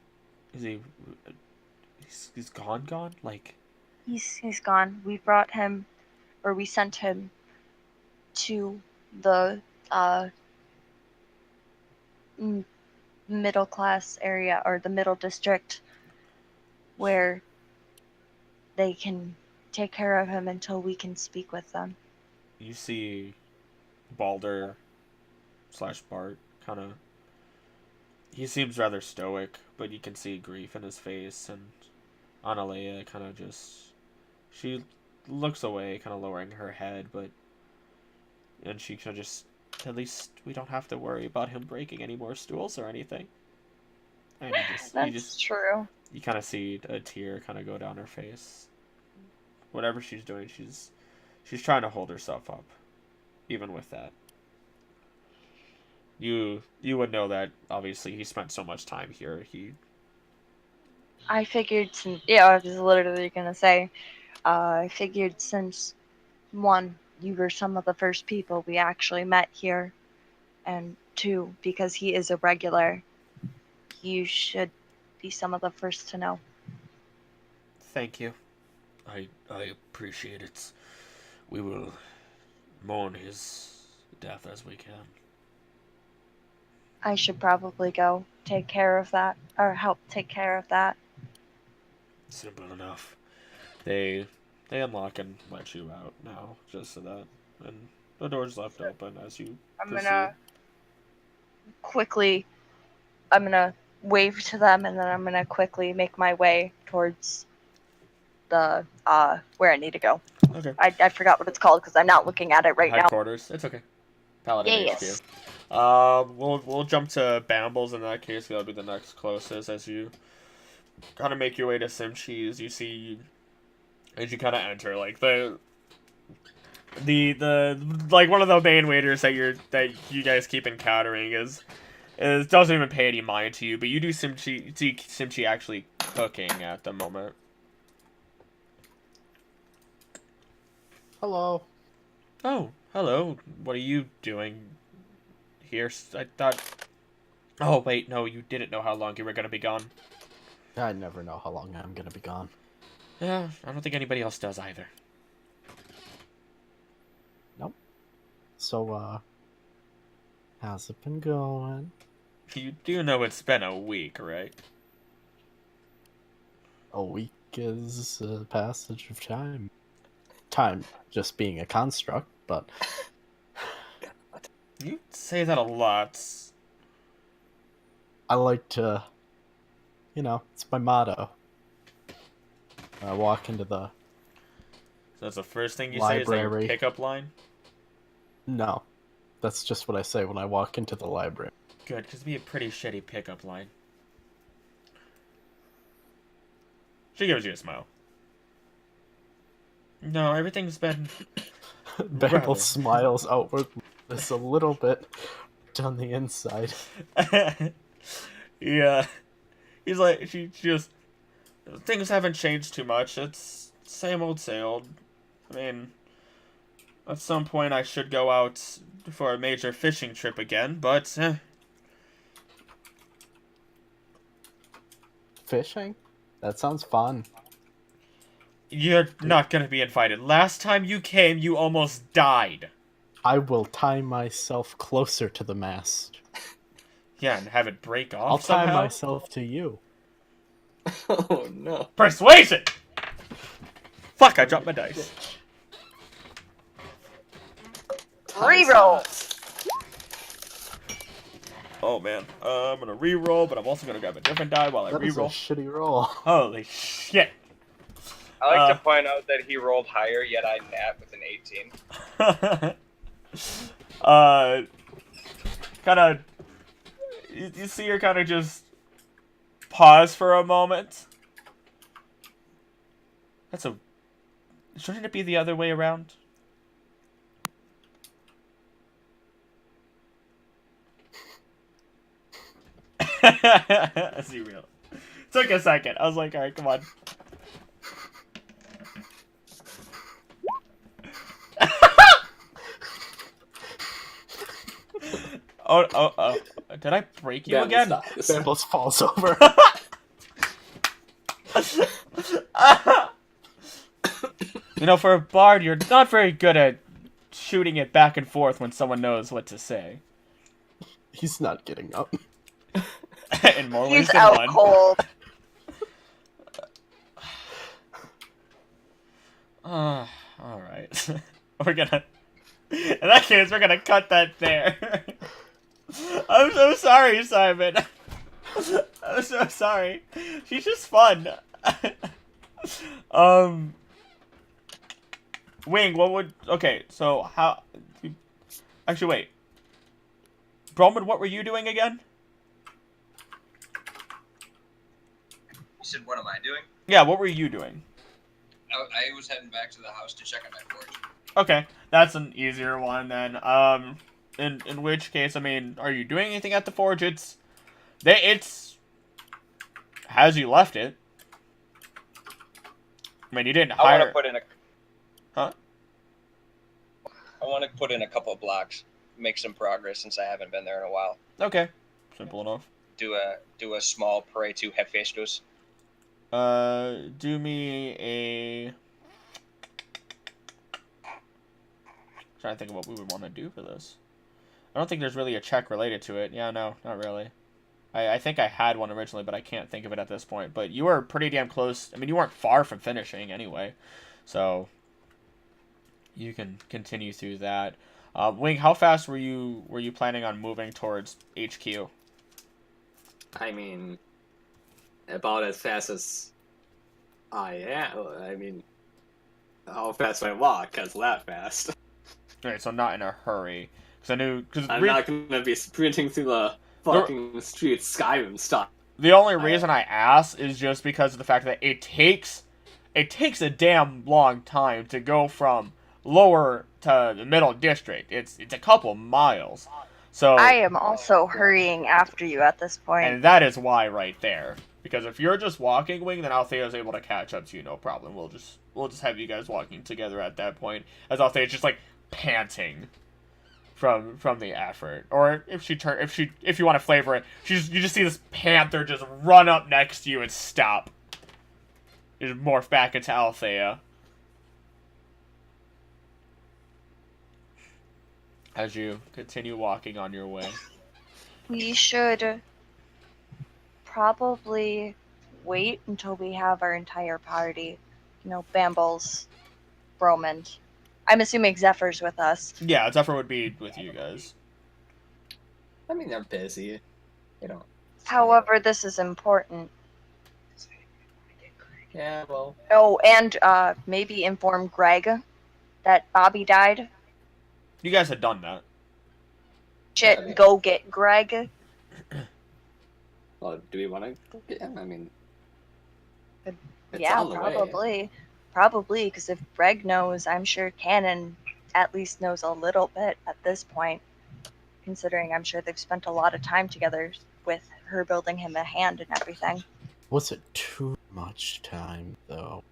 he's gone? Like, He's gone. We brought him, or we sent him to the middle class area, or the middle district, where they can take care of him until we can speak with them. you see Balder / Bart kind of, he seems rather stoic, but you can see grief in his face, and Althaea kind of she looks away, kind of lowering her head, and she kind of just, at least we don't have to worry about him breaking any more stools or anything. And That's true. you kind of see a tear kind of go down her face. Whatever she's doing, she's trying to hold herself up, even with that. You would know that obviously he spent so much time here. I figured since, yeah, I was literally gonna say, I figured since, one, you were some of the first people we actually met here, and two, because he is a regular, you should be some of the first to know. Thank you. I appreciate it. We will mourn his death as we can. I should probably go take care of that, or help take care of that. Simple enough. They unlock and let you out now, just so that, and the door's left open as you I'm proceed. gonna wave to them, and then I'm gonna quickly make my way towards the where I need to go. Okay. I forgot what it's called because I'm not looking at it right now. Headquarters. It's okay. Paladin Yes. HQ. We'll jump to Bambles in that case. That'll be the next closest as you kind of make your way to Simchi's. You see, as you kind of enter, like the like one of the main waiters that you guys keep encountering is doesn't even pay any mind to you, but you do see Simchi actually cooking at the moment. Hello. Oh, hello. What are you doing here? I thought... Oh, wait, no, you didn't know how long you were going to be gone. I never know how long I'm gonna be gone. Yeah, I don't think anybody else does either. Nope. So, how's it been going? You do know it's been a week, right? A week is a passage of time. Time just being a construct, but... You say that a lot. I like to... You know, it's my motto. I walk into the... So that's the first thing you library. say is that your pickup line? No. That's just what I say when I walk into the library. Good, because it'd be a pretty shitty pickup line. She gives you a smile. No, everything's been... Bambles smiles outward just a little bit on the inside. Yeah. He's like, she just... things haven't changed too much. It's same old, same old. I mean, at some point I should go out for a major fishing trip again, but Fishing? That sounds fun. you're not gonna be invited. Last time you came, you almost died. I will tie myself closer to the mast. Yeah, and have it break off I'll tie somehow? myself to you. Oh no. Persuasion! Fuck, I dropped my dice. Reroll. Oh man, I'm gonna re-roll, but I'm also gonna grab a different die while I That is a re-roll. shitty roll. Holy shit. I like to point out that he rolled higher, yet I nat with an 18. Kind of, you see her kind of just pause for a moment. Shouldn't it be the other way around? Let's be real. Took a second. I was like, alright, come on. Oh. Did I break you again? Bambles falls over. You know, for a bard, you're not very good at shooting it back and forth when someone knows what to say. He's not getting up. In more ways He's than out one. cold. Alright. We're gonna... In that case, we're gonna cut that there. I'm so sorry, Simon. I'm so sorry. She's just fun. Wing, what would... Okay, so how... Actually, wait. Bromund, what were you doing again? You said, what am I doing? Yeah, what were you doing? I was heading back to the house to check on my forge. Okay, that's an easier one then. In which case, I mean, are you doing anything at the forge? It's as you left it. I mean, you didn't hire. I want to put in a. Huh? I want to put in a couple of blocks, make some progress since I haven't been there in a while. Okay, simple enough. Do a small pray to Hephaestus. Do me a. Trying to think of what we would want to do for this. I don't think there's really a check related to it. Yeah, no, not really. I think I had one originally, but I can't think of it at this point. But you were pretty damn close. I mean, you weren't far from finishing anyway, so you can continue through that. Wing, how fast were you planning on moving towards HQ? I mean, about as fast as I am. I mean, how fast I walk, because that fast. Alright, so not in a hurry. Because I'm not gonna be sprinting through the fucking streets, Skyrim style. The only reason I ask is just because of the fact that it takes a damn long time to go from lower to the middle district. It's a couple miles. So I am also hurrying after you at this point. and that is why right there. Because if you're just walking, Wing, then Althea is able to catch up to you, no problem. We'll just have you guys walking together at that point, as Althea is just like panting from the effort. Or if you want to flavor it, you just see this panther just run up next to you and stop. Just morph back into Althea. As you continue walking on your way. We should probably wait until we have our entire party. You know, Bambles, Bromund. I'm assuming Zephyr's with us. Yeah, Zephfer would be with you guys. I mean, they're busy. They don't. However, this is important. Yeah, well. Oh, and maybe inform Greg that Bobby died. You guys had done that. Shit, go get Greg. Well, do we want to go get him? I mean, it's Yeah, on the way. probably. Probably, because if Greg knows, I'm sure Cannon at least knows a little bit at this point. Considering I'm sure they've spent a lot of time together with her building him a hand and everything. Was it 2 much time, though.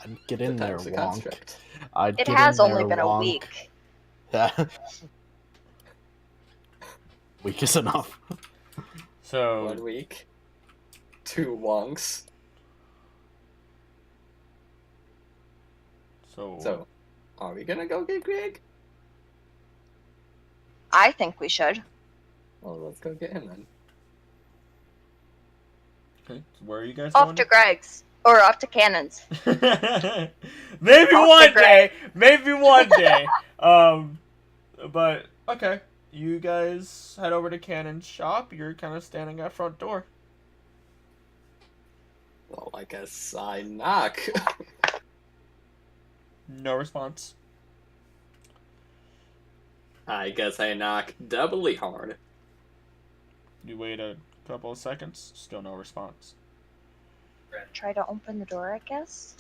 I'd get in there, Time's a Wonk. construct. I'd It get has in there, only been a Wonk. week. Week is enough. 1 So week. 2 wonks. So, are we gonna go get Greg? I think we should. Well, let's go get him then. okay, so where are you guys Off going? to Greg's. Or off to Cannon's. Maybe Off one the grid. day. Maybe one day. But okay. You guys head over to Cannon's shop. You're kind of standing at front door. Well, I guess I knock. No response. I guess I knock doubly hard. You wait a couple of seconds. Still no response. Try to open the door, I guess.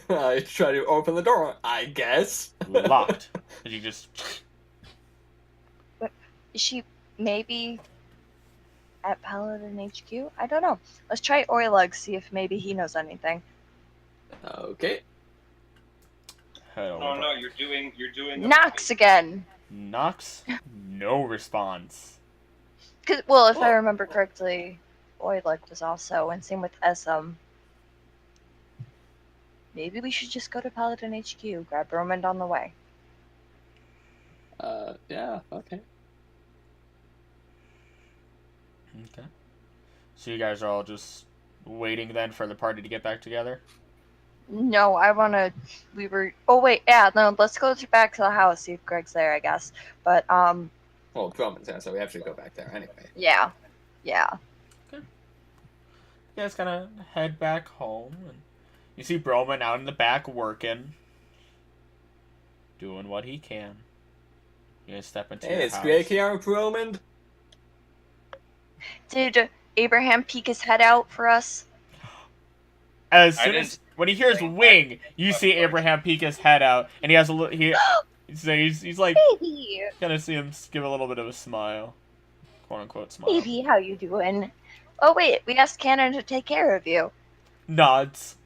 I try to open the door, I guess. Locked. Did you just? Is she maybe at Paladin HQ? I don't know. Let's try Oilug, see if maybe he knows anything. Okay. Head over. Oh no, you're doing. Knocks again. Knocks. No response. Well, if I remember correctly, Oilug was also, and same with SM. Maybe we should just go to Paladin HQ, grab Bromund on the way. Yeah, okay. Okay. So you guys are all just waiting then for the party to get back together? No, oh wait, yeah, no, let's go back to the house, see if Greg's there, I guess. But, Well, Drummond's there, so we have to go back there anyway. yeah. You guys kind of head back home, and you see Bromund out in the back working, doing what he can. You guys step into your Hey, is house. Greg here, Bromund? Did Abraham peek his head out for us? As soon as when he hears wing, you see Abraham peek his head out, and he has a little. He's like Baby! kind of see him give a little bit of a smile, quote unquote smile. Baby, how you doing? Oh wait, we asked Cannon to take care of you. Nods.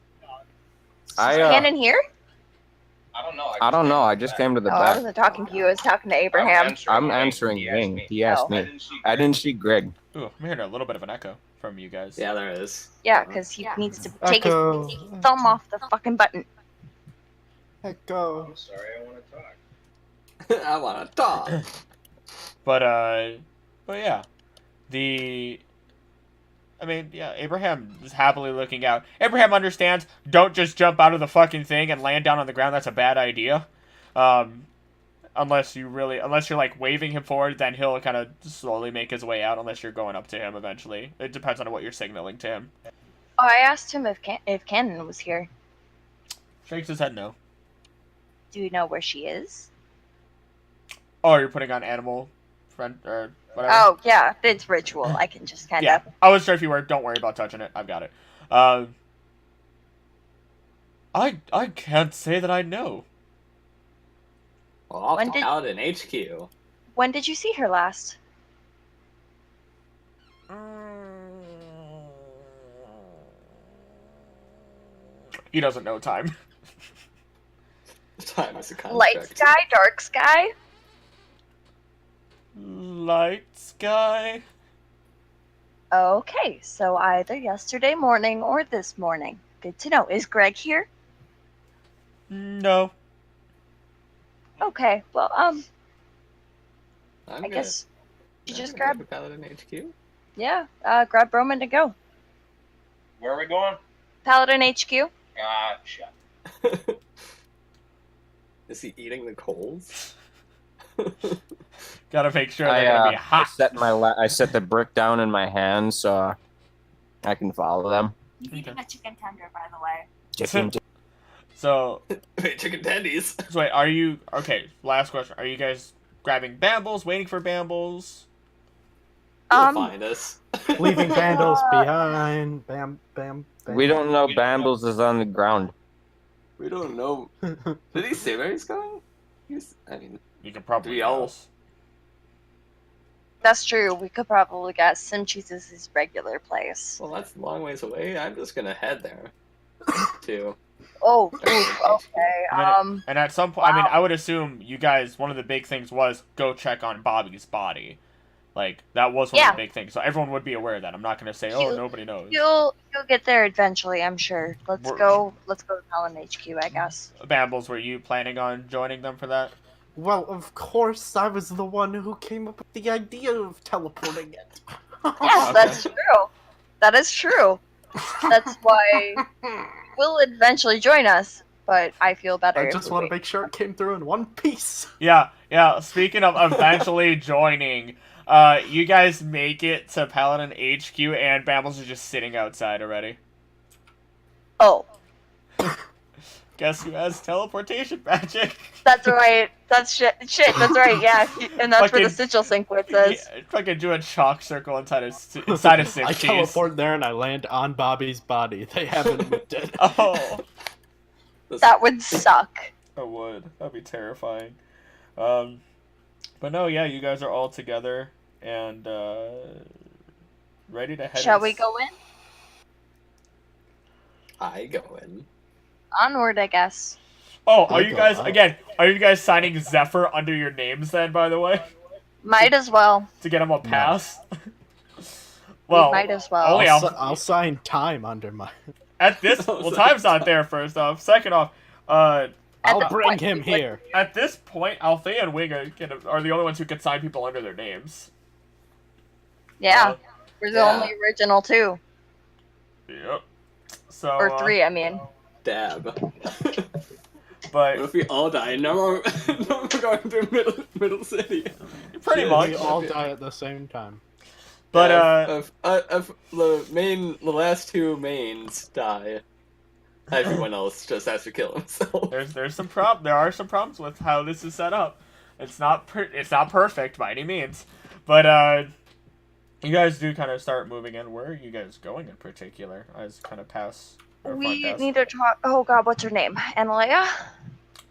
Is Cannon here? I don't know. I don't know. I just came to the No, I back. wasn't talking to you, I was talking to Abraham. I'm answering Wing. He asked Oh. me. I didn't see Greg. Ooh, I'm hearing a little bit of an echo from you guys. Yeah, there is. Yeah, because he needs to take his Echo. thumb off the fucking button. Echo. I'm sorry, I want to talk. I wanna talk. But yeah, Abraham is happily looking out. Abraham understands. Don't just jump out of the fucking thing and land down on the ground. That's a bad idea. Unless you're like waving him forward, then he'll kind of slowly make his way out. Unless you're going up to him eventually. It depends on what you're signaling to him. Oh, I asked him if Cannon was here. Shakes his head no. Do you know where she is? Oh, you're putting on animal friend or whatever. Oh, yeah, it's ritual. I can just kind Yeah, of... I was sure if you were. Don't worry about touching it. I've got it. I can't say that I know. Well, I'll When talk did- out in HQ. When did you see her last? He doesn't know time. Time is a construct. Light sky, dark sky? Light sky. Okay, so either yesterday morning or this morning. Good to know. Is Greg here? No. Okay, well, I'm I gonna- guess you I'm just gonna grab, go to Paladin HQ. yeah, grab Bromund and go. Where are we going? Paladin HQ? Gotcha. Is he eating the coals? Gotta make sure they're gonna be I hot. I set the brick down in my hand so I can follow them. He's eating a chicken tender, by the way. Chicken. So, Wait, chicken tendies. so wait, are you okay? Last question: are you guys grabbing Bambles? Waiting for Bambles? You'll find us. Leaving Vandals behind. Bam, bam, bam. We don't know Bambles is on the ground. We don't know. Did he say where he's going? I mean, You can probably We all- guess. That's true. We could probably get Simchee's regular place. Well, that's a long ways away. I'm just gonna head there. Too. Oh, oof, okay. And at some point, I mean, I would assume you guys, one of the big things was go check on Bobby's body. Like, that was one of the big things. So everyone would be aware of that. I'm not going to say, oh, nobody knows. You'll get there eventually, I'm sure. Let's go to Talon HQ, I guess. Bambles, were you planning on joining them for that? Well, of course, I was the one who came up with the idea of teleporting it. Yes, that's true. That is true. That's why will eventually join us, but I feel better. I just want to make sure it came through in one piece. Yeah. Speaking of eventually joining, you guys make it to Paladin HQ, and Bambles is just sitting outside already. Oh. Guess who has teleportation magic? That's right. That's shit. That's right. Yeah, and that's where the sigil sync with says. Yeah, fucking do a chalk circle inside of Simchee's. I teleport there and I land on Bobby's body. They haven't moved it. Oh. That would suck. It would. That'd be terrifying. But no, yeah, you guys are all together and ready to head. Shall we go in? I go in. Onward, I guess. Oh, are you guys signing Zephfer under your names then, by the way? Might as well. To get him a pass? Well, might as well. I'll sign time under my... At this... Well, time's not there, first off. Second off, I'll bring him here. At this point, Althaea and Wing are the only ones who can sign people under their names. Yeah. We're the only original two. Yep. So, or three, I mean. Dab. But if we all die, no more going through middle city. Pretty much. We all die at the same time. But if the last two mains die, everyone else just has to kill himself. There are some problems with how this is set up. It's not perfect by any means, but you guys do kind of start moving in. Where are you guys going in particular? As kind of pass. We need to talk. Oh God, what's her name? Althaea.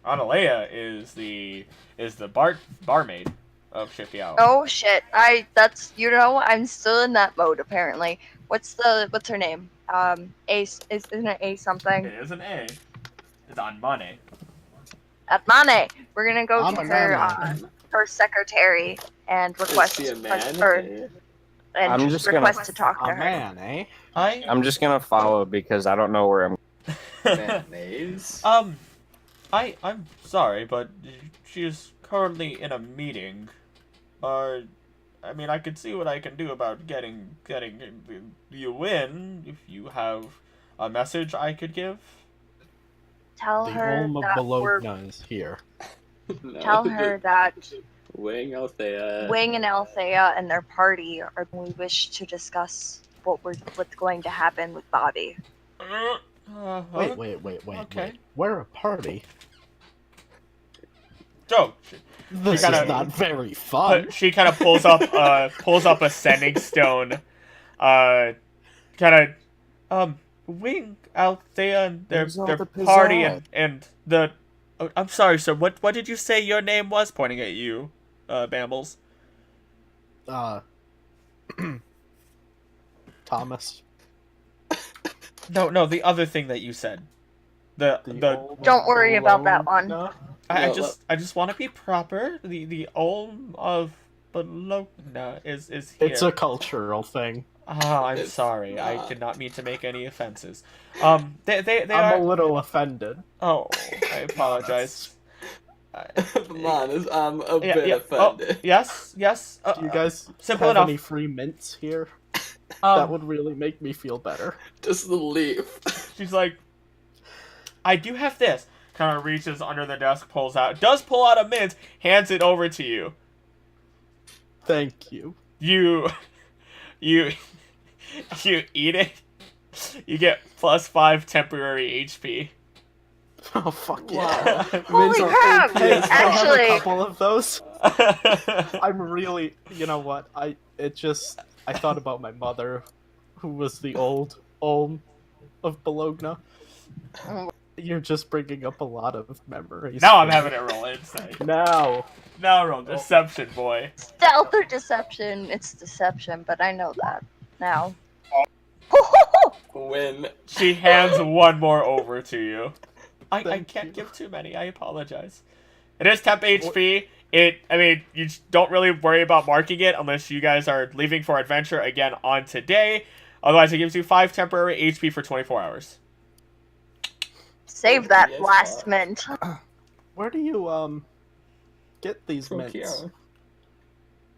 Althaea is the barmaid of Shifty Owl. Oh shit! I'm still in that mode apparently. What's her name? Isn't it A something? It is an A. It's on money. At Mane, we're gonna go to her secretary and request her. And I'm just request to talk to her. Man, eh? I'm just gonna follow because I don't know where I'm. Mayonnaise. I'm sorry, but she is currently in a meeting. I mean, I could see what I can do about getting you in if you have a message I could give. Tell her that Bologna is here. Tell her that Wing, Althaea. Wing and Althaea and their party are. We wish to discuss what's going to happen with Bobby. Wait. Okay. We're a party. So this is not very fun. She kind of pulls up a sending stone. Wing, Althaea, and their party and the. Oh, I'm sorry, sir. What did you say your name was? Pointing at you, Bambles. Thomas. No, the other thing that you said. Don't worry about that one. I just want to be proper. The Olm of Bologna is here. It's a cultural thing. Oh, I'm sorry. I did not mean to make any offenses. They I'm are a little offended. Oh, I apologize. I'm a bit offended. Oh, yes. Do you guys simple have enough. any free mints here? That would really make me feel better. Just the leaf. She's like, I do have this. Kind of reaches under the desk, pull out a mint, hands it over to you. Thank you. You eat it. You get +5 temporary HP. Oh fuck yeah! Holy crap! Hey, Actually, I have a couple of those. I'm really, you know what? I thought about my mother, who was the old Olm of Bologna. You're just bringing up a lot of memories. Now I'm having it roll insight. No. Now roll deception, boy. Stealth or deception? It's deception, but I know that now. Win. She hands one more over to you. I Thank can't you. give too many. I apologize. It is temp HP. I mean, you don't really worry about marking it unless you guys are leaving for adventure again on today. Otherwise, it gives you 5 temporary HP for 24 hours. Save that Yes, last God. mint. Where do you get these From mints?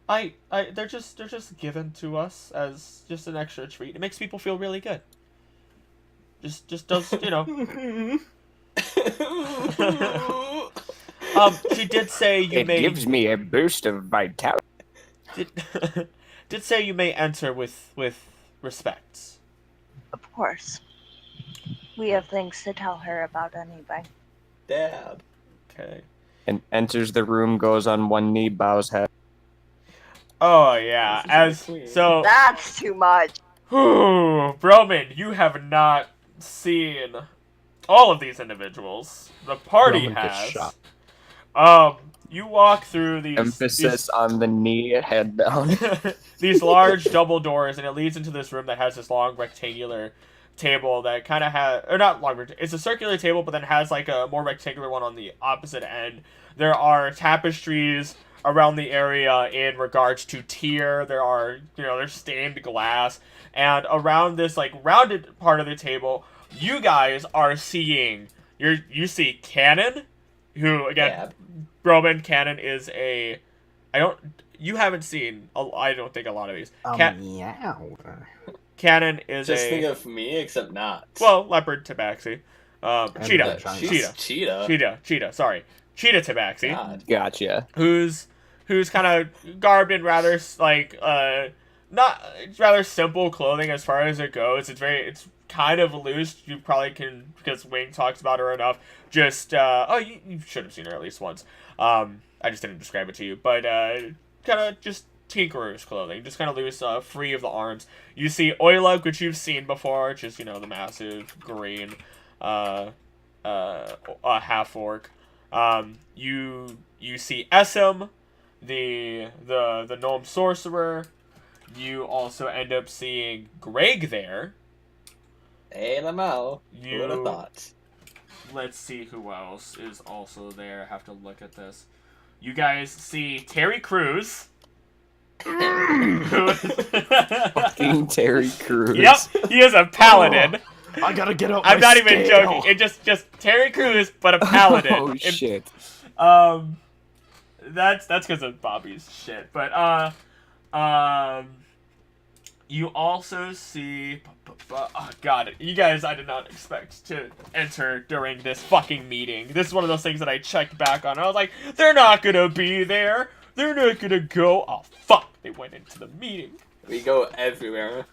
Kiara. They're just given to us as just an extra treat. It makes people feel really good. Just does, you know. She did say you It may gives me a boost of vitality. did say you may enter with respects. Of course. We have things to tell her about anyway. Dab. Okay. And enters the room, goes on one knee, bows head. Oh yeah, This is queen. That's too much. Bromund, you have not seen all of these individuals. The party Bromund gets has. shot. You walk through these Emphasis on the knee, head down. these large double doors, and it leads into this room that has this long rectangular table that kind of has, or not long, it's a circular table, but then has like a more rectangular one on the opposite end. There are tapestries around the area in regards to tier. There are, there's stained glass, and around this like rounded part of the table, you guys are seeing, you see Cannon, who again, Dab. Bromund, Cannon is you haven't seen, I don't think, a lot of these. Meow. Cannon is Just think of me, except not. well, leopard tabaxi. And Cheetah. the giant- Cheetah, sorry. Cheetah tabaxi. God. Gotcha. Who's kind of garbed in rather, like, not rather simple clothing as far as it goes. It's kind of loose. You probably can, because Wing talks about her enough, just, you should have seen her at least once. I just didn't describe it to you, but, kind of just tinkerer's clothing, just kind of loose, free of the arms. You see Oilug, which you've seen before, which is, the massive green, half orc. You see Essem, the gnome sorcerer. You also end up seeing Greg there. Hey, Lamau. Who You- would have thought? Let's see who else is also there. I have to look at this. You guys see Terry Crews. Fucking Terry Crews. Yep, he is a paladin. I gotta get out. I'm my not even scale. joking. It just Terry Crews, but a paladin. Oh shit. That's because of Bobby's shit. But you also see. Oh god, you guys, I did not expect to enter during this fucking meeting. This is one of those things that I checked back on. I was like, they're not gonna be there. They're not gonna go. Oh fuck, they went into the meeting. We go everywhere.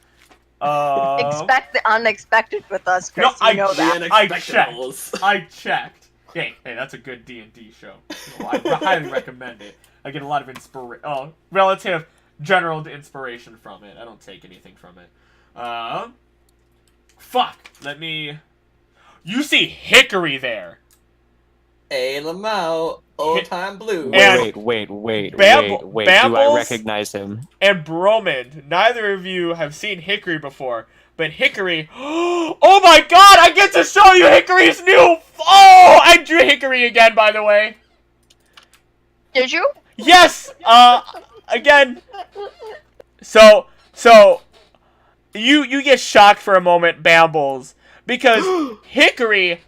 Expect the unexpected with us, Chris. No, I- you know that. The I unexpectables. I checked. Hey, that's a good D&D show. I highly recommend it. I get a lot of relative general inspiration from it. I don't take anything from it. Fuck. You see Hickory there. Hey, Lamau. Old time blue. And- Wait. Do I Bambles? recognize him? And Bromund. Neither of you have seen Hickory before, but Hickory. Oh my god! I get to show you Hickory's new. Oh, I drew Hickory again, by the way. Did you? Yes. Again. So you get shocked for a moment, Bambles, because Hickory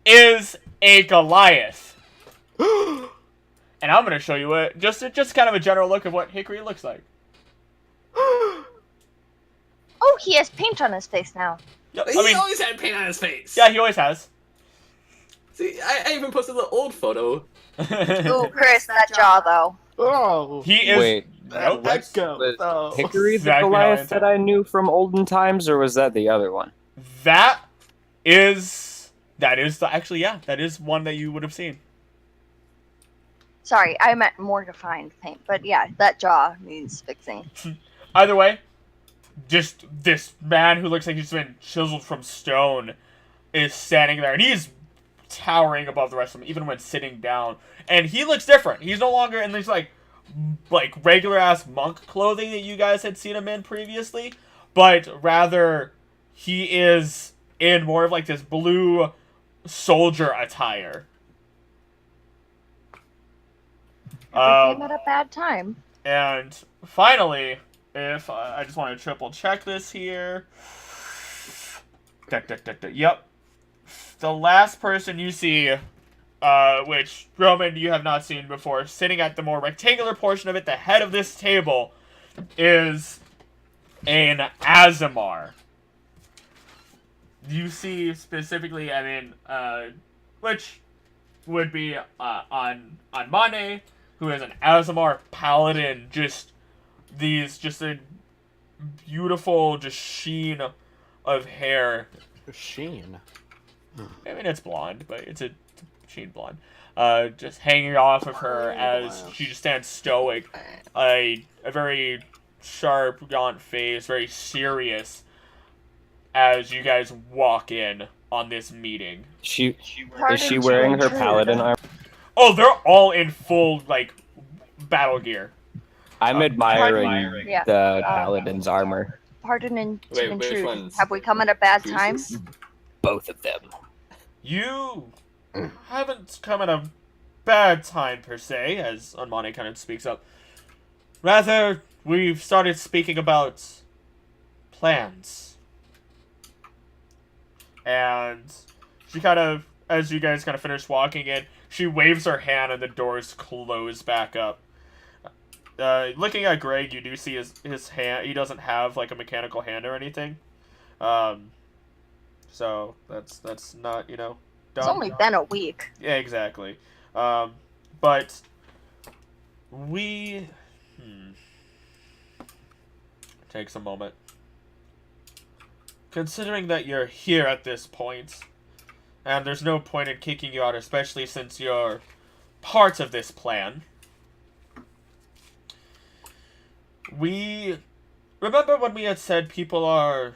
is a Goliath. And I'm gonna show you just kind of a general look of what Hickory looks like. Oh, he has paint on his face now. Yep, He always had paint on his face. yeah, he always has. See, I even posted the old photo. Ooh, Chris, that jaw though. Oh, He is. Wait, Nope. let go. was Oh. Hickory the Exactly how I Goliath that I knew from olden times, or was that the other one? That is one that you would have seen. Sorry, I meant more defined paint. But yeah, that jaw needs fixing. Either way, just this man who looks like he's been chiseled from stone is standing there, and he's towering above the rest of them, even when sitting down. And he looks different. He's no longer in these, like regular ass monk clothing that you guys had seen him in previously, but rather he is in more of like this blue soldier attire. We came at a bad time. And finally, if I just want to triple check this here. Yep. The last person you see, which, Roman, you have not seen before, sitting at the more rectangular portion of it, the head of this table, is an Azamar. You see specifically, which would be on Mane, who is an Azamar paladin, just a beautiful sheen of hair. Sheen. I mean, it's blonde, but it's a sheen blonde. Just hanging off of her as she just stands stoic. A very sharp, gaunt face, very serious, as you guys walk in on this meeting. Is she wearing her paladin armor? Oh, they're all in full, battle gear. I'm admiring Yeah. the paladin's armor. Pardon and Wait, to which intrude. ones? Have we come at a bad time? Jesus? Both of them. You haven't come at a bad time, per se, as Unmane kind of speaks up. Rather, we've started speaking about plans. And she kind of, as you guys kind of finish walking in, she waves her hand and the doors close back up. Looking at Greg, you do see his hand. He doesn't have a mechanical hand or anything. So that's not done. It's only been a week. Yeah, exactly. But we takes a moment. Considering that you're here at this point, and there's no point in kicking you out, especially since you're part of this plan. We remember when we had said people are,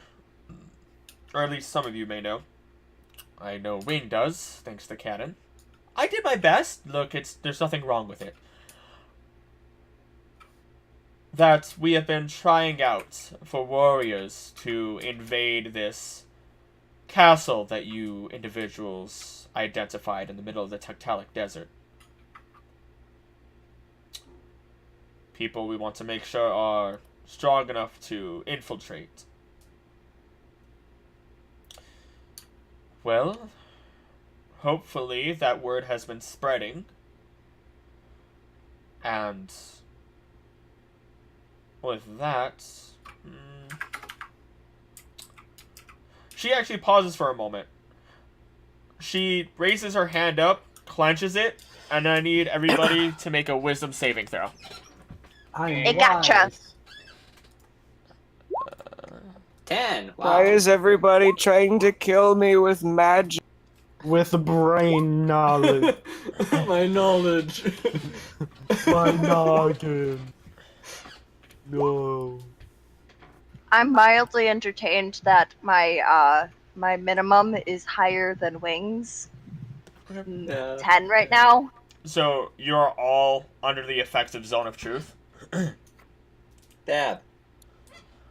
or at least some of you may know. I know Wing does, thanks to Cannon. I did my best. Look, there's nothing wrong with it. That we have been trying out for warriors to invade this castle that you individuals identified in the middle of the Tectalic Desert. People we want to make sure are strong enough to infiltrate. Well, hopefully that word has been spreading. And with that, she actually pauses for a moment. She raises her hand up, clenches it, and I need everybody to make a wisdom saving throw. It gotcha. 10. Wow. Why is everybody trying to kill me with magic? With brain knowledge. My knowledge. My noggin. No. I'm mildly entertained that my my minimum is higher than Wings. Yeah. 10 right now. So you're all under the effects of Zone of Truth. Dab.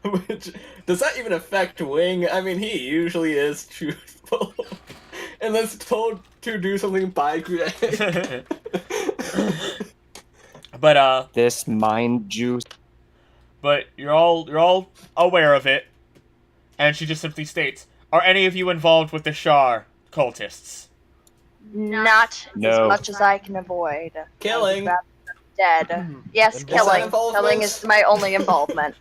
Which, does that even affect Wing? I mean, he usually is truthful. Unless told to do something by Greg. But This mind juice. but you're all aware of it. And she just simply states, "Are any of you involved with the Shar cultists?" Not No. as much as I can avoid. Killing. I'd rather them dead. Yes, And killing. involvement? Killing is my only involvement.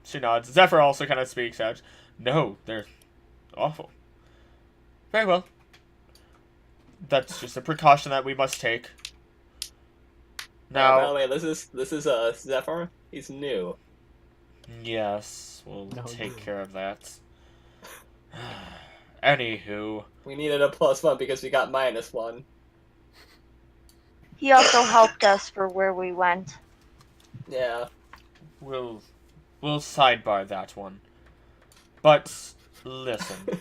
She nods. Zephfer also kind of speaks out. No, they're awful. Very well. That's just a precaution that we must take. By the Now, way, this is Zephfer. He's new. yes, we'll No, take you- care of that. Anywho, We needed a +1 because we got -1. He also helped us for where we went. Yeah. we'll sidebar that one. But listen,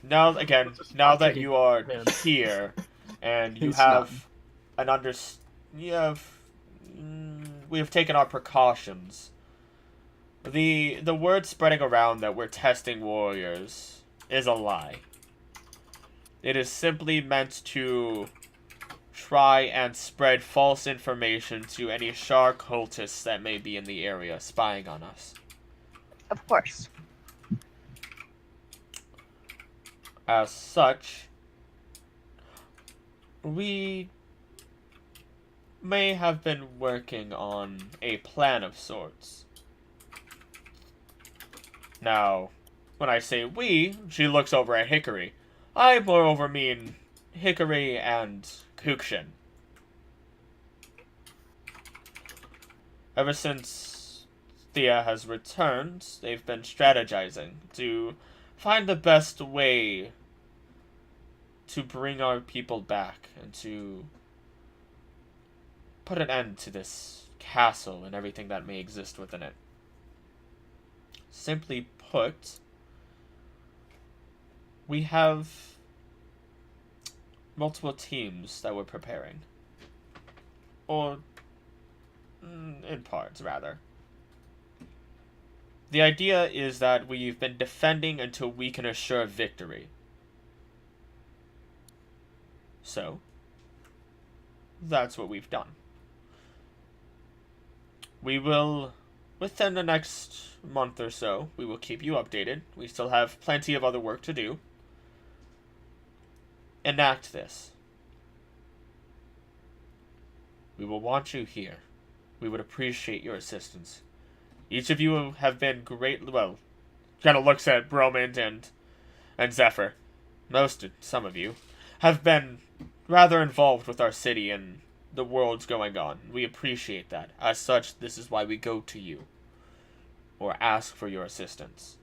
now that taking you are his. here, and you He's have we have taken our precautions. The word spreading around that we're testing warriors is a lie. It is simply meant to try and spread false information to any Shar cultists that may be in the area spying on us. Of course. As such, we may have been working on a plan of sorts. Now, when I say we, she looks over at Hickory. I moreover mean Hickory and Kukshin. Ever since Thea has returned, they've been strategizing to find the best way to bring our people back and to put an end to this castle and everything that may exist within it. Simply put, we have multiple teams that we're preparing. Or, in parts, rather. The idea is that we've been defending until we can assure victory. So, that's what we've done. We will, within the next month or so, we will keep you updated. We still have plenty of other work to do. Enact this. We will want you here. We would appreciate your assistance. Each of you have been great, well, kind of looks at Bromund and Zephfer. Some of you, have been rather involved with our city and the world's going on. We appreciate that. As such, this is why we go to you. Or ask for your assistance.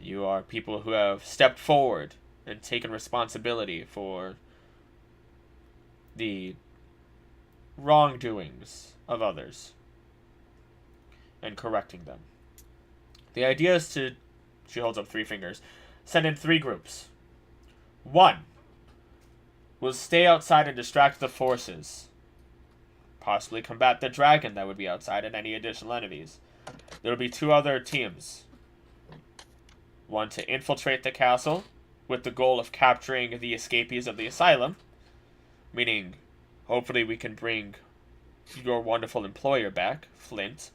You are people who have stepped forward and taken responsibility for the wrongdoings of others and correcting them. The idea is to, she holds up 3 fingers, send in 3 groups. 1 will stay outside and distract the forces. Possibly combat the dragon that would be outside and any additional enemies. There will be 2 other teams. 1 to infiltrate the castle with the goal of capturing the escapees of the asylum. Meaning, hopefully we can bring your wonderful employer back, Flint,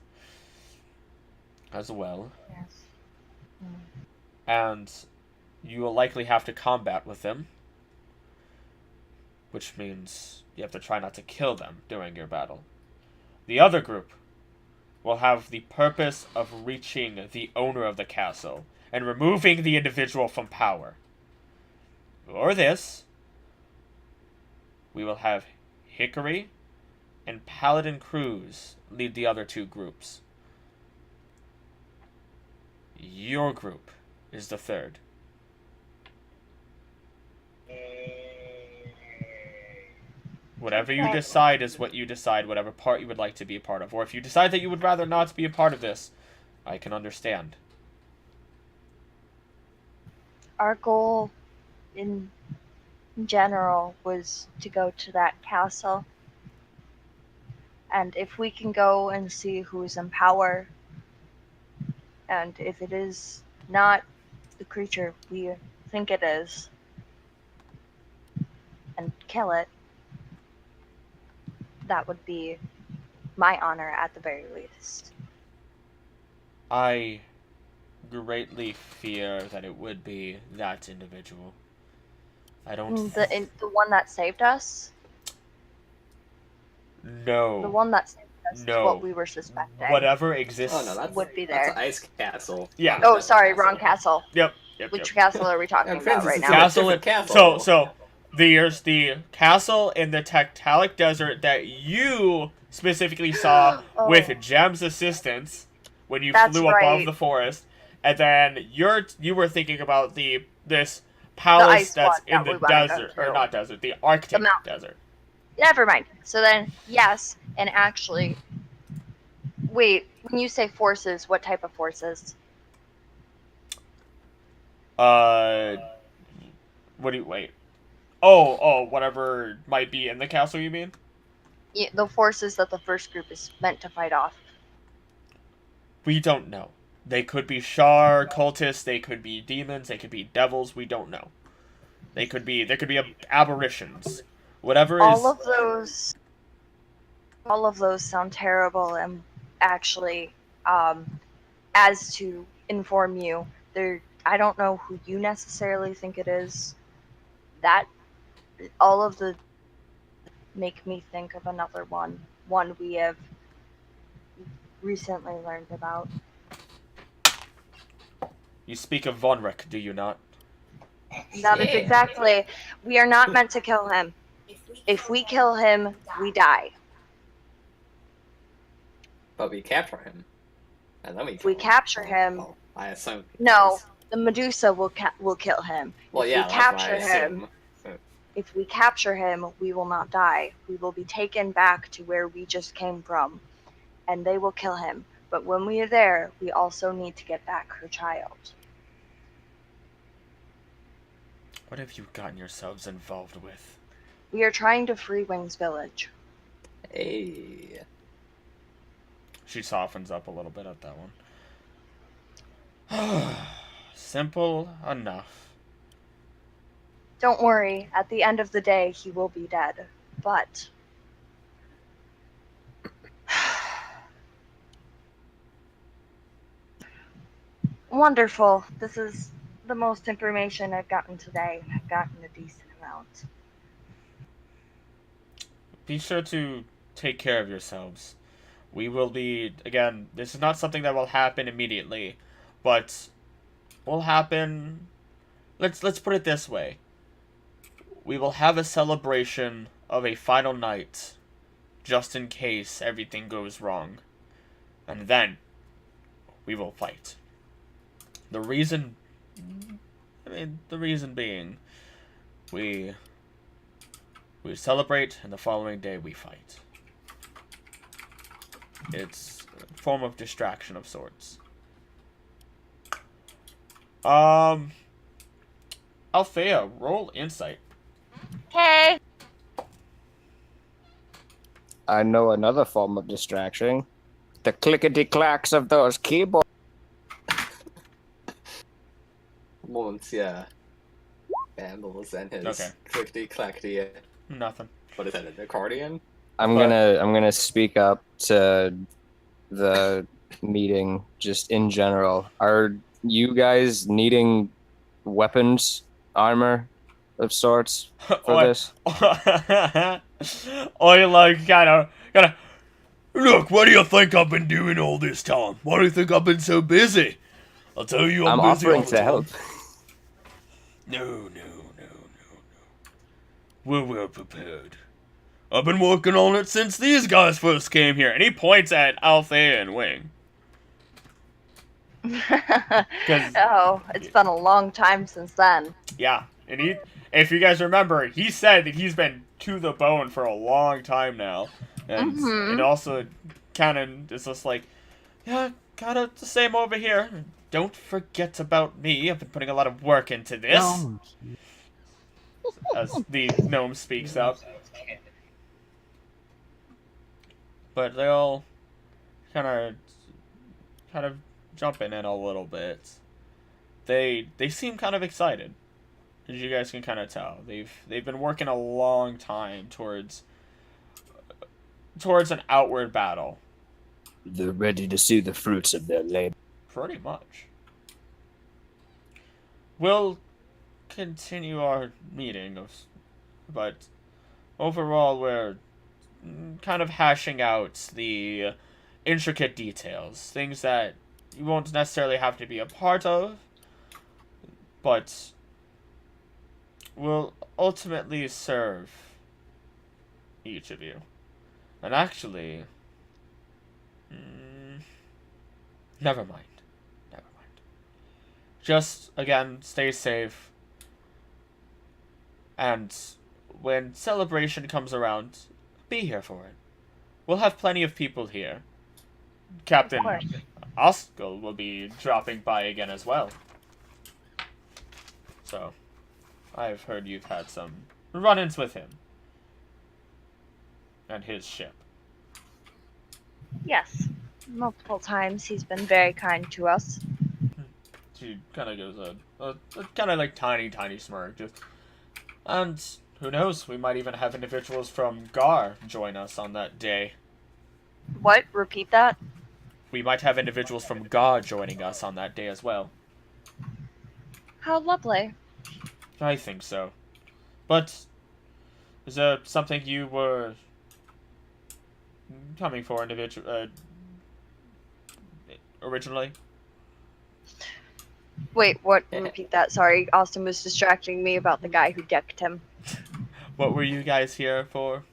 as well. Yes. And you will likely have to combat with them. Which means you have to try not to kill them during your battle. The other group will have the purpose of reaching the owner of the castle and removing the individual from power. For this, we will have Hickory and Paladin Cruz lead the other 2 groups. Your group is the 3rd. Whatever you decide is what you decide, whatever part you would like to be a part of. Or if you decide that you would rather not be a part of this, I can understand. Our goal in general was to go to that castle. And if we can go and see who's in power, and if it is not the creature we think it is, and kill it, that would be my honor at the very least. I greatly fear that it would be that individual. I don't... The one that saved us? No. The one that saved us No. is what we were suspecting. Whatever exists... Oh no, that's would be that's there. an ice castle. Yeah. Oh, sorry, wrong castle. Yep. Which castle are we talking And about Francis right is now? Castle different and castle. so there's the castle in the Tectalic Desert that you specifically saw Oh. with Jem's assistance when you That's flew above right. the forest, and then you were thinking about this palace ice that's one in that the we wanna go desert, to. or not desert, the Arctic The mountain. desert. Never mind. So then, yes, and actually, wait, when you say forces, what type of forces? Uh, what do you wait? Oh, whatever might be in the castle. You mean? Yeah, the forces that the first group is meant to fight off. We don't know. They could be Shar cultists. They could be demons. They could be devils. We don't know. They could be. There could be aberrations. Whatever All is. of those sound terrible, and actually, as to inform you, I don't know who you necessarily think it is. That all of the make me think of another one we have recently learned about. You speak of Vonrek, do you not? That is exactly. We are not meant to kill him. If we kill him, we die. But we capture him. And then We capture him. Oh, I assume. No, the Medusa will kill him. Well, yeah, we capture him. So, If we capture him, we will not die. We will be taken back to where we just came from, and they will kill him. But when we are there, we also need to get back her child. What have you gotten yourselves involved with? We are trying to free Wings Village. hey. She softens up a little bit at that one. Simple enough. Don't worry, at the end of the day, he will be dead. But wonderful. This is the most information I've gotten today. I've gotten a decent amount. Be sure to take care of yourselves. We will be, again, this is not something that will happen immediately, but will happen, let's put it this way. We will have a celebration of a final night, just in case everything goes wrong. And then, we will fight. The reason being, we celebrate, and the following day we fight. It's a form of distraction of sorts. Althaea, roll insight. Okay. I know another form of distraction. The clickety-clacks of those keyboards. Once, yeah. Bambles and his Okay. clickety-clackety. Nothing. What is that, an accordion? I'm gonna speak up to the meeting just in general. Are you guys needing weapons, armor of sorts for this? Like kinda look, what do you think I've been doing all this time? Why do you think I've been so busy? I'll tell you I'm busy offering all the to time. help. No. We're well prepared. I've been working on it since these guys first came here. And he points at Althaea and Wing. Oh, it's been a long time since then. Yeah, and if you guys remember, he said that he's been to the bone for a long time now. And Mhm. it also kind of is just like, yeah, kind of the same over here. Don't forget about me. I've been putting a lot of work into this. No. As the gnome speaks up. But they all kind of jumping in a little bit. They seem kind of excited, as you guys can kind of tell. They've been working a long time towards an outward battle. They're ready to see the fruits of their labor. Pretty much. We'll continue our meeting, but overall we're kind of hashing out the intricate details, things that you won't necessarily have to be a part of, but will ultimately serve each of you. And actually, never mind. Just, again, stay safe. And when celebration comes around, be here for it. We'll have plenty of people here. Captain Of course. Oskel will be dropping by again as well. So, I've heard you've had some run-ins with him. And his ship. Yes. Multiple times he's been very kind to us. She kind of gives a kind of like tiny smirk. And who knows, we might even have individuals from Gar join us on that day. What? Repeat that? We might have individuals from Gar joining us on that day as well. How lovely. I think so. But is there something you were coming for originally? Wait, what? Repeat that. Sorry, Austin was distracting me about the guy who decked him. What were you guys here for?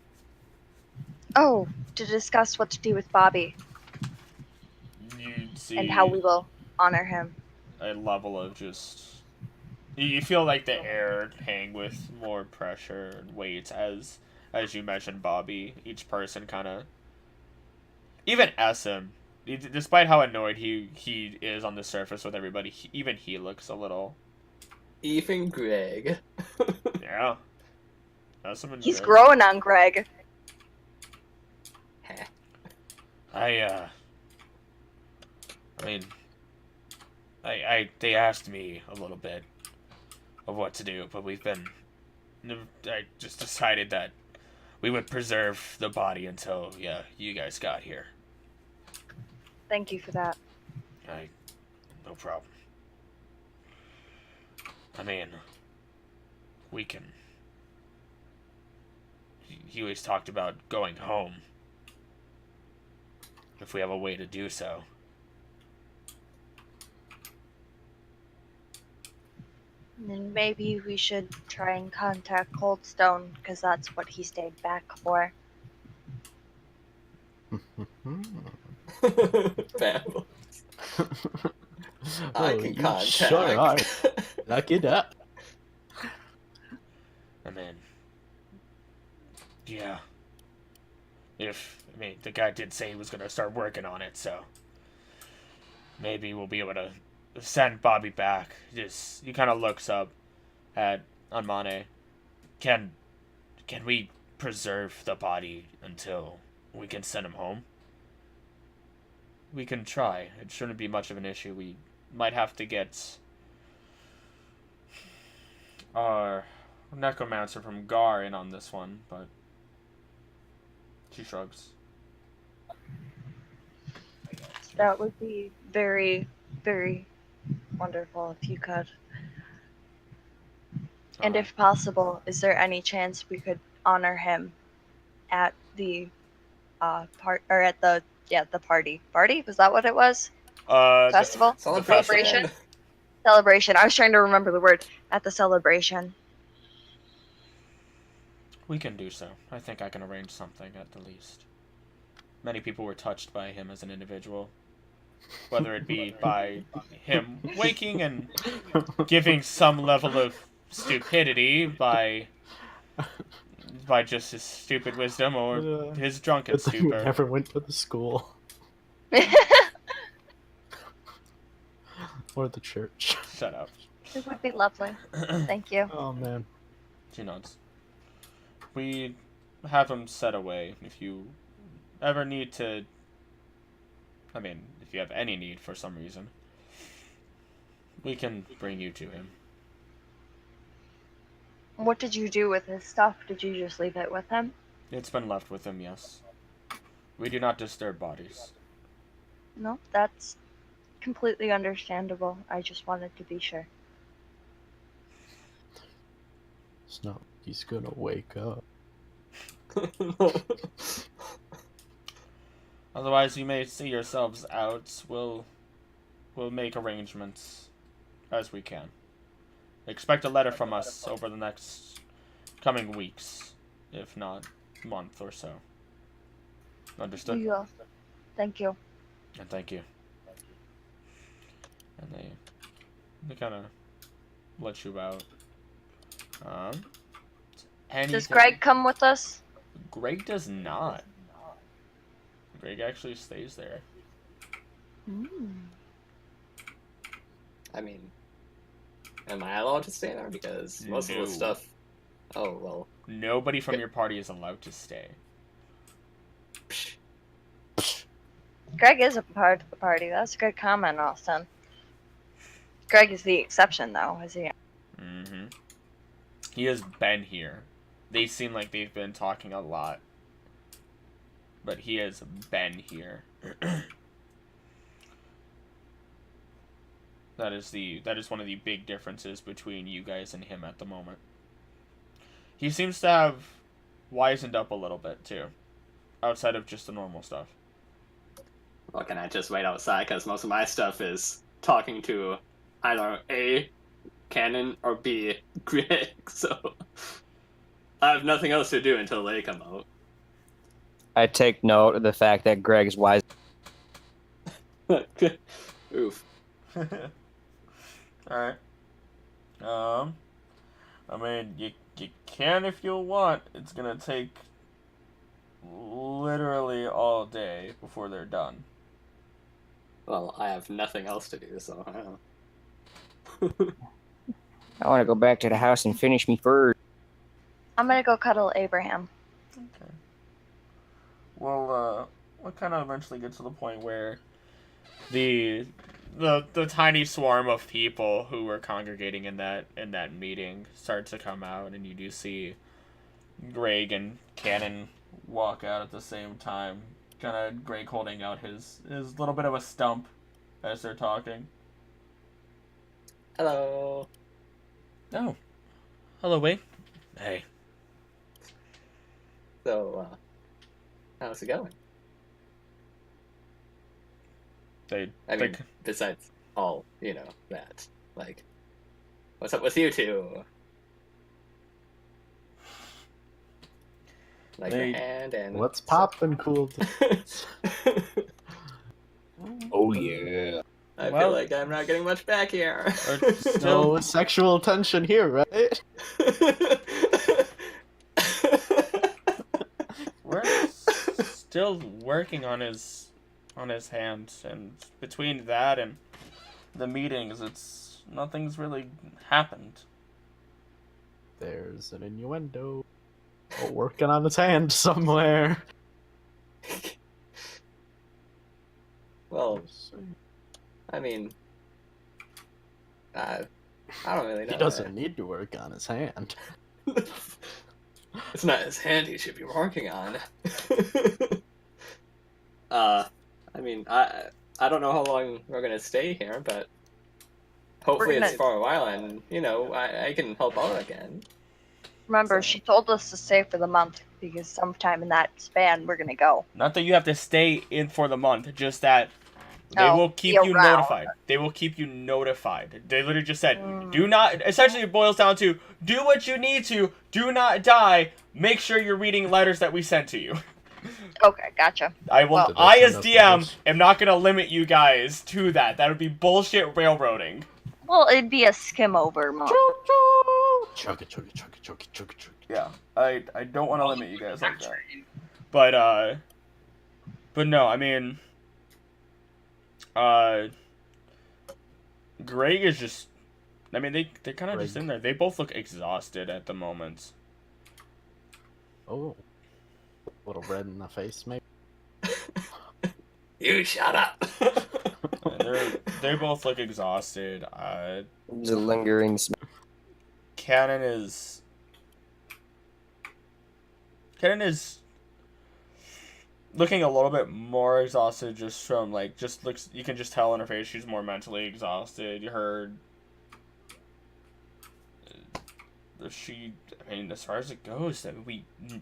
Oh, to discuss what to do with Bobby You see and how we will honor him. a level of just... You feel like the air hang with more pressure and weight as you mentioned Bobby. Each person kind of... Even SM, despite how annoyed he is on the surface with everybody, even he looks a little... Even Greg. Yeah. SM and He's Greg. growing on Greg. I mean, they asked me a little bit of what to do, but I just decided that we would preserve the body until, you guys got here. Thank you for that. No problem. I mean, we can... He always talked about going home. If we have a way to do so. Then maybe we should try and contact Coldstone, because that's what he stayed back for. Bambles. I Oh, can you contact. sure are. Look it up. I mean, yeah. The guy did say he was going to start working on it, so maybe we'll be able to send Bobby back. He kind of looks up at Anmane. Can we preserve the body until we can send him home? We can try. It shouldn't be much of an issue. We might have to get our necromancer from Gar in on this one, but she shrugs. That would be very, very wonderful if you could. And if possible, is there any chance we could honor him at the the party? Party? Was that what it was? Festival? Celebration. Celebration. I was trying to remember the word. At the celebration. We can do so. I think I can arrange something at the least. Many people were touched by him as an individual. Whether it be by him waking and giving some level of stupidity by just his stupid wisdom or his drunken Good thing we stupor. never went to the school or the church. Shut up. It would be lovely. Thank you. Oh man. She nods. We have him set away if you ever need to... if you have any need for some reason. We can bring you to him. What did you do with his stuff? Did you just leave it with him? It's been left with him, yes. We do not disturb bodies. No, that's completely understandable. I just wanted to be sure. It's not like he's gonna wake up. Otherwise, you may see yourselves out. We'll make arrangements as we can. Expect a letter from us over the next coming weeks, if not month or so. Understood? You will. Thank you. And thank you. And they kind of let you out. Does Greg come with us? Greg does not. Greg actually stays there. I mean, am I allowed to stay there? Because most of No. the stuff... Oh, well. Nobody from your party is allowed to stay. Greg is a part of the party. That's a good comment, Austin. Greg is the exception, though, is he? Mm-hmm. He has been here. They seem like they've been talking a lot. But he has been here. That is one of the big differences between you guys and him at the moment. He seems to have wisened up a little bit, too. Outside of just the normal stuff. Well, can I just wait outside? Because most of my stuff is talking to either A, Cannon, or B, Greg. So I have nothing else to do until they come out. I take note of the fact that Greg's wise. Oof. Alright. I mean, you can if you want. It's gonna take literally all day before they're done. Well, I have nothing else to do, so I don't know. I want to go back to the house and finish me first. I'm gonna go cuddle Abraham. Okay. Well, we'll kind of eventually get to the point where the tiny swarm of people who were congregating in that meeting start to come out, and you do see Greg and Cannon walk out at the same time. Kind of Greg holding out his little bit of a stump as they're talking. Hello. Oh. Hello, Wayne. Hey. So, how's it going? I mean, besides all, that. Like, what's up with you two? Like They- the hand and... What's poppin', cool? Oh yeah. I Well- feel like I'm not getting much back here. No sexual tension here, right? We're still working on his hand, and between that and the meetings, nothing's really happened. There's an innuendo. Oh, working on his hand somewhere. Well, I mean, I don't really know. He doesn't need to work on his hand. It's not his hand he should be working on. I mean, I don't know how long we're gonna stay here, but hopefully it's for a while, and I can help out again. Remember, she told us to stay for the month because sometime in that span we're gonna go. Not that you have to stay in for the month, just that they Oh, will keep you around. notified. They will keep you notified. They literally just said, do not, essentially it boils down to, do what you need to, do not die, make sure you're reading letters that we sent to you. Okay, gotcha. I will. Well- I as Did they send us DM letters? am not gonna limit you guys to that. That would be bullshit railroading. Well, it'd be a skim over month. Chugga, chugga, chugga, chugga, chugga, chugga. Yeah, I don't want to limit you guys like that. But no, I mean, Greg is just. I mean, they're kind of just in there. They both look exhausted at the moment. Oh. A little red in the face, maybe? You shut up. And they both look exhausted. The lingering smell. Cannon is looking a little bit more exhausted just from looks. You can just tell in her face she's more mentally exhausted. I mean, as far as it goes,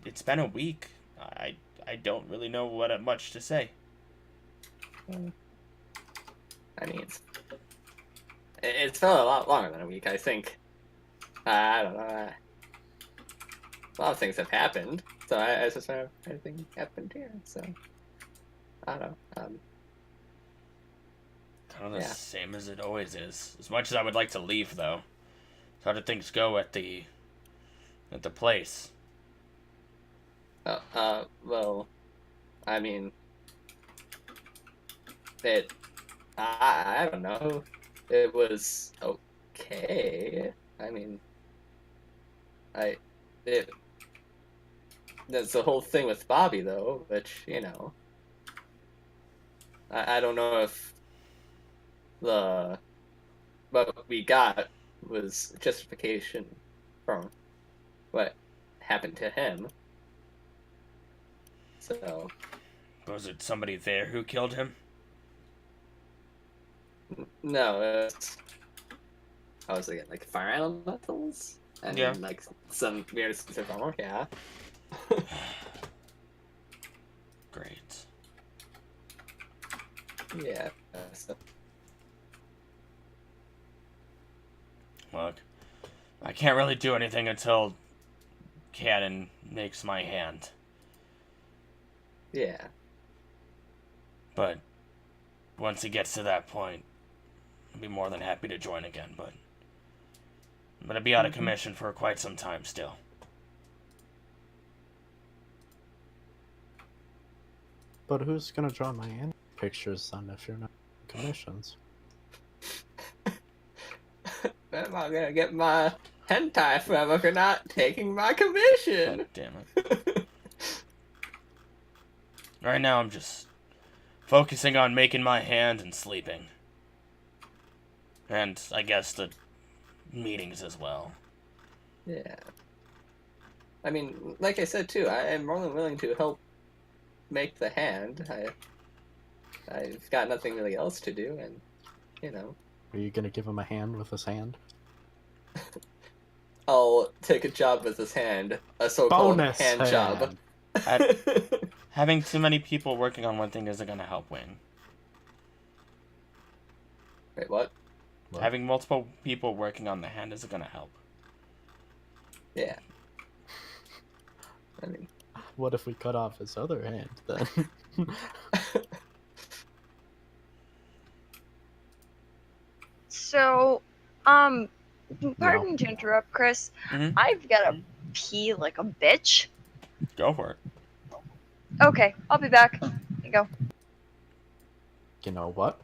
it's been a week. I don't really know what much to say. I mean, it's felt a lot longer than a week, I think. I don't know. A lot of things have happened, so I just don't know if anything happened here, so I don't know. Kind of the Yeah. same as it always is. As much as I would like to leave, though. How did things go at the place? Well, I mean, I don't know. It was okay. I mean, that's the whole thing with Bobby, though, which, you know, I don't know if what we got was justification from what happened to him. So, Was it somebody there who killed him? no, I was thinking, like, fire elementals? And, Yeah. like, some weird specific armor, yeah. Great. Yeah, so, Look, I can't really do anything until Cannon makes my hand. yeah. But once he gets to that point, I'll be more than happy to join again, but I'm going to be out of commission for quite some time still. But who's gonna draw my hand pictures then if you're not in commissions? Where am I gonna get my hentai from if you're not taking my commission? God damn it. Right now I'm just focusing on making my hand and sleeping. And I guess the meetings as well. Yeah. I mean, like I said too, I am more than willing to help make the hand. I've got nothing really else to do, and you know, Are you gonna give him a hand with his hand? I'll take a job with his hand, a so-called Bonus hand job. Having too many people working on one thing isn't going to help Wing. Wait, what? What? Having multiple people working on the hand isn't going to help. Yeah. I mean, What if we cut off his other hand then? So, pardon to interrupt, Chris. Mhm. I've got to pee like a bitch. Go for it. Okay, I'll be back. Here you go. You know what?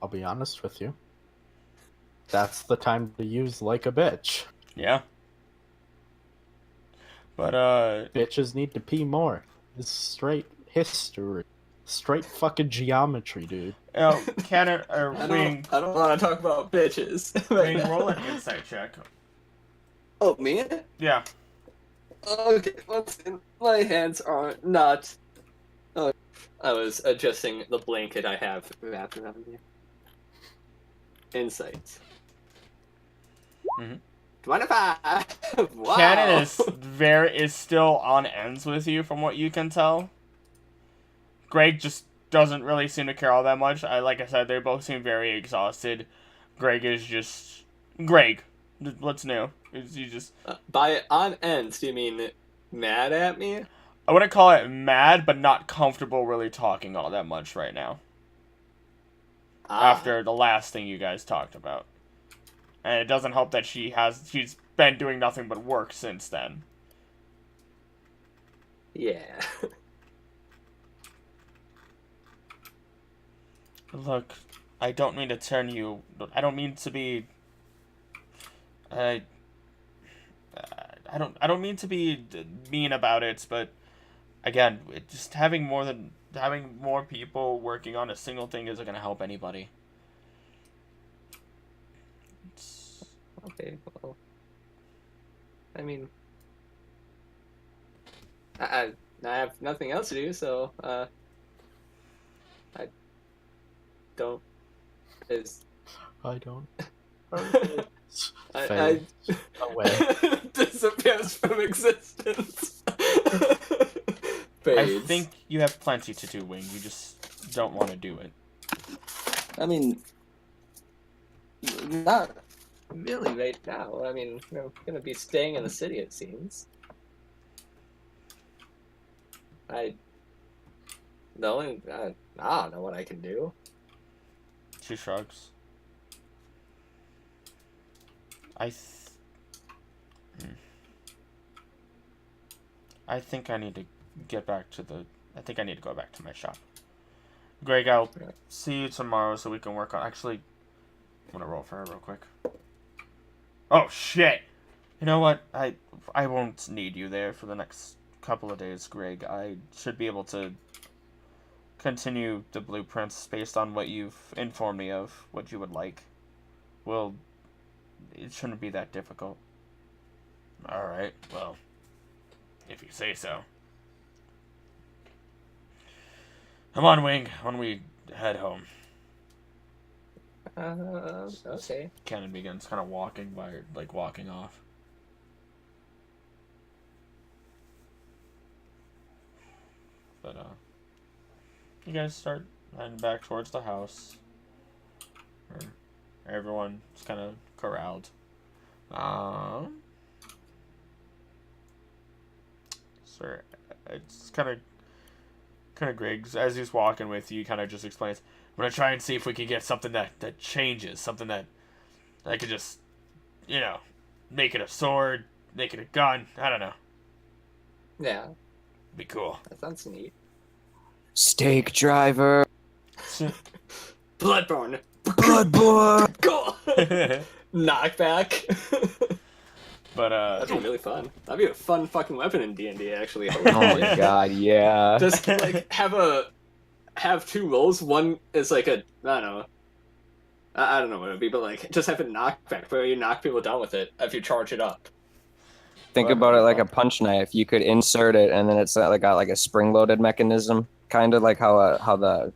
I'll be honest with you. That's the time to use like a bitch. Yeah. But, Bitches need to pee more. It's straight history. Straight fucking geometry, dude. Cannon, or Wing, I don't want to talk about bitches. right Wing, now. roll an insight check. Oh, me? Yeah. Okay, once again, my hands are not. Oh, I was adjusting the blanket I have wrapped around me. Insights. Mhm. 25! Wow! Cannon is still on ends with you from what you can tell. Greg just doesn't really seem to care all that much. Like I said, they both seem very exhausted. Greg is just Greg. What's new? You just By on ends, do you mean mad at me? I wouldn't call it mad, but not comfortable really talking all that much right now. After the last thing you guys talked about. And it doesn't help that she's been doing nothing but work since then. Yeah. Look, I don't mean to turn you. I don't mean to be. I don't mean to be mean about it, but again, just having more people working on a single thing isn't gonna help anybody. Okay, well. I mean. I have nothing else to do, so, I don't. Is. I don't. I away. disappears from existence. I Fades. think you have plenty to do, Wing. You just don't want to do it. I mean, not really right now. I mean, we're gonna be staying in the city, it seems. I don't know what I can do. She shrugs. I think I need to get back to the. I think I need to go back to my shop. Greg, I'll see you tomorrow so we can work on. Actually, I'm gonna roll for her real quick. Oh shit! You know what? I won't need you there for the next couple of days, Greg. I should be able to continue the blueprints based on what you've informed me of, what you would like. Well, it shouldn't be that difficult. Alright, well, if you say so. Come on, Wing, when we head home. Okay. Cannon begins kind of walking off. But, you guys start heading back towards the house. Everyone's kind of corralled. Sir, it's kind of Griggs, as he's walking with you, kind of just explains, I'm going to try and see if we can get something that changes, something that could just, make it a sword, make it a gun, I don't know. Yeah. Be cool. That sounds neat. Steak driver. Bloodborne. Bloodborne. Go. Knockback. But that'd be really fun. That'd be a fun fucking weapon in D&D, actually. Oh my god, yeah. Just like have two rolls. One is like a I don't know. I don't know what it'd be, but like just have a knockback where you knock people down with it if you charge it up. Think about it like a punch knife. You could insert it, and then it's like got like a spring-loaded mechanism, kind of like how the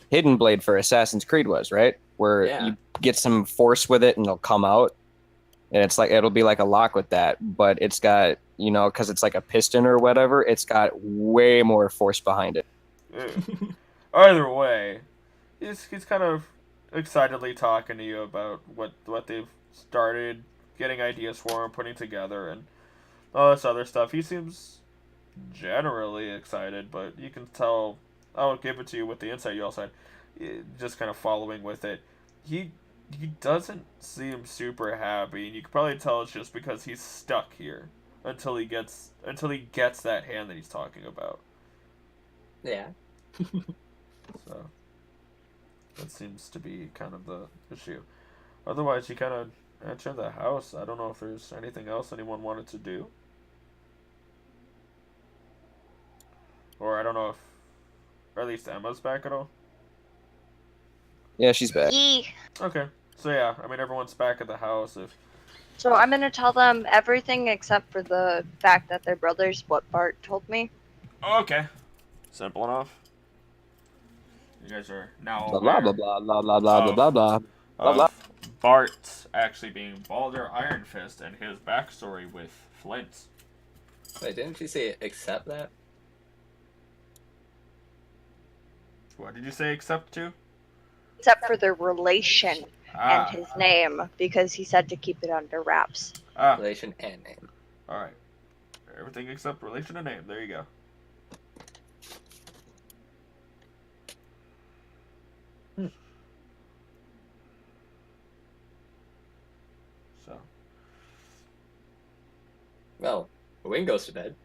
hidden blade for Assassin's Creed was, right? Where you get some force with it, and it'll come out, and it's like it'll be like a lock with that, but it's got because it's like a piston or whatever, it's got way more force behind it. Either way, he's kind of excitedly talking to you about what they've started getting ideas for and putting together and all this other stuff. He seems generally excited, but you can tell, I'll give it to you with the insight you also had, just kind of following with it. He doesn't seem super happy, and you can probably tell it's just because he's stuck here until he gets that hand that he's talking about. Yeah. So that seems to be kind of the issue. Otherwise, you kind of enter the house. I don't know if there's anything else anyone wanted to do. Or I don't know if, or at least Emma's back at all. Yeah, she's back. Okay. So yeah, I mean everyone's back at the house. So I'm gonna tell them everything except for the fact that they're brothers, what Bart told me. Okay. Simple enough. You guys are now Blah blah blah blah blah blah blah blah blah blah blah. Bart actually being Baldur Iron Fist and his backstory with Flint. Wait, didn't you say accept that? What did you say except to? Except for the relation and his name, because he said to keep it under wraps. Relation and name. Alright. Everything except relation and name. There you go. So. Well, Wing goes to bed.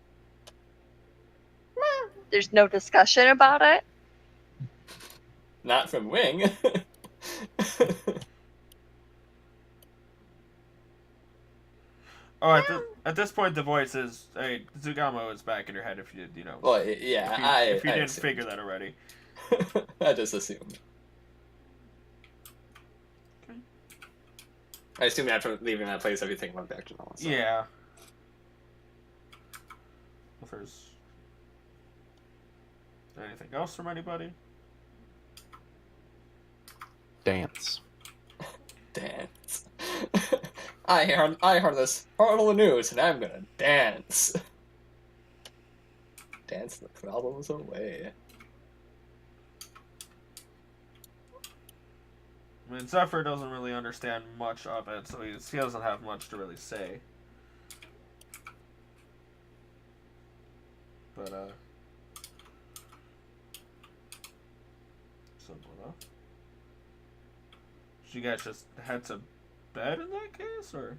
There's no discussion about it. Not from Wing. Oh, at this point, the voice is, hey, Zugamo is back in your head if you did, Well, yeah, if you didn't assumed. figure that already. I just assumed. Okay. I assume after leaving that place, everything went back to normal. So. Yeah. If there's anything else from anybody? Dance. Dance. I heard this horrible news, and I'm gonna dance. Dance the problems away. I mean, Zephfer doesn't really understand much of it, so he doesn't have much to really say. But, simple enough. Should you guys just head to bed in that case, or?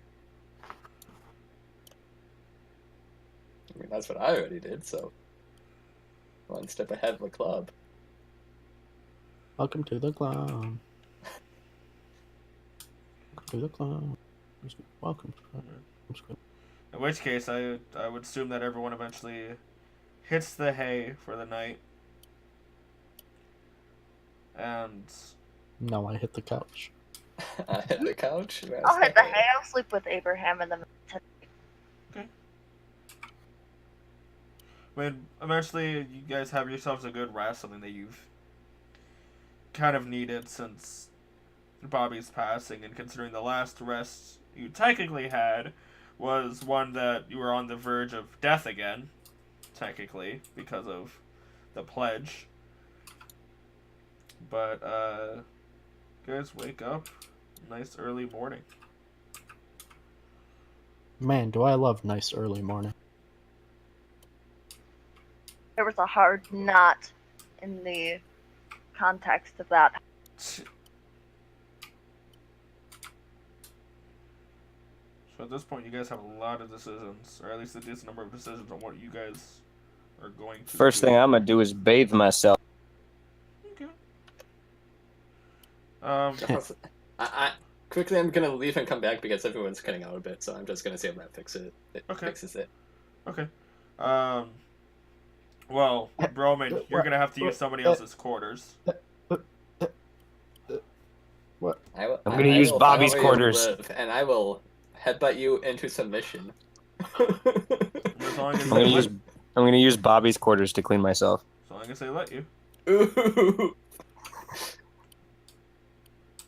I mean, that's what I already did, so... One step ahead of the club. Welcome to the club. to the club. Welcome to the club. In which case, I would assume that everyone eventually hits the hay for the night. And No, I hit the couch. I hit the couch. I'll hit the hay. I'll sleep with Abraham in the okay. I mean, eventually you guys have yourselves a good rest, something that you've kind of needed since Bobby's passing, and considering the last rest you technically had was one that you were on the verge of death again, technically, because of the pledge. But, guys wake up. Nice early morning. Man, do I love nice early morning. There was a hard knot in the context of that. So at this point, you guys have a lot of decisions, or at least a decent number of decisions on what you guys are going to First do. thing I'm gonna do is bathe myself. Okay. I quickly I'm gonna leave and come back because everyone's cutting out a bit, so I'm just gonna see if that fixes it. Okay. Well, Bromund, you're gonna have to use somebody else's quarters. What? I'm gonna use will Bobby's find out where you quarters. live, and I will headbutt you into submission. As long as I'm gonna use Bobby's quarters to clean myself. they let you. Ooh.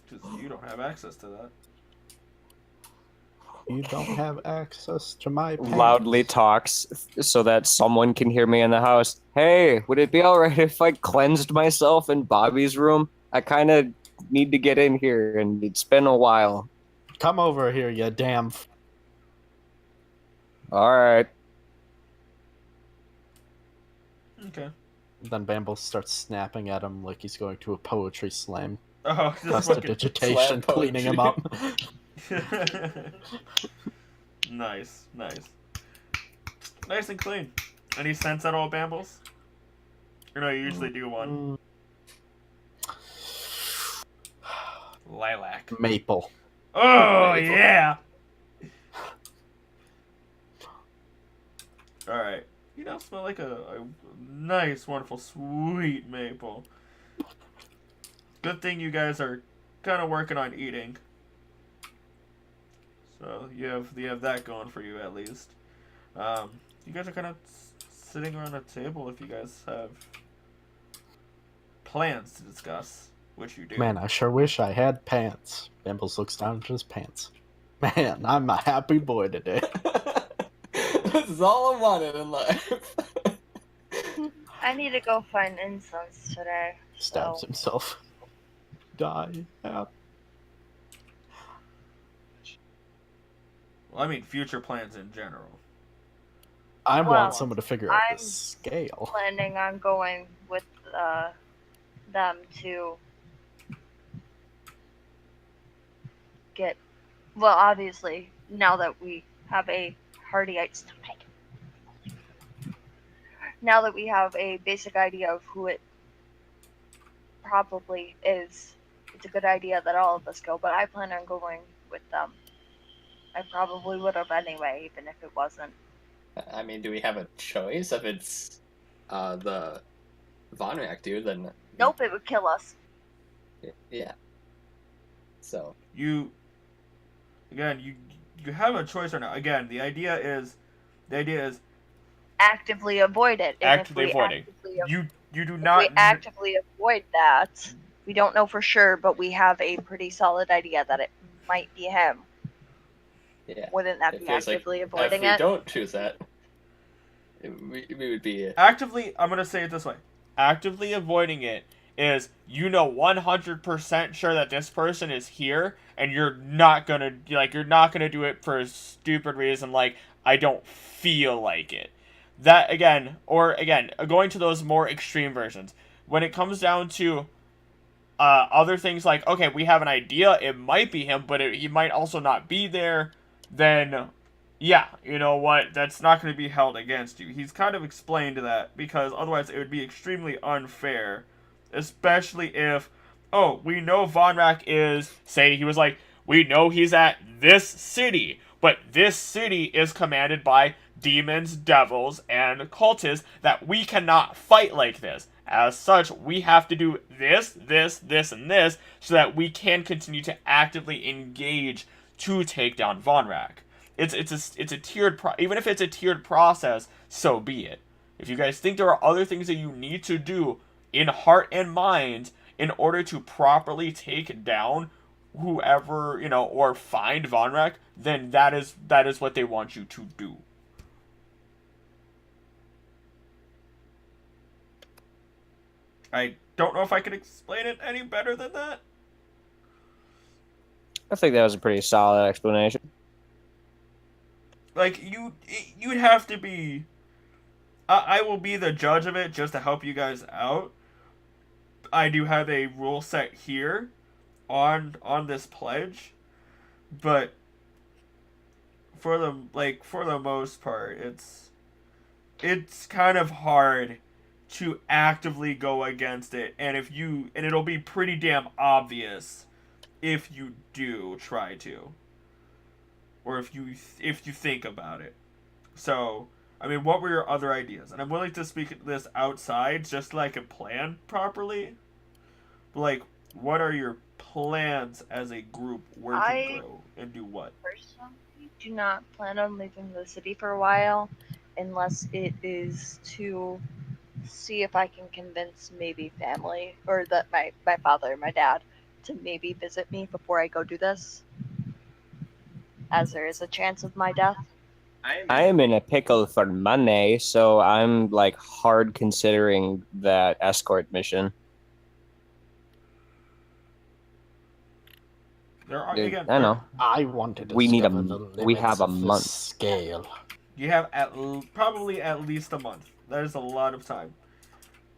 Because you don't have access to that. You don't have access to my pants. Loudly talks so that someone can hear me in the house. Hey, would it be alright if I cleansed myself in Bobby's room? I kind of need to get in here, and it's been a while. Come over here, you damn... Alright. Okay. Then Bambles starts snapping at him like he's going to a poetry slam. Oh, just fucking... Prestidigitation, cleaning him up. Nice. Nice and clean. Any scents at all, Bambles? Or no, you usually do one. Lilac. Maple. Oh, Maple. yeah! Alright. You now smell like a nice, wonderful, sweet maple. Good thing you guys are kind of working on eating. So you have that going for you at least. You guys are kind of sitting around a table if you guys have plans to discuss, which you do. Man, I sure wish I had pants. Bambles looks down at his pants. Man, I'm a happy boy today. This is all I wanted in life. I need to go find incense today. Stabs himself. Die. Well, I mean, future plans in general. I Well, want someone to figure out I'm the scale. Planning on going with them to get. Well, obviously, now that we have a hearty stomach, now that we have a basic idea of who it probably is, it's a good idea that all of us go. But I plan on going with them. I probably would have anyway, even if it wasn't. I mean, do we have a choice? If it's the Von Rack dude, then Nope, it would kill us. yeah. So You have a choice or not. Again, the idea is Actively avoid it. And if actively we avoiding. actively You do If not. we actively avoid that, we don't know for sure, but we have a pretty solid idea that it might be him. yeah. Wouldn't that It be feels like actively if avoiding we it? don't choose that, we would be Actively, I'm gonna say it this way. Actively avoiding it is 100% sure that this person is here, and you're not gonna do it for a stupid reason like I don't feel like it. That again, going to those more extreme versions. When it comes down to other things like, okay, we have an idea, it might be him, but he might also not be there, then yeah, you know what, that's not going to be held against you. He's kind of explained that, because otherwise it would be extremely unfair, especially if, oh, we know Von Rack is, say he was like, We know he's at this city, but this city is commanded by demons, devils, and cultists that we cannot fight like this. As such, we have to do this, this, this, and this so that we can continue to actively engage to take down Vonrak. It's a tiered even if it's a tiered process, so be it. If you guys think there are other things that you need to do in heart and mind in order to properly take down whoever, or find Vonrak, then that is what they want you to do. I don't know if I can explain it any better than that. I think that was a pretty solid explanation. Like, you'd have to be... I will be the judge of it just to help you guys out. I do have a rule set here on this pledge, but for the most part, it's kind of hard to actively go against it, and it'll be pretty damn obvious if you do try to, or if you think about it. So, I mean, what were your other ideas? And I'm willing to speak this outside just so I can plan properly. But, like, what are your plans as a group? Where to go and do what? Personally, do not plan on leaving the city for a while, unless it is to see if I can convince maybe family or that my father and my dad to maybe visit me before I go do this, as there is a chance of my death. I am in a pickle for money, so I'm like hard considering that escort mission. There are I know. I wanted to We need discover the we limits have a of the month. scale. You have probably at least a month. That is a lot of time.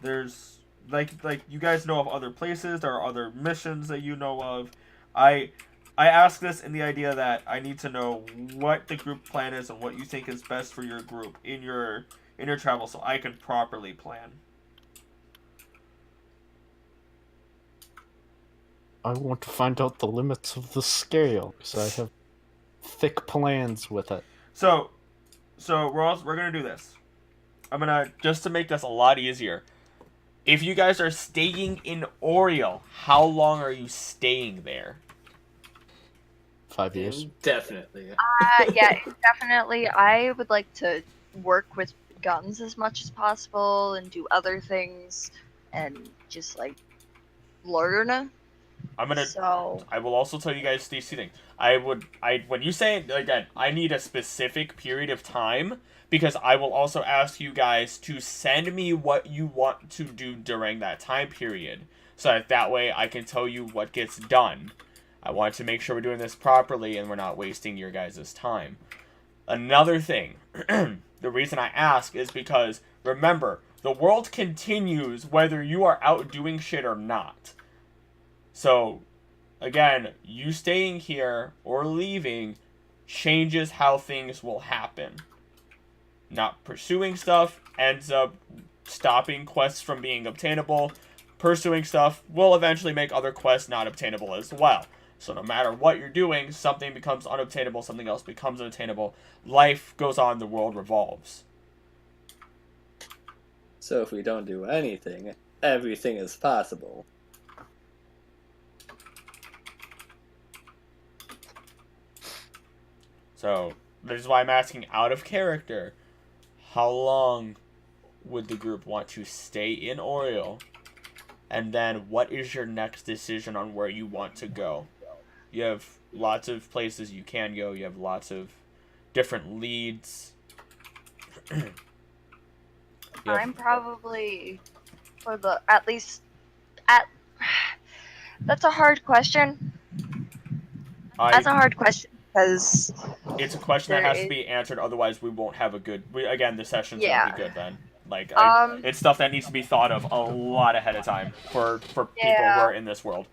There's like you guys know of other places. There are other missions that you know of. I ask this in the idea that I need to know what the group plan is and what you think is best for your group in your travel, so I can properly plan. I want to find out the limits of the scale, because I have thick plans with it. So we're gonna do this. I'm gonna, just to make this a lot easier. If you guys are staying in Oriel, how long are you staying there? 5 years. Definitely. Yeah, definitely. I would like to work with guns as much as possible and do other things and just like learn. So I will also tell you guys these two things. When you say, again, I need a specific period of time, because I will also ask you guys to send me what you want to do during that time period, so that way I can tell you what gets done. I want to make sure we're doing this properly and we're not wasting your guys' time. Another thing, the reason I ask is because, remember, the world continues whether you are out doing shit or not. So, again, you staying here or leaving changes how things will happen. Not pursuing stuff ends up stopping quests from being obtainable. Pursuing stuff will eventually make other quests not obtainable as well. So no matter what you're doing, something becomes unobtainable, something else becomes unattainable. Life goes on, the world revolves. So if we don't do anything, everything is possible. So, this is why I'm asking out of character. How long would the group want to stay in Oriel? And then, what is your next decision on where you want to go? You have lots of places you can go. You have lots of different leads. I'm probably for the that's a hard question. That's a hard question because it's a question that has to be answered. Otherwise, we won't have a good. Again, the session's won't be good then. Like, it's stuff that needs to be thought of a lot ahead of time for people who are in this world.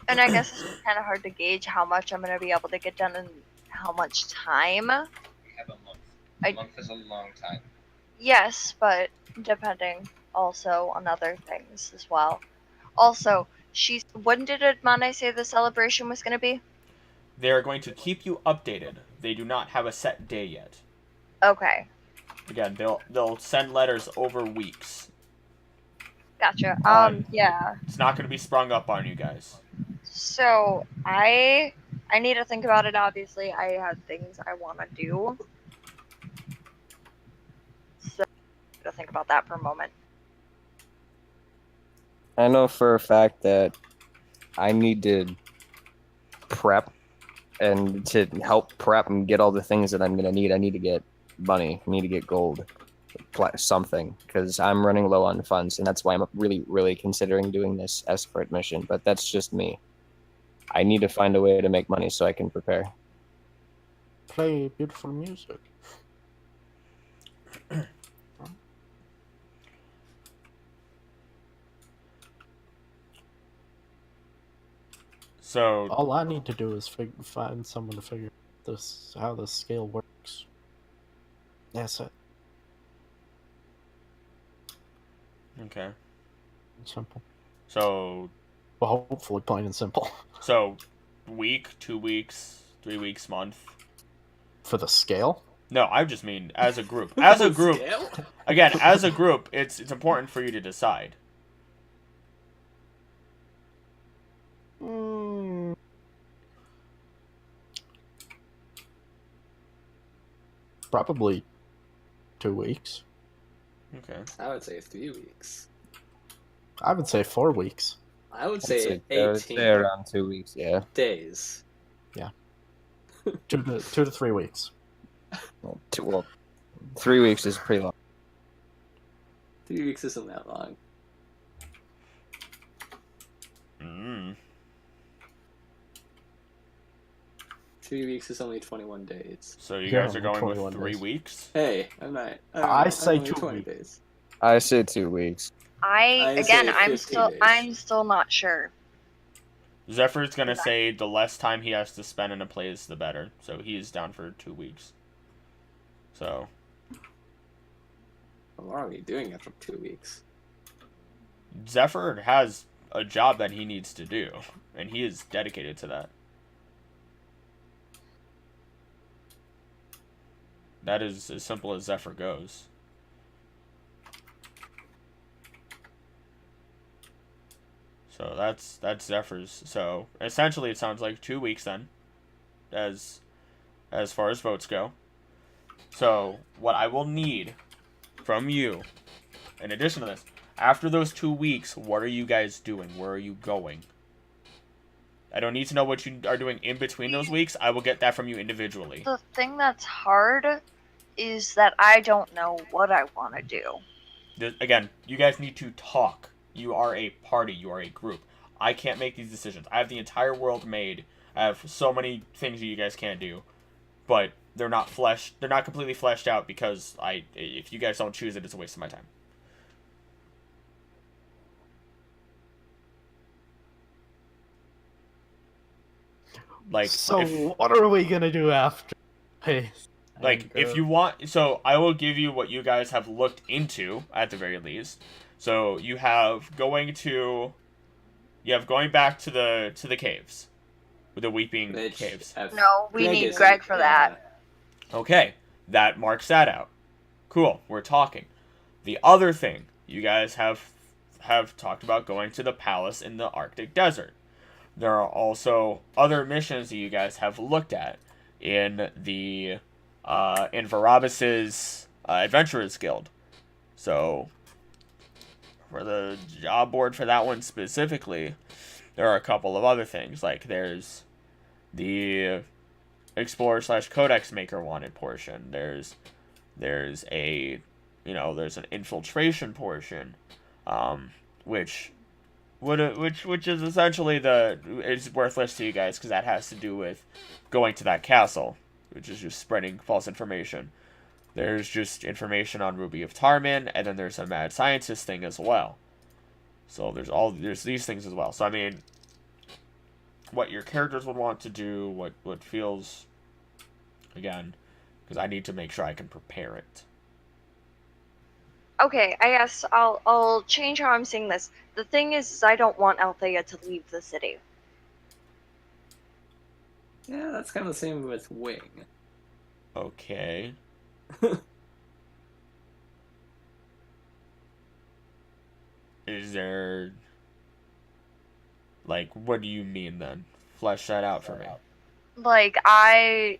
And I guess it's kind of hard to gauge how much I'm going to be able to get done in how much time. We have a month. A month is a long time. Yes, but depending also on other things as well. Also, when did Admane say the celebration was going to be? They are going to keep you updated. They do not have a set day yet. Okay, Again, they'll send letters over weeks. gotcha. On- Yeah. It's not going to be sprung up on you guys. So I need to think about it. Obviously, I have things I want to do. So I to think about that for a moment. I know for a fact that I need to prep, and to help prep and get all the things that I'm going to need, I need to get money. I need to get gold, something, because I'm running low on funds, and that's why I'm really, really considering doing this escort mission. But that's just me. I need to find a way to make money so I can prepare. Play beautiful music. So All I need to do is find someone to figure how this scale works. That's it. okay. Simple. So Well, hopefully plain and simple. so week, 2 weeks, 3 weeks, month. For the scale? No, I just mean as a group. As a group, Scale? again, as a group, it's important for you to decide. Probably 2 weeks. Okay. I would say 3 weeks. I would say 4 weeks. I would I'd say I would 18 say around 2 weeks, yeah. days. 2 to 3 weeks. Well, 3 weeks is pretty long. 3 weeks isn't that long. Mm. 3 weeks is only 21 days. So you Yeah, guys are going with 21 3 days. weeks? Hey, I'm not. I say I'm only 2 20 weeks. days. I say 2 weeks. I say 15 days. I'm still not sure. Zephyr's gonna say the less time he has to spend in a place, the better. So he's down for 2 weeks. So What are we doing after 2 weeks? Zephyr has a job that he needs to do, and he is dedicated to that. That is as simple as Zephyrr goes. So that's Zephyr's. So essentially, it sounds like 2 weeks then, as far as votes go. So what I will need from you, in addition to this, after those 2 weeks, what are you guys doing? Where are you going? I don't need to know what you are doing in between those weeks. I will get that from you individually. The thing that's hard is that I don't know what I want to do. Again, you guys need to talk. You are a party. You are a group. I can't make these decisions. I have the entire world made. I have so many things that you guys can't do, but they're not fleshed. They're not completely fleshed out because if you guys don't choose it, it's a waste of my time. Like, So what are we gonna do after? Hey. like if you want, so I will give you what you guys have looked into at the very least. So you have going back to the caves, with the weeping Which, caves. No, we need is- Greg for that. Okay, that marks that out. Cool, we're talking. The other thing, you guys have talked about going to the palace in the Arctic desert. There are also other missions that you guys have looked at in the in Varabas's Adventurers Guild. So for the job board for that one specifically, there are a couple of other things. Like there's the Explorer/Codex Maker wanted portion. There's a there's an infiltration portion, which is essentially it's worthless to you guys because that has to do with going to that castle, which is just spreading false information. There's just information on Ruby of Tarman, and then there's a mad scientist thing as well. So there's these things as well. So I mean, what your characters would want to do, what feels, again, because I need to make sure I can prepare it. Okay, I guess I'll change how I'm seeing this. The thing is I don't want Althaea to leave the city. Yeah, that's kind of the same with Wing. Okay. Is there... Like, what do you mean then? Flesh that out for me. Like, I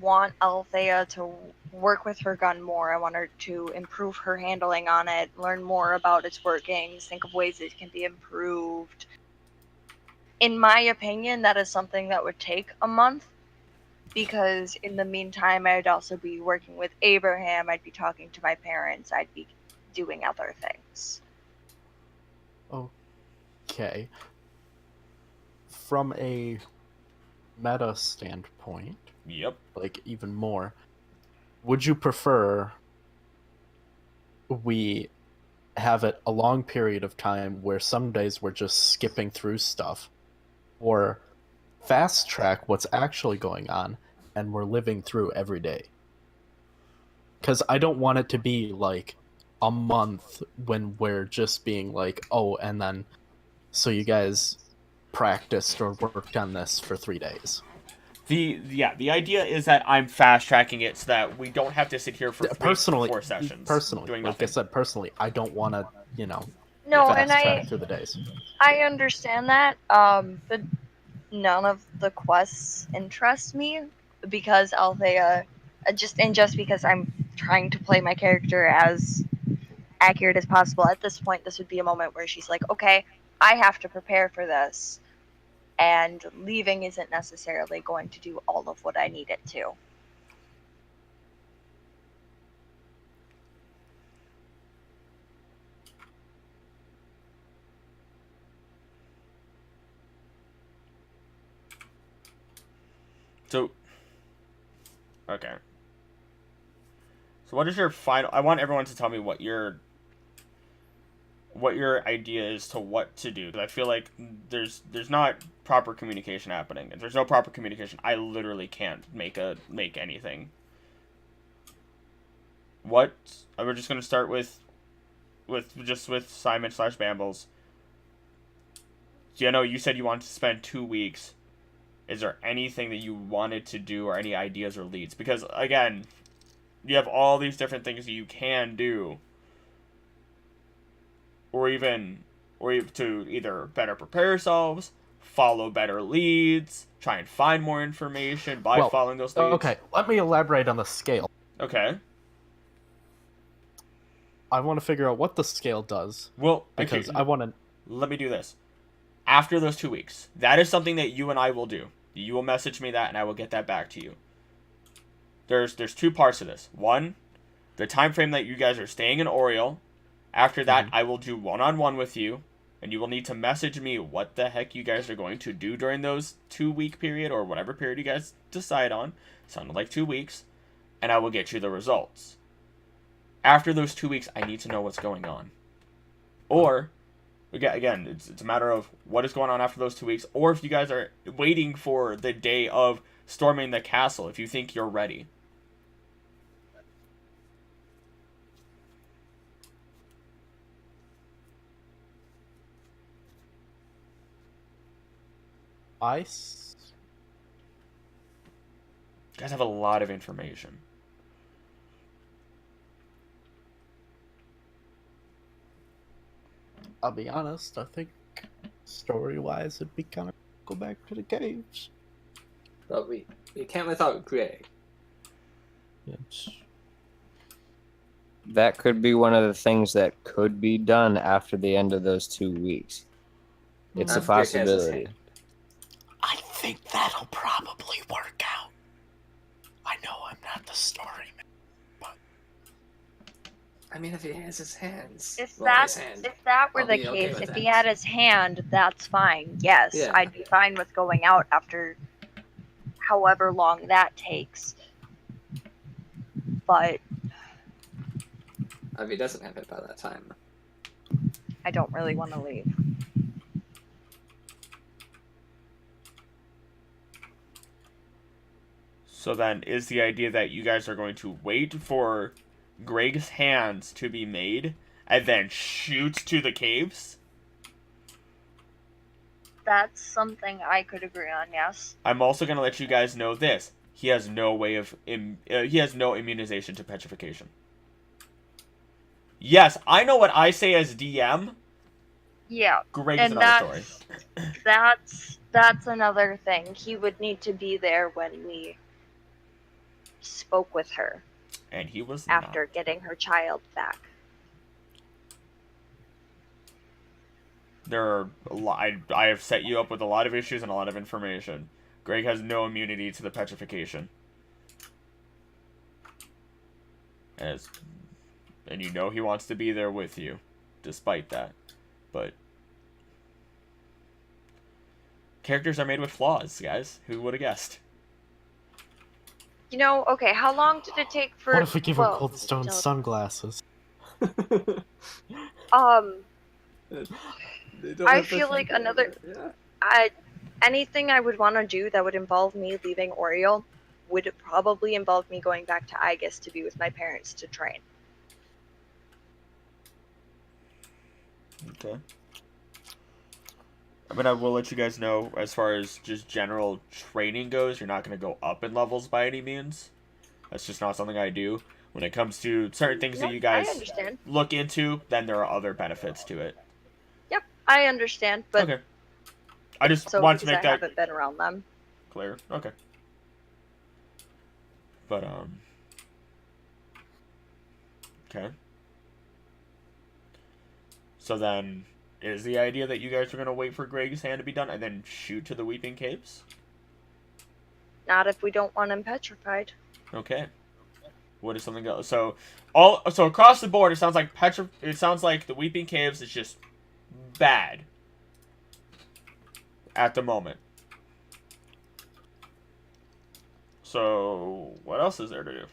want Althaea to work with her gun more. I want her to improve her handling on it, learn more about its workings, think of ways it can be improved. In my opinion, that is something that would take a month, because in the meantime, I'd also be working with Abraham, I'd be talking to my parents, I'd be doing other things. Okay. From a meta standpoint, Yep. like even more, would you prefer we have it a long period of time where some days we're just skipping through stuff, or fast track what's actually going on and we're living through every day? Because I don't want it to be like a month when we're just being like, oh, and then so you guys practiced or worked on this for 3 days. The idea is that I'm fast tracking it so that we don't have to sit here for Personally, 4 sessions doing like nothing. I said, personally, I don't want to, No, fast and track through the days. I understand that, but none of the quests interest me, because Althea, just because I'm trying to play my character as accurate as possible. At this point, this would be a moment where she's like, okay, I have to prepare for this, and leaving isn't necessarily going to do all of what I need it to. So, okay. So what is your final... I want everyone to tell me what your idea is to what to do. Because I feel like there's not proper communication happening. If there's no proper communication, I literally can't make anything. What... We're just going to start with Simon/Bambles. You said you wanted to spend 2 weeks. Is there anything that you wanted to do, or any ideas or leads? Because, again, you have all these different things that you can do. Or to either better prepare yourselves, follow better leads, try and find more information by following those leads. Okay, let me elaborate on the scale. Okay. I want to figure out what the scale does. Well, because okay, I want to... Let me do this. After those 2 weeks, that is something that you and I will do. You will message me that, and I will get that back to you. There's 2 parts to this. One, the time frame that you guys are staying in Oriel. After that, I will do one-on-one with you, and you will need to message me what the heck you guys are going to do during those 2-week period, or whatever period you guys decide on. Sounded like 2 weeks, and I will get you the results. After those 2 weeks, I need to know what's going on. Or, again, it's a matter of what is going on after those 2 weeks, or if you guys are waiting for the day of storming the castle, if you think you're ready. You guys have a lot of information. I'll be honest, I think story-wise it'd be kind of go back to the caves. But we can't without Greg. Yes. That could be one of the things that could be done after the end of those 2 weeks. It's a possibility. I think that'll probably work out. I know I'm not the story man, but... I mean, if he has his hands... If that were the case, if he had his hand, that's fine. Yes, yeah. I'd be fine with going out after however long that takes. But... if he doesn't have it by that time. I don't really want to leave. So then, is the idea that you guys are going to wait for Greg's hands to be made, and then shoot to the caves? That's something I could agree on, yes. I'm also going to let you guys know this. He has no way of he has no immunization to petrification. Yes, I know what I say as DM. Yeah, Greg's and another story. that's another thing. He would need to be there when we spoke with her And he was after not. getting her child back. There are a lot, I have set you up with a lot of issues and a lot of information. Greg has no immunity to the petrification. And you know he wants to be there with you, despite that. But characters are made with flaws, guys. Who would have guessed? You know, okay, how long did it take for... What if we give him well, Coldstone don't- sunglasses? I feel like another... Yeah. Anything I would want to do that would involve me leaving Oriole would probably involve me going back to Aegis to be with my parents to train. Okay. I mean, I will let you guys know, as far as just general training goes, you're not going to go up in levels by any means. That's just not something I do. When it comes to certain things that you I guys understand. look into, then there are other benefits to it. Yep, I understand, but Okay. I just so wanted to because make I that haven't been around them. clear. Okay. But, okay. So then, is the idea that you guys are going to wait for Greg's hand to be done and then shoot to the Weeping Caves? Not if we don't want him petrified. Okay. What is something else? So across the board, it sounds like the Weeping Caves is just bad at the moment. So what else is there to do?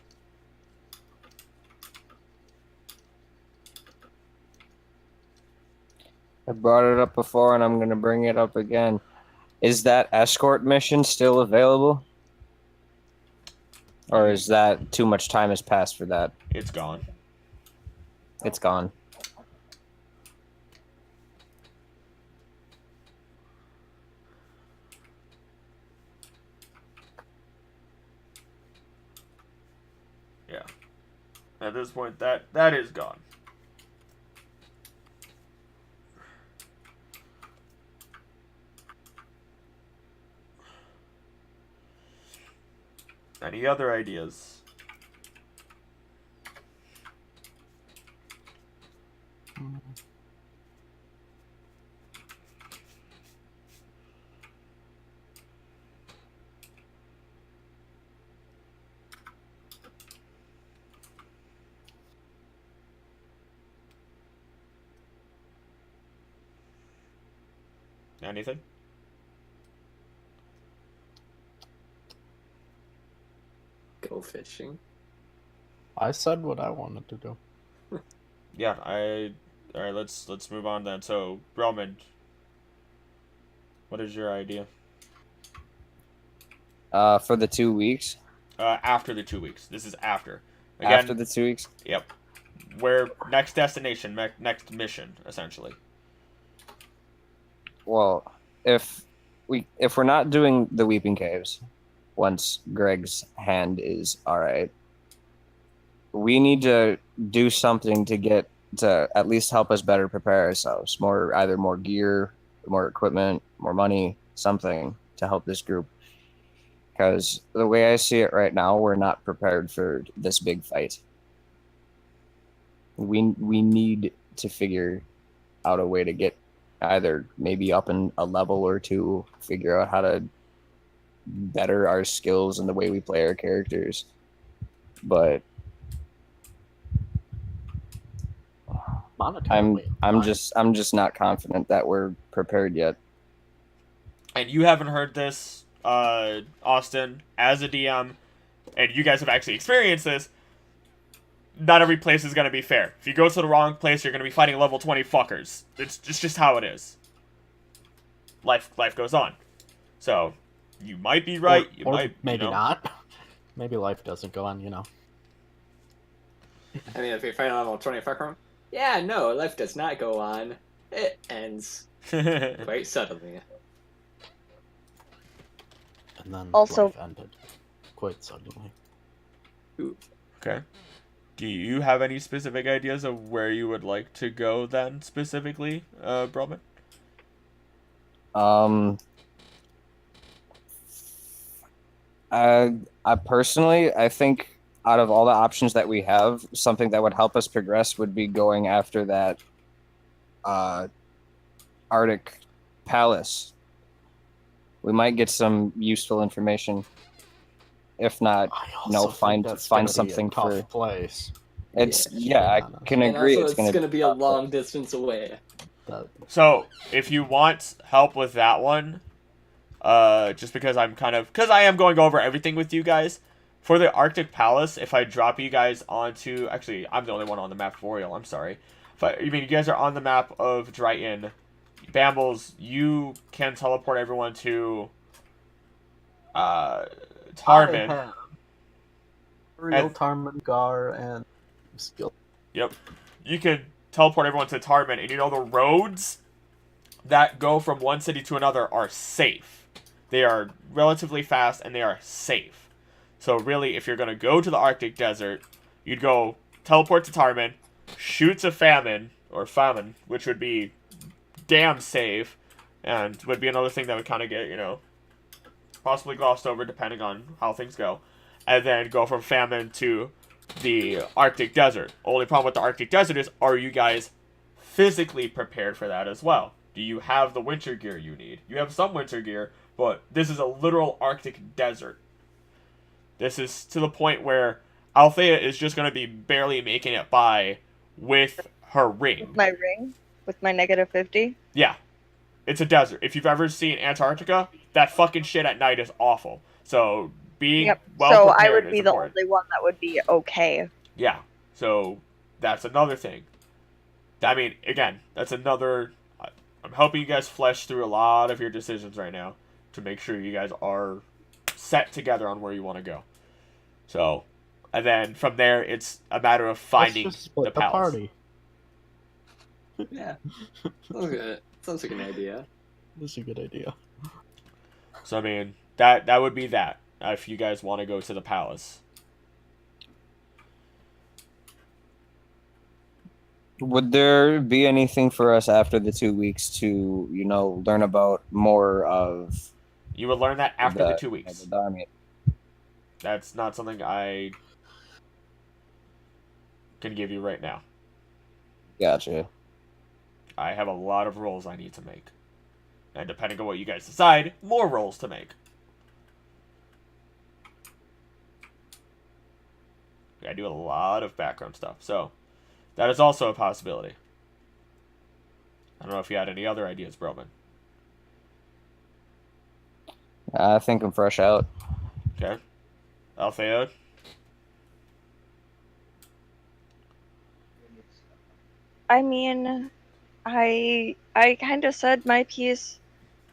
I brought it up before and I'm going to bring it up again. Is that escort mission still available? Or is that too much time has passed for that? It's gone. It's gone. Yeah. At this point, that is gone. Any other ideas? Anything? Go fishing. I said what I wanted to do. Yeah, all right, let's move on then. So, Bromund, what is your idea? For the 2 weeks? After the 2 weeks. This is after. Again, After the 2 weeks? Yep. Where next destination, next mission, essentially. Well, if we're not doing the Weeping Caves, once Greg's hand is alright, we need to do something to at least help us better prepare ourselves. Either more gear, more equipment, more money, something to help this group. Because the way I see it right now, we're not prepared for this big fight. We need to figure out a way to get either maybe up in a level or two, figure out how to better our skills and the way we play our characters. But Monetarily, I'm just not confident that we're prepared yet. And you haven't heard this, Austin, as a DM, and you guys have actually experienced this. Not every place is going to be fair. If you go to the wrong place, you're going to be fighting level 20 fuckers. It's just how it is. Life goes on. So, you might be right. You or might maybe you know. not. Maybe life doesn't go on, I mean, if we fight on level 20 fucker, yeah, no, life does not go on. It ends quite suddenly. And then Also- life ended quite suddenly. Okay. Do you have any specific ideas of where you would like to go then, specifically, Bromund? I personally, I think out of all the options that we have, something that would help us progress would be going after that Arctic Palace. We might get some useful information. If not, I you know, also think find that's gonna be something a tough for. place. It's to yeah, be I honest. can And agree. also, It's it's gonna be a long distance away. So, if you want help with that one, just because because I am going over everything with you guys, for the Arctic Palace, if I drop you guys onto, actually, I'm the only one on the map for Royal, I'm sorry. You mean you guys are on the map of Dryton, Bambles, you can teleport everyone to, Tarman. I have Real Tarman, Gar, and skill. Yep. You can teleport everyone to Tarman, and you know the roads that go from one city to another are safe. They are relatively fast, and they are safe. So really, if you're going to go to the Arctic Desert, you'd go teleport to Tarman, shoot to Famine, which would be damn safe, and would be another thing that would kind of get, possibly glossed over depending on how things go. And then go from Famine to the Arctic Desert. Only problem with the Arctic Desert is, are you guys physically prepared for that as well? Do you have the winter gear you need? You have some winter gear, but this is a literal Arctic desert. This is to the point where Althaea is just going to be barely making it by with her ring. With my ring? With my -50? Yeah. It's a desert. If you've ever seen Antarctica, that fucking shit at night is awful. So being well so prepared I would is be the important. only one that would be okay. Yeah. So that's another thing. I mean, again, that's another. I'm helping you guys flesh through a lot of your decisions right now to make sure you guys are set together on where you want to go. So, and then from there, it's a matter of finding Let's just split the palace. party. Yeah. Sounds good. Sounds like an idea. That's a good idea. So I mean, that would be that. If you guys want to go to the palace. Would there be anything for us after the 2 weeks to, learn about more of You would learn that after the 2 weeks. the army? That's not something I can give you right now. Gotcha. I have a lot of rolls I need to make. And depending on what you guys decide, more rolls to make. I do a lot of background stuff, so that is also a possibility. I don't know if you had any other ideas, Bromund. I think I'm fresh out. Okay. Althaea? I mean, I kind of said my piece.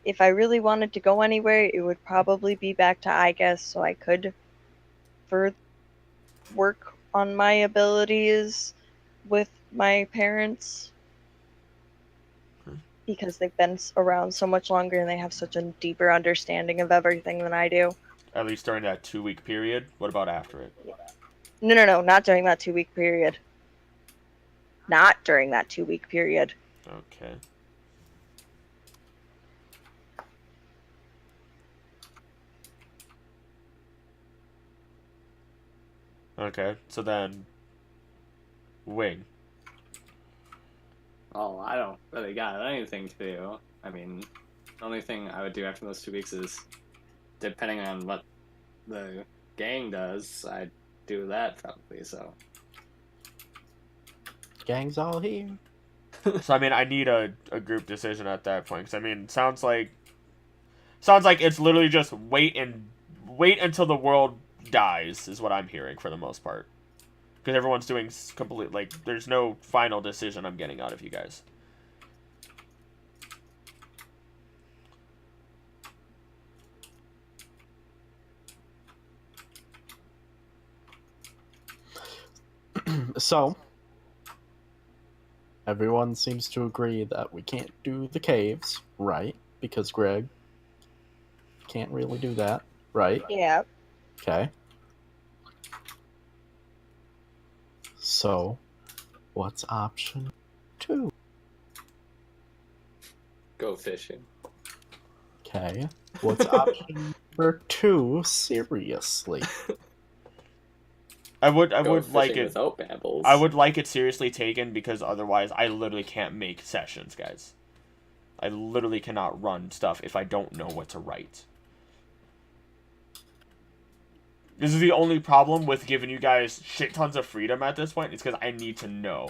If I really wanted to go anywhere, it would probably be back to I guess, so I could work on my abilities with my parents. Because they've been around so much longer and they have such a deeper understanding of everything than I do. At least during that 2-week period? What about after it? No, not during that 2-week period. Not during that 2-week period. Okay. Okay, so then... Wing. Oh, I don't really got anything to do. I mean, the only thing I would do after those 2 weeks is, depending on what the gang does, I'd do that probably, so. Gang's all here. So, I mean, I need a group decision at that point. Because, I mean, sounds like it's literally just wait until the world dies, is what I'm hearing for the most part. Because everyone's doing complete, there's no final decision I'm getting out of you guys. So, everyone seems to agree that we can't do the caves, right? Because Greg can't really do that. right? Yeah. Okay. So, what's option 2? Go fishing. Okay. What's option number 2? Seriously. I would Go like fishing it. without Bambles. I would like it seriously taken because otherwise I literally can't make sessions, guys. I literally cannot run stuff if I don't know what to write. This is the only problem with giving you guys shit tons of freedom at this point. It's because I need to know.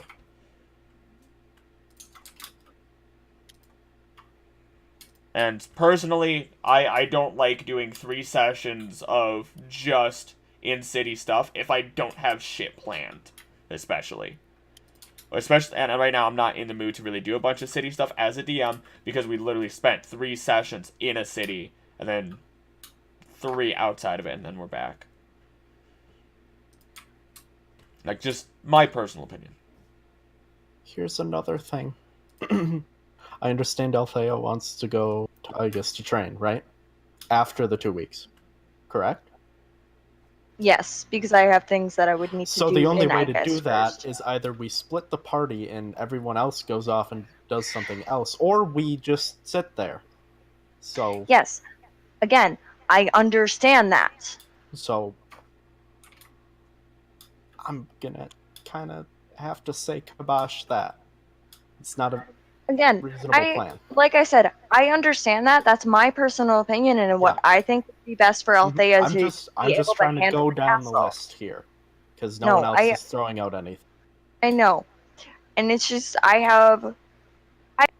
And personally, I don't like doing 3 sessions of just in-city stuff if I don't have shit planned, especially. And right now I'm not in the mood to really do a bunch of city stuff as a DM because we literally spent 3 sessions in a city and then 3 outside of it and then we're back. Like, just my personal opinion. Here's another thing. I understand Althaea wants to go to Trigis to train, right? After the 2 weeks. Correct? Yes, because I have things that I would need to do. So the only in way to August do that first. is either we split the party and everyone else goes off and does something else, or we just sit there. So Yes. Again, I understand that. So I'm gonna kind of have to say kibosh that. It's not a Again, reasonable plan. like I said, I understand that. That's my personal opinion and what I think would be best for Althea I'm to just be able trying to to handle go down the castle. list here, because no one else is throwing out anything. I know, and it's just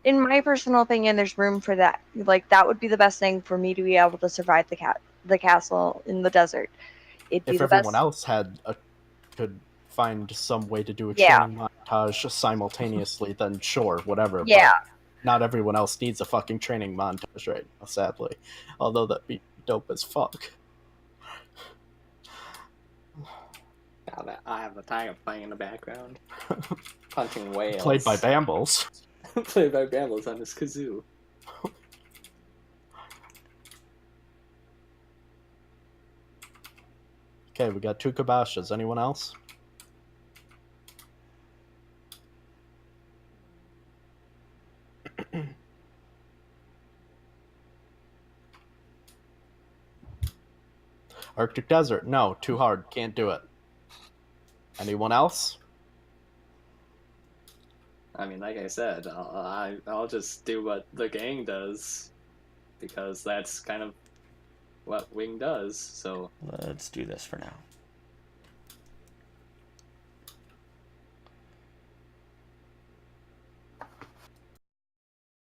in my personal opinion, there's room for that. Like that would be the best thing for me to be able to survive the castle in the desert. It'd be If the everyone best. else could find some way to do a training montage simultaneously, then sure, whatever. Yeah. But not everyone else needs a fucking training montage right now, sadly. Although that'd be dope as fuck. I have a tiger playing in the background. Punching whales. Played by Bambles. Played by Bambles on his kazoo. Okay, we got 2 kiboshes. Anyone else? Arctic Desert. No, too hard. Can't do it. Anyone else? I mean, like I said, I'll just do what the gang does, because that's kind of what Wing does. So Let's do this for now.